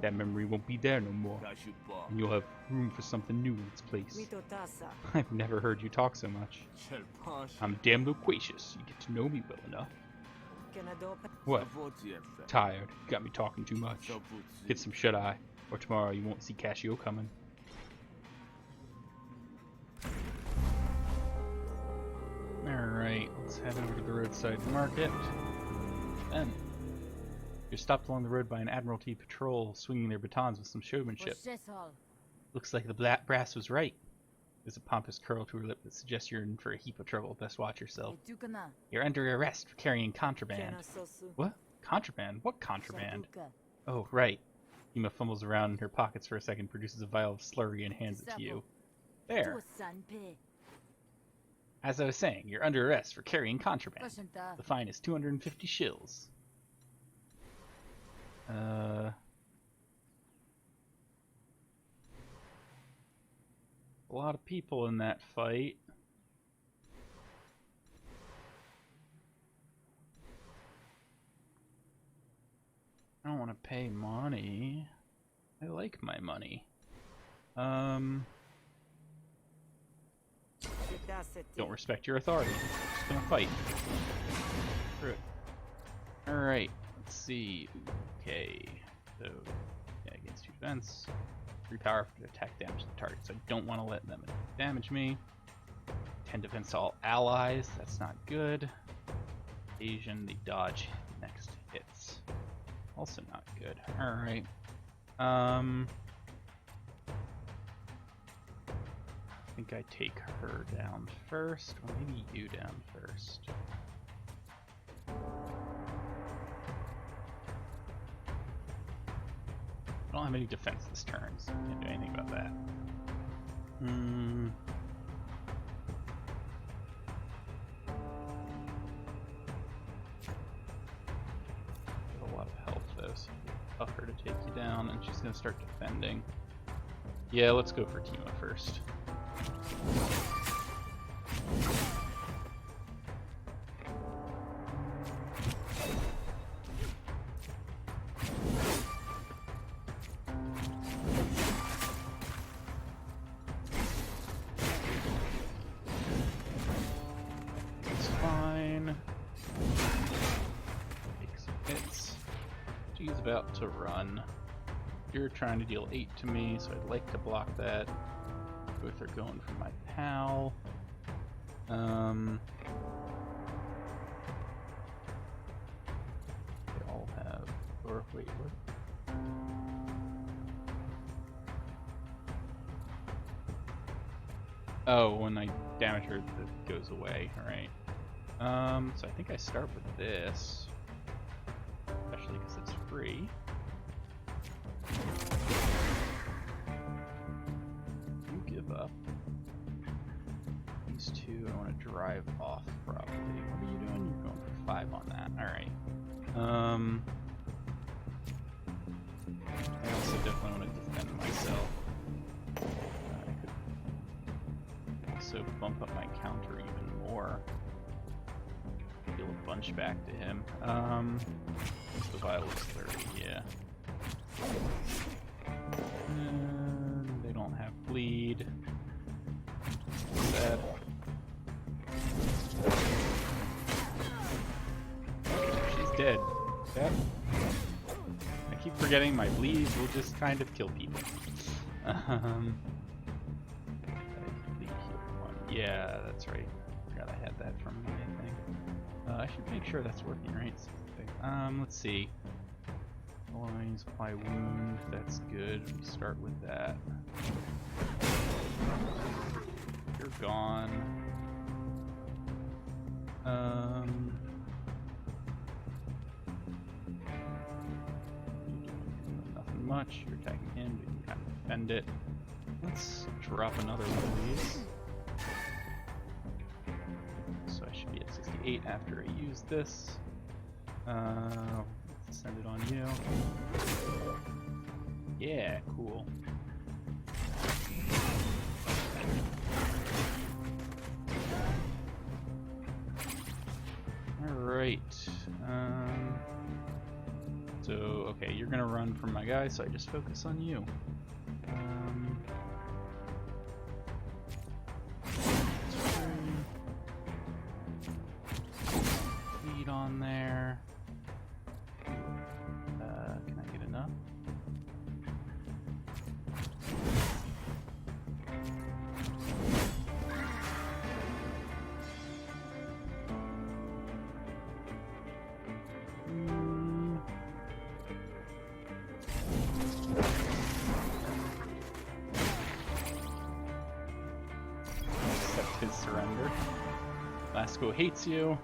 that memory won't be there no more. And you'll have room for something new in its place. Vitotasa? I've never heard you talk so much. I'm damn loquacious. You get to know me well enough. Kenadopa? What? Tired. Got me talking too much. Get some shut-eye, or tomorrow you won't see Casio coming. Alright, let's head over to the roadside market. Then, you're stopped along the road by an Admiralty patrol swinging their batons with some showmanship. Looks like the brass was right. There's a pompous curl to her lip that suggests you're in for a heap of trouble. Best watch yourself. You're under arrest for carrying contraband. What? Contraband? What contraband? Oh, right. Hima fumbles around in her pockets for a second, produces a vial of slurry, and hands it to you. There. As I was saying, you're under arrest for carrying contraband. The fine is 250 shills. A lot of people in that fight. I don't want to pay money. I like my money. Don't respect your authority. Just gonna fight. Screw it. Alright, let's see. Okay. So, yeah, against 2 defense. 3 power for attack damage to the target, so I don't want to let them damage me. 10 defense to all allies, that's not good. Asian, the dodge next hits. Also not good. Alright. I think I take her down first, or maybe you down first. I don't have any defense this turn, so I can't do anything about that. Got a lot of health though, so it'll be tougher to take you down, and she's gonna start defending. Yeah, let's go for Tima first. She's about to run. You're trying to deal 8 to me, so I'd like to block that. Both are going for my pal. They all have... Or, wait, what? Oh, when I damage her, it goes away. Alright. So I think I start with this. Especially because it's free. You give up. These 2 I want to drive off probably. What are you doing? You're going for 5 on that. Alright. I also definitely want to defend myself. I could also bump up my counter even more. Deal a bunch back to him. The vial is 30, yeah. And they don't have bleed. Sad. She's dead. That. I keep forgetting my bleeds will just kind of kill people. Yeah, that's right. Forgot I had that from me, I think. I should make sure that's working, right? Let's see. Always apply wound. That's good. We start with that. You're gone. Nothing much. You're attacking him, but you kind of defend it. Let's drop another one of these. So I should be at 68 after I use this. Let's send it on you. Yeah, cool. Alright. So, okay, you're gonna run from my guy, so I just focus on you. Lead on there. Can I get enough? Accept his surrender. Lasco hates you.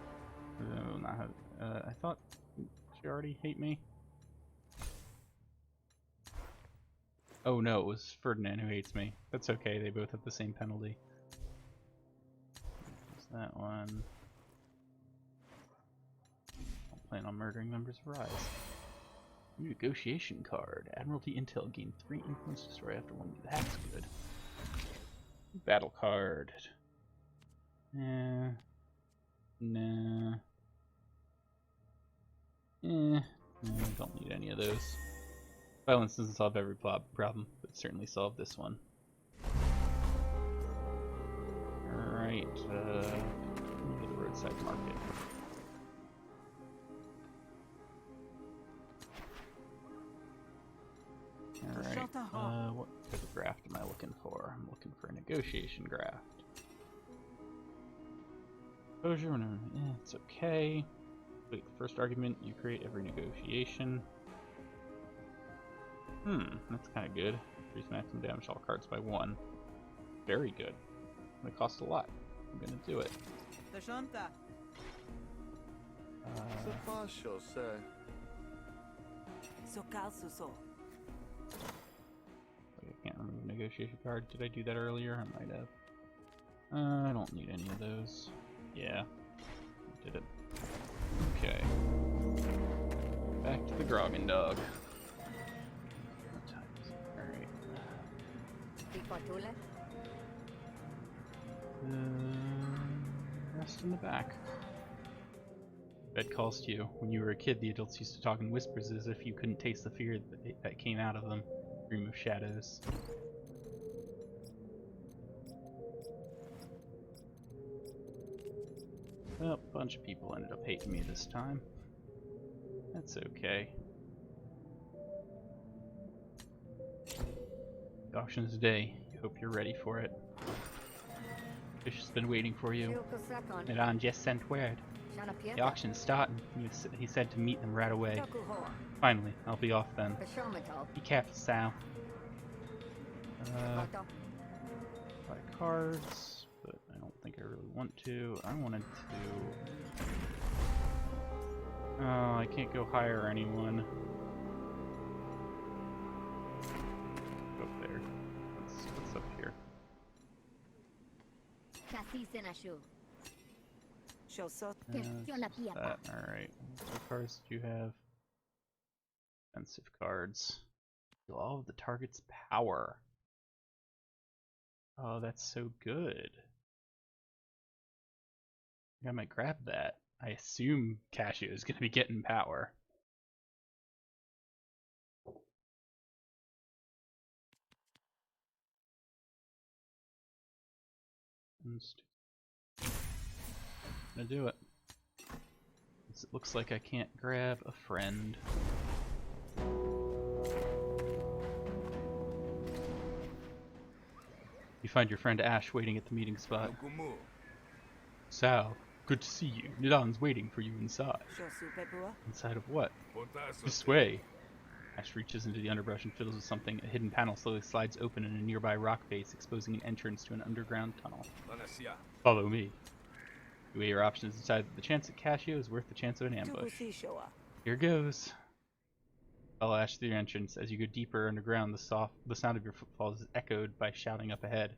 I thought she already hate me. Oh no, it was Ferdinand who hates me. That's okay, they both have the same penalty. There's that one. I'll plan on murdering members of Rise. New negotiation card. Admiralty Intel gain 3 influence destroy after 1. That's good. Battle card. Nah. Don't need any of those. Violence doesn't solve every problem, but it certainly solved this one. Alright, go to the roadside market. Alright, what type of graft am I looking for? I'm looking for a negotiation graft. Exposure, it's okay. Wait, the first argument, you create every negotiation. That's kind of good. Increase maximum damage all cards by 1. Very good. It costs a lot. I'm gonna do it. I can't remember the negotiation card. Did I do that earlier? I might have. I don't need any of those. Yeah, I did it. Okay. Back to the Grogan Dog. What time is it? Alright. Rest in the back. Bed calls to you. When you were a kid, the adults used to talk in whispers as if you couldn't taste the fear that came out of them. Dream of shadows. Well, a bunch of people ended up hating me this time. That's okay. The auction today. I hope you're ready for it. Fish has been waiting for you. Milan just sent word. The auction's starting. He said to meet them right away. Finally, I'll be off then. Be careful, Sal. Buy cards, but I don't think I really want to. I wanted to... Oh, I can't go hire anyone. Go up there. What's up here? Alright. What cards do you have? Expensive cards. Deal all of the target's power. Oh, that's so good. I might grab that. I assume Cashew is going to be getting power. I'm gonna do it. It looks like I can't grab a friend. You find your friend Ash waiting at the meeting spot. Sal, Good to see you. Nidan's waiting for you inside. Shosupepua. Inside of what? This way. Ash reaches into the underbrush and fiddles with something. A hidden panel slowly slides open in a nearby rock face, exposing an entrance to an underground tunnel. Follow me. You weigh your options and decide that the chance at Casio is worth the chance of an ambush. Here goes. Follow Ash through the entrance. As you go deeper underground, the sound of your footfalls is echoed by shouting up ahead.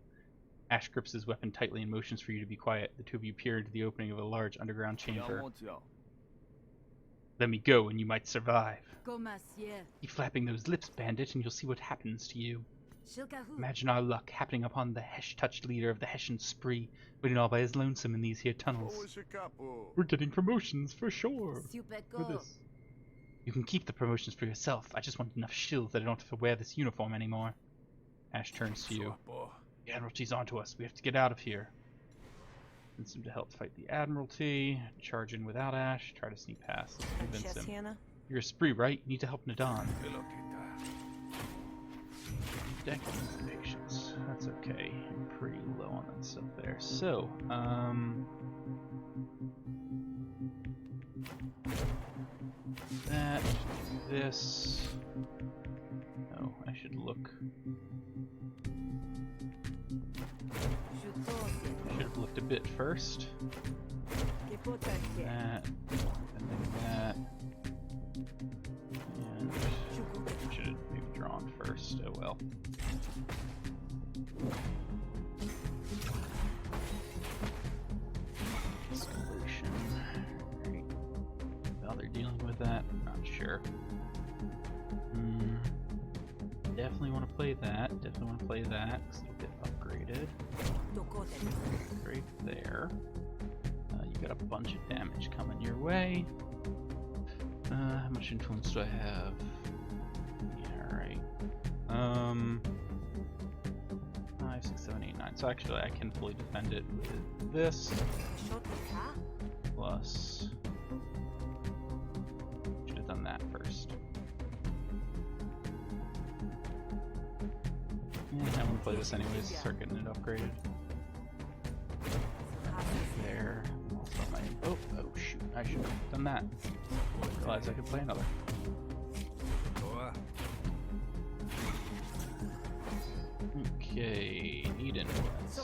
Ash grips his weapon tightly and motions for you to be quiet. The two of you peer into the opening of a large underground chamber. Let me go and you might survive. Keep flapping those lips, bandit, and you'll see what happens to you. Imagine our luck happening upon the Hesh-touched leader of the Hessian spree, waiting all by his lonesome in these here tunnels. We're getting promotions for sure. For this. You can keep the promotions for yourself. I just want enough shills that I don't have to wear this uniform anymore. Ash turns to you. The Admiralty's onto us. We have to get out of here. Convince him to help fight the Admiralty. Charge in without Ash. Try to sneak past. Convince him. You're a spree, right? You need to help Nidan. Deck patience. That's okay. I'm pretty low on that stuff there. So, that, this. Oh, I should look. Should have looked a bit first. That, and then that. And should have maybe drawn first. Oh well. Escalation. Right. Now they're dealing with that. Not sure. Definitely want to play that. Definitely want to play that because it'll get upgraded. Right there. You got a bunch of damage coming your way. How much influence do I have? Yeah, right. 5, 6, 7, 8, 9. So actually, I can fully defend it with this. Plus. Should have done that first. Yeah, I'm gonna play this anyways. Start getting it upgraded. There. Also my. Oh shoot! I should have done that. I realized I could play another. Okay, need influence.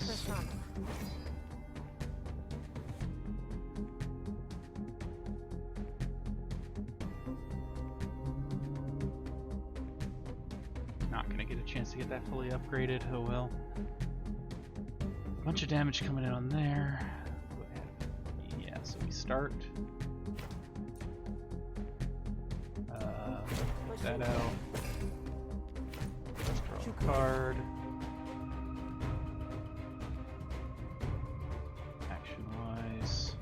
Not gonna get a chance to get that fully upgraded. Oh well. Bunch of damage coming in on there. Go ahead. Yeah, so we start. That out. Let's draw a card. Action wise.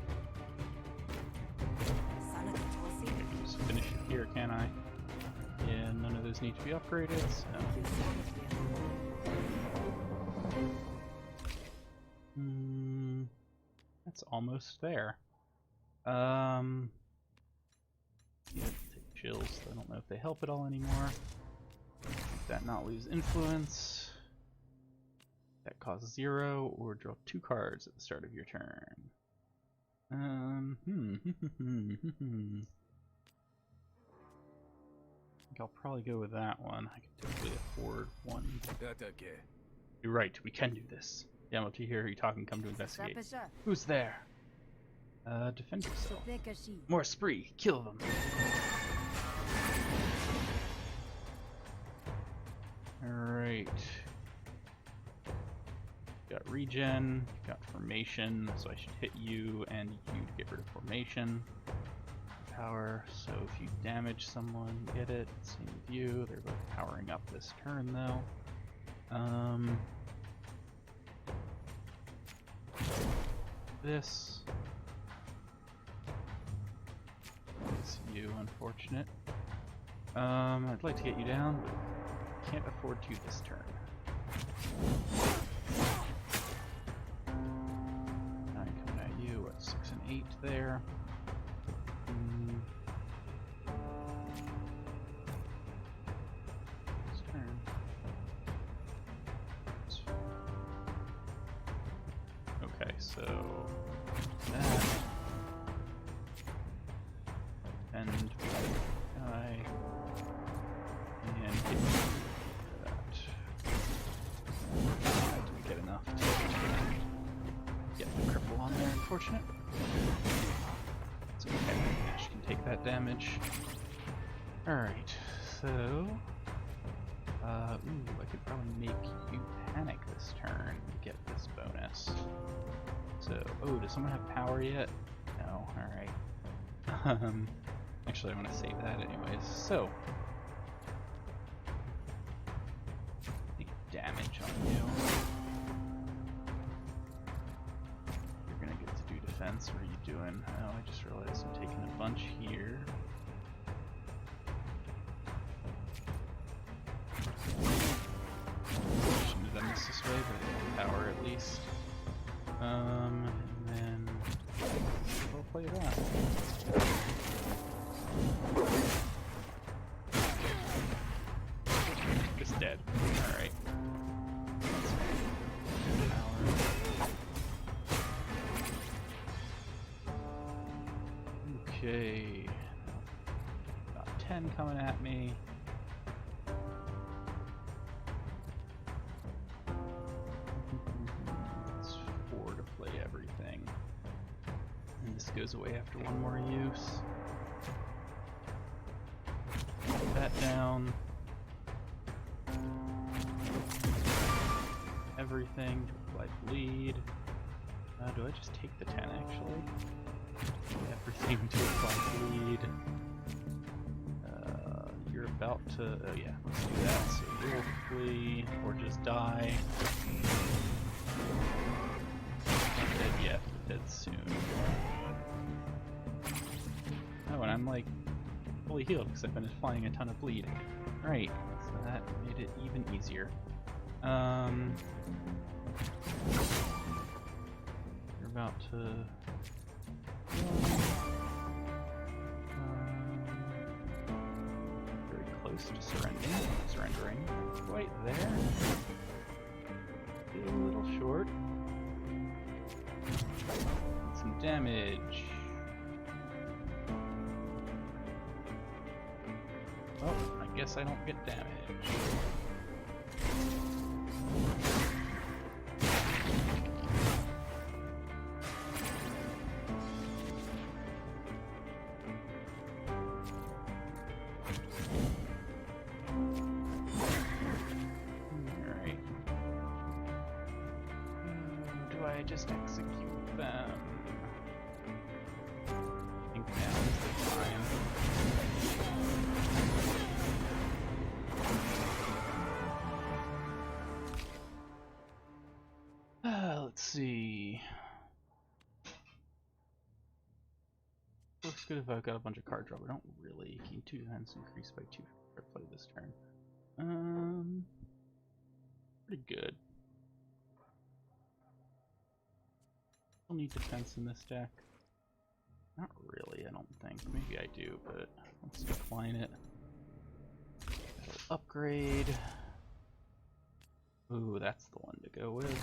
Just finish it here, can I? Yeah, none of those need to be upgraded, so. That's almost there. Yeah, take chills. I don't know if they help at all anymore. Make that not lose influence. That costs 0, or draw 2 cards at the start of your turn. I think I'll probably go with that one. I can totally afford one. You're right, we can do this. Yamato, here, you talking, come to investigate. Who's there? Defend yourself. More spree, kill them. Alright. Got regen, got formation, so I should hit you and you to get rid of formation. Power, so if you damage someone, get it. Same with you. They're both powering up this turn though. This. It's you, unfortunate. I'd like to get you down, but can't afford to this turn. I'm coming at you at 6 and 8 there. This turn. Okay, so that. that damage. Alright, so... ooh, I could probably make you panic this turn to get this bonus. So, oh, does someone have power yet? No, alright. Actually, I want to save that anyways. So, take damage on you. You're gonna get to do defense. What are you doing? Oh, I just realized I'm taking a bunch here. Shouldn't have done this way, but power at least. And then we'll play that. Just dead. Alright. Okay. About 10 coming at me. It's 4 to play everything. And this goes away after one more use. Put that down. Everything to apply bleed. Do I just take the 10 actually? Everything to apply bleed. You're about to. Oh yeah, let's do that. So you'll flee or just die. Not dead yet, but dead soon. Oh, and I'm like fully healed because I've been applying a ton of bleed. Right, so that made it even easier. You're about to. Very close to surrendering. Right there. A little short. Some damage. Oh, I guess I don't get damage. I just execute them? I think now is the time. Let's see. Looks good if I've got a bunch of card draw. We don't really. Gain 2 defense increased by 2 for play this turn. Pretty good. Need defense in this deck? Not really, I don't think. Maybe I do, but let's decline it. Upgrade. Ooh, that's the one to go with.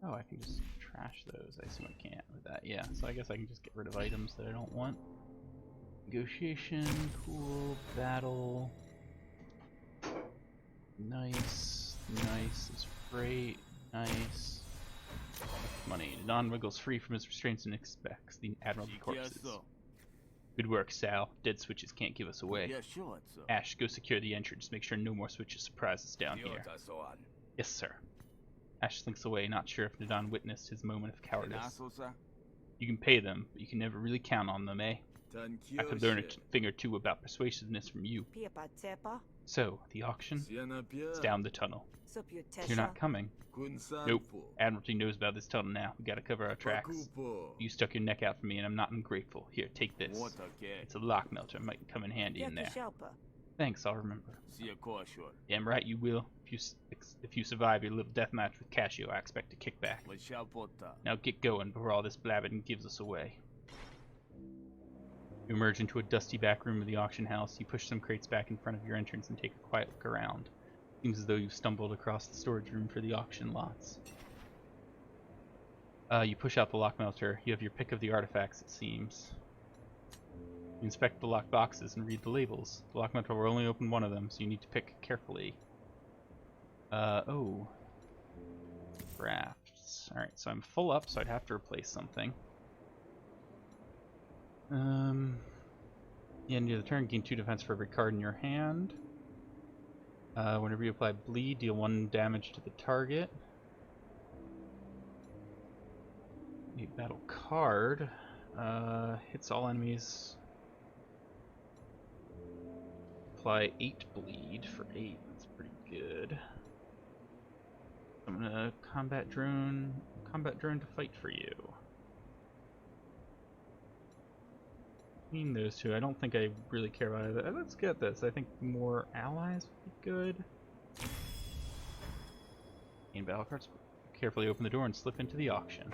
Oh, I can just trash those. I assume I can't with that. Yeah, so I guess I can just get rid of items that I don't want. Negotiation, cool. Battle. Nice. Nice is great. Nice. Money. Don wiggles free from his restraints and expects the Admiralty corpses. Good work, Sal. Dead switches can't give us away. Ash, go secure the entrance. Make sure no more switches surprise us down here. Yes, sir. Ash slinks away, not sure if Nadon witnessed his moment of cowardice. You can pay them, but you can never really count on them, eh? I could learn a thing or two about persuasiveness from you. So, the auction? It's down the tunnel. You're not coming? Nope. Admiralty knows about this tunnel now. We gotta cover our tracks. You stuck your neck out for me and I'm not ungrateful. Here, take this. It's a lock melter. It might come in handy in there. Thanks, I'll remember. Damn right you will. If you survive your little deathmatch with Casio, I expect a kickback. Now get going before all this blabbing gives us away. You emerge into a dusty back room of the auction house. You push some crates back in front of your entrance and take a quiet look around. Seems as though you've stumbled across the storage room for the auction lots. You push out the lock melter. You have your pick of the artifacts, it seems. You inspect the locked boxes and read the labels. The lock melter will only open one of them, so you need to pick carefully. Oh. Crafts. Alright, so I'm full up, so I'd have to replace something. Yeah, near the turn, gain 2 defense for every card in your hand. Whenever you apply bleed, deal 1 damage to the target. A battle card. Hits all enemies. Apply 8 bleed for 8. That's pretty good. I'm gonna combat drone to fight for you. Between those two, I don't think I really care about it. Let's get this. I think more allies would be good. In battle cards, carefully open the door and slip into the auction.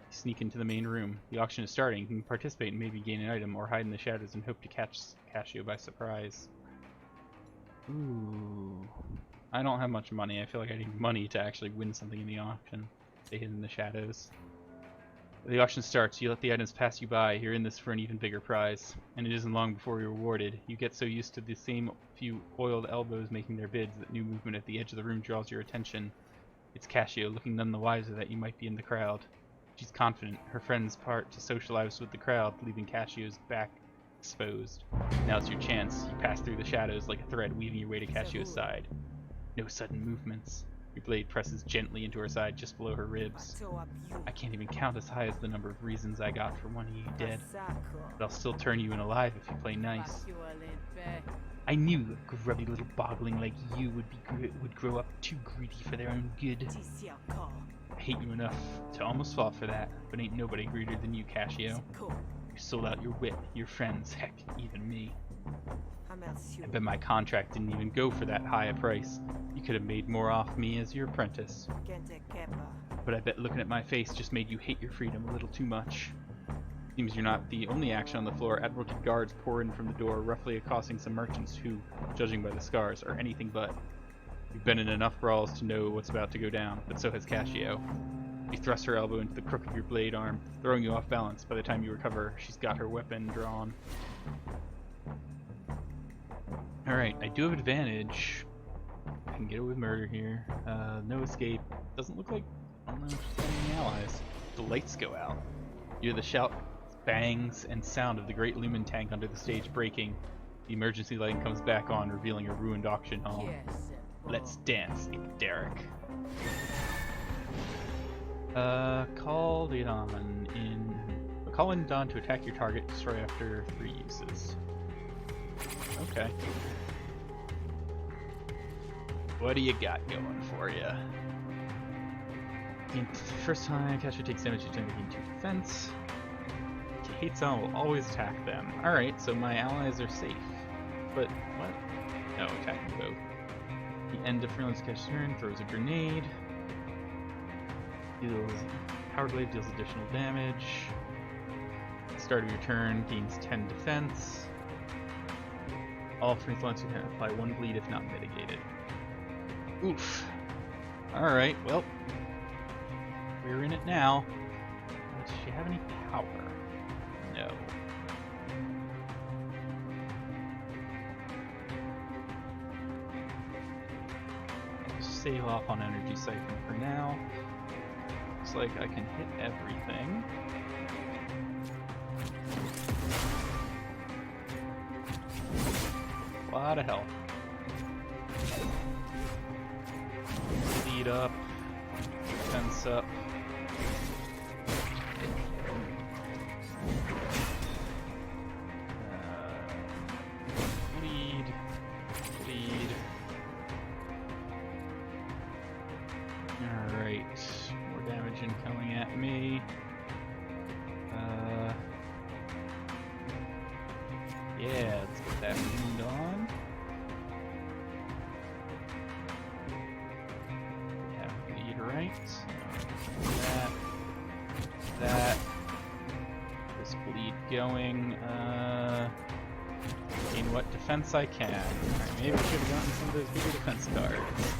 Sneak into the main room. The auction is starting. You can participate and maybe gain an item, or hide in the shadows and hope to catch Casio by surprise. Ooh. I don't have much money. I feel like I need money to actually win something in the auction. Stay hidden in the shadows. The auction starts. You let the items pass you by. You're in this for an even bigger prize. And it isn't long before you're rewarded. You get so used to the same few oiled elbows making their bids that new movement at the edge of the room draws your attention. It's Casio, looking none the wiser that you might be in the crowd. She's confident. Her friends part to socialize with the crowd, leaving Casio's back exposed. Now it's your chance. You pass through the shadows like a thread, weaving your way to Casio's side. No sudden movements. Your blade presses gently into her side, just below her ribs. I can't even count as high as the number of reasons I got for wanting you dead. But I'll still turn you in alive if you play nice. I knew a grubby little bogling like you would grow up too greedy for their own good. I hate you enough to almost fall for that, but ain't nobody greedier than you, Casio. You sold out your wit, your friends, heck, even me. I bet my contract didn't even go for that high a price. You could have made more off me as your apprentice. But I bet looking at my face just made you hate your freedom a little too much. Seems you're not the only action on the floor. Admiralty guards pour in from the door, roughly accosting some merchants who, judging by the scars, are anything but. You've been in enough brawls to know what's about to go down, but so has Casio. You thrust her elbow into the crook of your blade arm, throwing you off balance. By the time you recover, she's got her weapon drawn. Alright, I do have advantage. I can get away with murder here. No escape. Doesn't look like... I don't know if she's got any allies. The lights go out. You hear the shout, bangs, and sound of the great lumen tank under the stage breaking. The emergency lighting comes back on, revealing a ruined auction hall. Let's dance, Derek. Call in Dawn to attack your target, destroy after 3 uses. Okay. What do you got going for you? First time Casio takes damage, you tend to gain 2 defense. Hate-Zone will always attack them. Alright, so my allies are safe. But, what? No, attacking both. The end of Freeland's Cash's turn throws a grenade. Power Blade deals additional damage. At the start of your turn, gains 10 defense. All Freeland's can apply 1 bleed if not mitigated. Oof. Alright, well. We're in it now. Does she have any power? No. Save off on Energy Siphon for now. Looks like I can hit everything. A lot of health. Speed up. Defense up. Bleed. Alright, more damage incoming at me. Yeah, let's get that wound on. Yeah, bleed right. That. This bleed going. Gain what defense I can. Alright, maybe I should have gotten some of those bigger defense cards.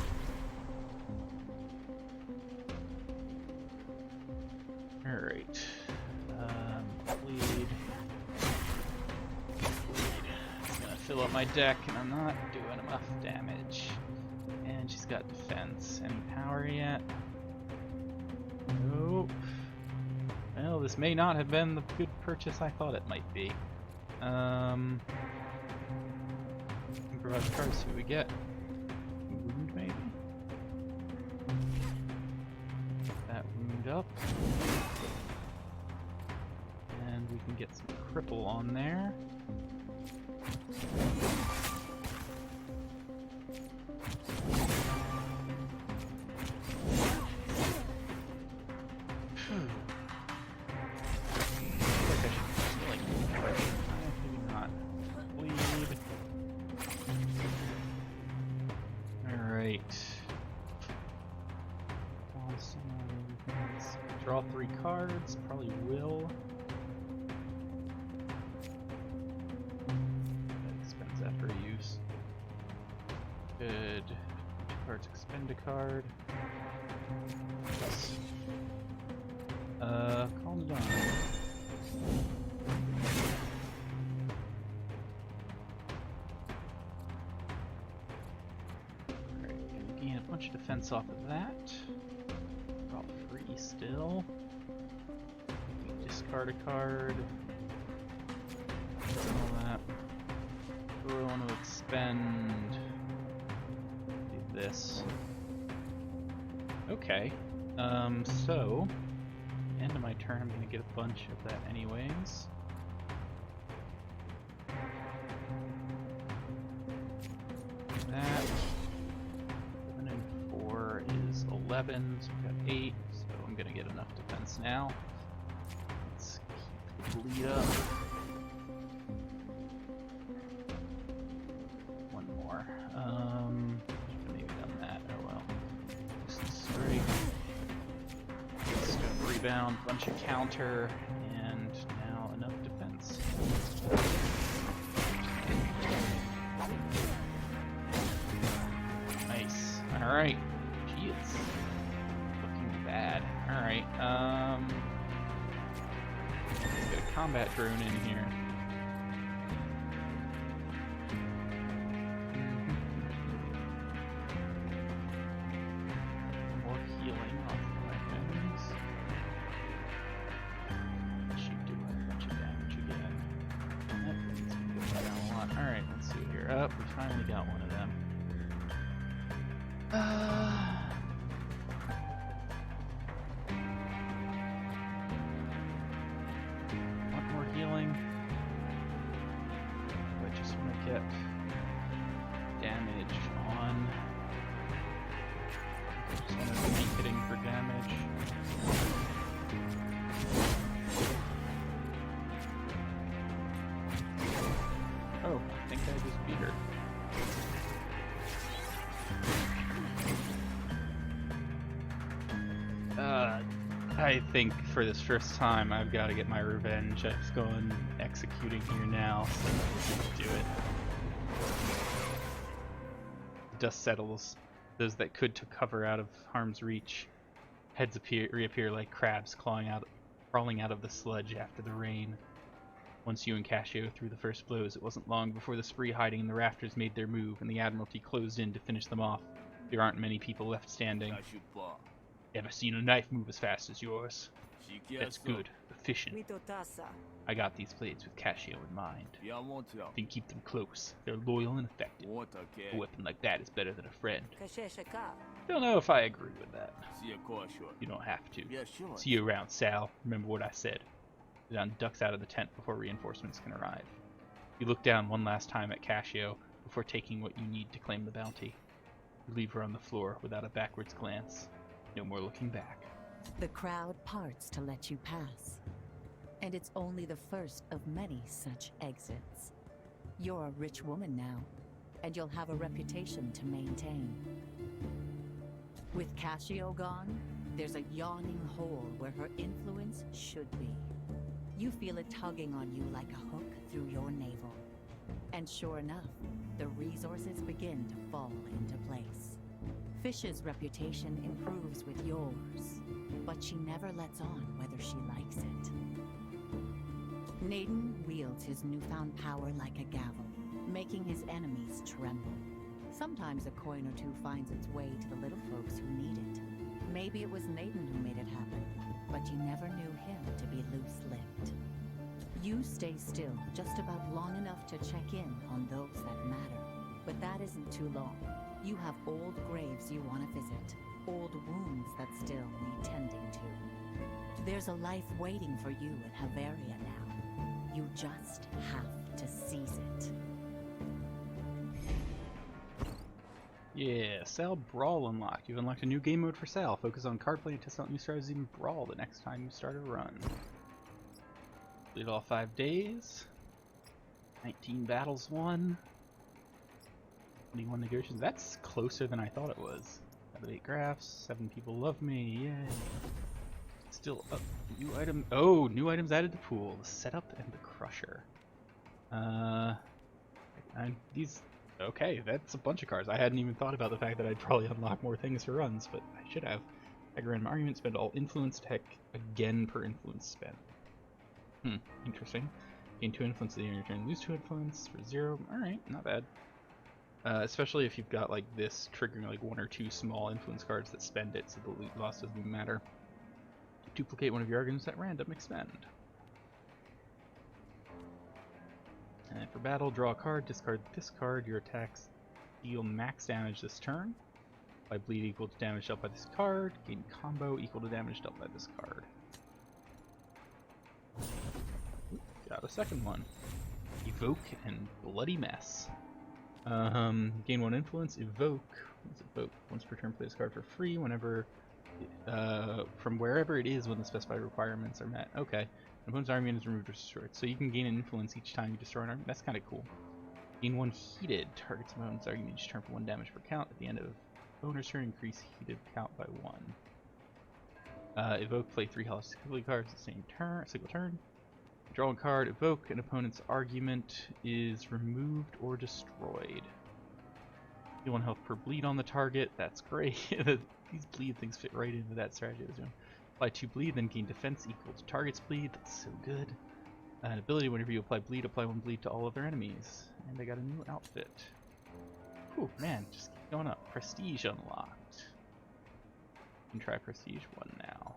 Alright. Bleed. It's gonna fill up my deck, and I'm not doing enough damage. And she's got defense. Any power yet? Well, this may not have been the good purchase I thought it might be. Improvise cards, see what we get. Wound, maybe? Get that wound up. And we can get some cripple on there. Draw 3 cards, probably will. That expends after use. Good. 2 cards, expend a card. Yes. Calm down. Alright, gonna gain a bunch of defense off of that. Still. Discard a card. All that. What do I want to expend? Do this. Okay. So end of my turn I'm gonna get a bunch of that anyways. That 7 and 4 is 11, so we've got 8. I'm gonna get enough defense now. Let's keep the bleed up. One more. Should've maybe done that. Oh well. Just straight. Stone rebound, bunch of counter, and now enough defense. Nice. All right. Jeez. Bad. Alright, let's get a combat drone in here. More healing off the weapons. That should do a bunch of damage again. That needs to go down a lot. Alright, let's see here. Oh, we finally got one of them. Healing. I just want to get damage on. I just want to be hitting for damage. Oh, I think I just beat her. I think for this first time I've got to get my revenge. I'm just going executing here now, so let's do it. Dust settles. Those that could to cover out of harm's reach. Heads reappear like crabs crawling out of the sludge after the rain. Once you and Cassio threw the first blows, it wasn't long before the spree hiding in the rafters made their move, and the Admiralty closed in to finish them off. There aren't many people left standing. Ever seen a knife move as fast as yours? That's good. Efficient. I got these blades with Cassio in mind. Then keep them close. They're loyal and effective. A weapon like that is better than a friend. Don't know if I agree with that. You don't have to. See you around, Sal. Remember what I said. Zidane ducks out of the tent before reinforcements can arrive. You look down one last time at Cassio before taking what you need to claim the bounty. You leave her on the floor without a backwards glance. No more looking back. The crowd parts to let you pass. And it's only the first of many such exits. You're a rich woman now, and you'll have a reputation to maintain. With Cassio gone, there's a yawning hole where her influence should be. You feel it tugging on you like a hook through your navel. And sure enough, the resources begin to fall into place. Fish's reputation improves with yours, but she never lets on whether she likes it. Naden wields his newfound power like a gavel, making his enemies tremble. Sometimes a coin or two finds its way to the little folks who need it. Maybe it was Naden who made it happen, but you never knew him to be You stay still just about long enough to check in on those that matter. But that isn't too long. You have old graves you want to visit, old wounds that still need tending to. There's a life waiting for you in Havaria now. You just have to seize it. Yeah, Sal Brawl unlocked. You've unlocked a new game mode for Sal. Focus on card play and test out new strategies in Brawl the next time you start a run. Complete all 5 days. 19 battles won. 21 negotiations. That's closer than I thought it was. Out of 8 graphs, 7 people love me. Yay. Still up. New item. Oh, new items added to pool. The setup and the crusher. These. Okay, that's a bunch of cards. I hadn't even thought about the fact that I'd probably unlock more things for runs, but I should have. Random argument, spend all influence tech again per influence spent. Interesting. Gain 2 influence at the end of your turn, lose 2 influence for 0. Alright, not bad. Especially if you've got like this triggering like 1 or 2 small influence cards that spend it, so the loot loss doesn't even matter. Duplicate one of your arguments at random, expend. And for battle, draw a card, discard this card. Your attacks deal max damage this turn. By bleed equal to damage dealt by this card. Gain combo equal to damage dealt by this card. Got a second one. Evoke and Bloody Mess. Gain 1 influence. Evoke. What's evoke? Once per turn, play this card for free whenever, from wherever it is when the specified requirements are met. Okay. An opponent's argument is removed or destroyed. So you can gain an influence each time you destroy an argument. That's kind of cool. Gain 1 heated. Targets an opponent's argument each turn for 1 damage per count. At the end of owner's turn, increase heated count by 1. Evoke, play 3 hostility cards at the same turn, single turn. Draw a card, evoke, an opponent's argument is removed or destroyed. Deal 1 health per bleed on the target, that's great. These bleed things fit right into that strategy I was doing. Apply 2 bleed, then gain defense equal to target's bleed, that's so good. An ability, whenever you apply 1 bleed to all of their enemies. And they got a new outfit. Whew, man, just keep going up. Prestige unlocked. You can try Prestige 1 now.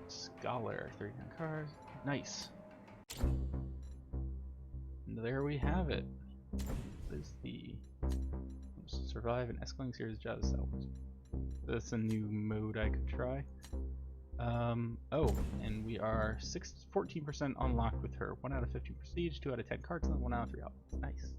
Scholar, 39 cards. Nice. And there we have it. What is the survive an escalating series of jobs self? That's a new mode I could try. Oh, and we are 14% unlocked with her. 1 out of 15 prestige, 2 out of 10 cards, and 1 out of 3 outfits. Nice.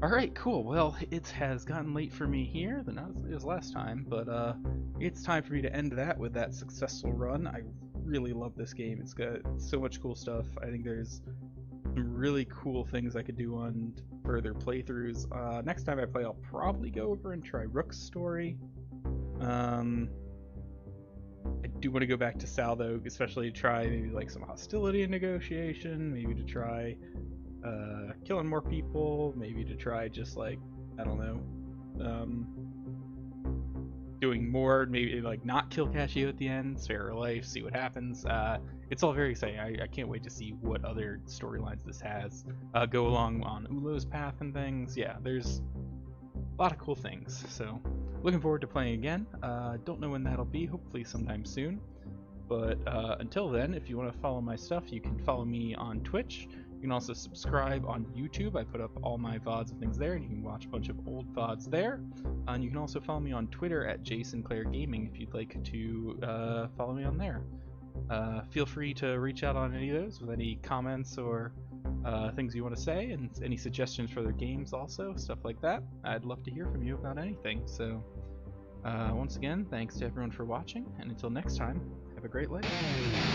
Alright, cool. Well, it has gotten late for me here, but not as late as last time, but it's time for me to end that with that successful run. I really love this game. It's got so much cool stuff. I think there's some really cool things I could do on further playthroughs. Next time I play, I'll probably go over and try Rook's story. I do want to go back to Sal though, especially to try maybe like some hostility and negotiation, maybe to try killing more people, maybe to try just like, I don't know, doing more, maybe like not kill Cashew at the end, spare her life, see what happens. It's all very exciting. I can't wait to see what other storylines this has. Go along on Ulo's path and things. Yeah, there's a lot of cool things, so looking forward to playing again. Don't know when that'll be, hopefully sometime soon. But until then, if you want to follow my stuff, you can follow me on Twitch. You can also subscribe on YouTube. I put up all my VODs and things there, and you can watch a bunch of old VODs there. And you can also follow me on Twitter at JasonClairGaming if you'd like to follow me on there. Feel free to reach out on any of those with any comments or things you want to say, and any suggestions for their games also, stuff like that. I'd love to hear from you about anything. So once again, thanks to everyone for watching, and until next time, have a great life.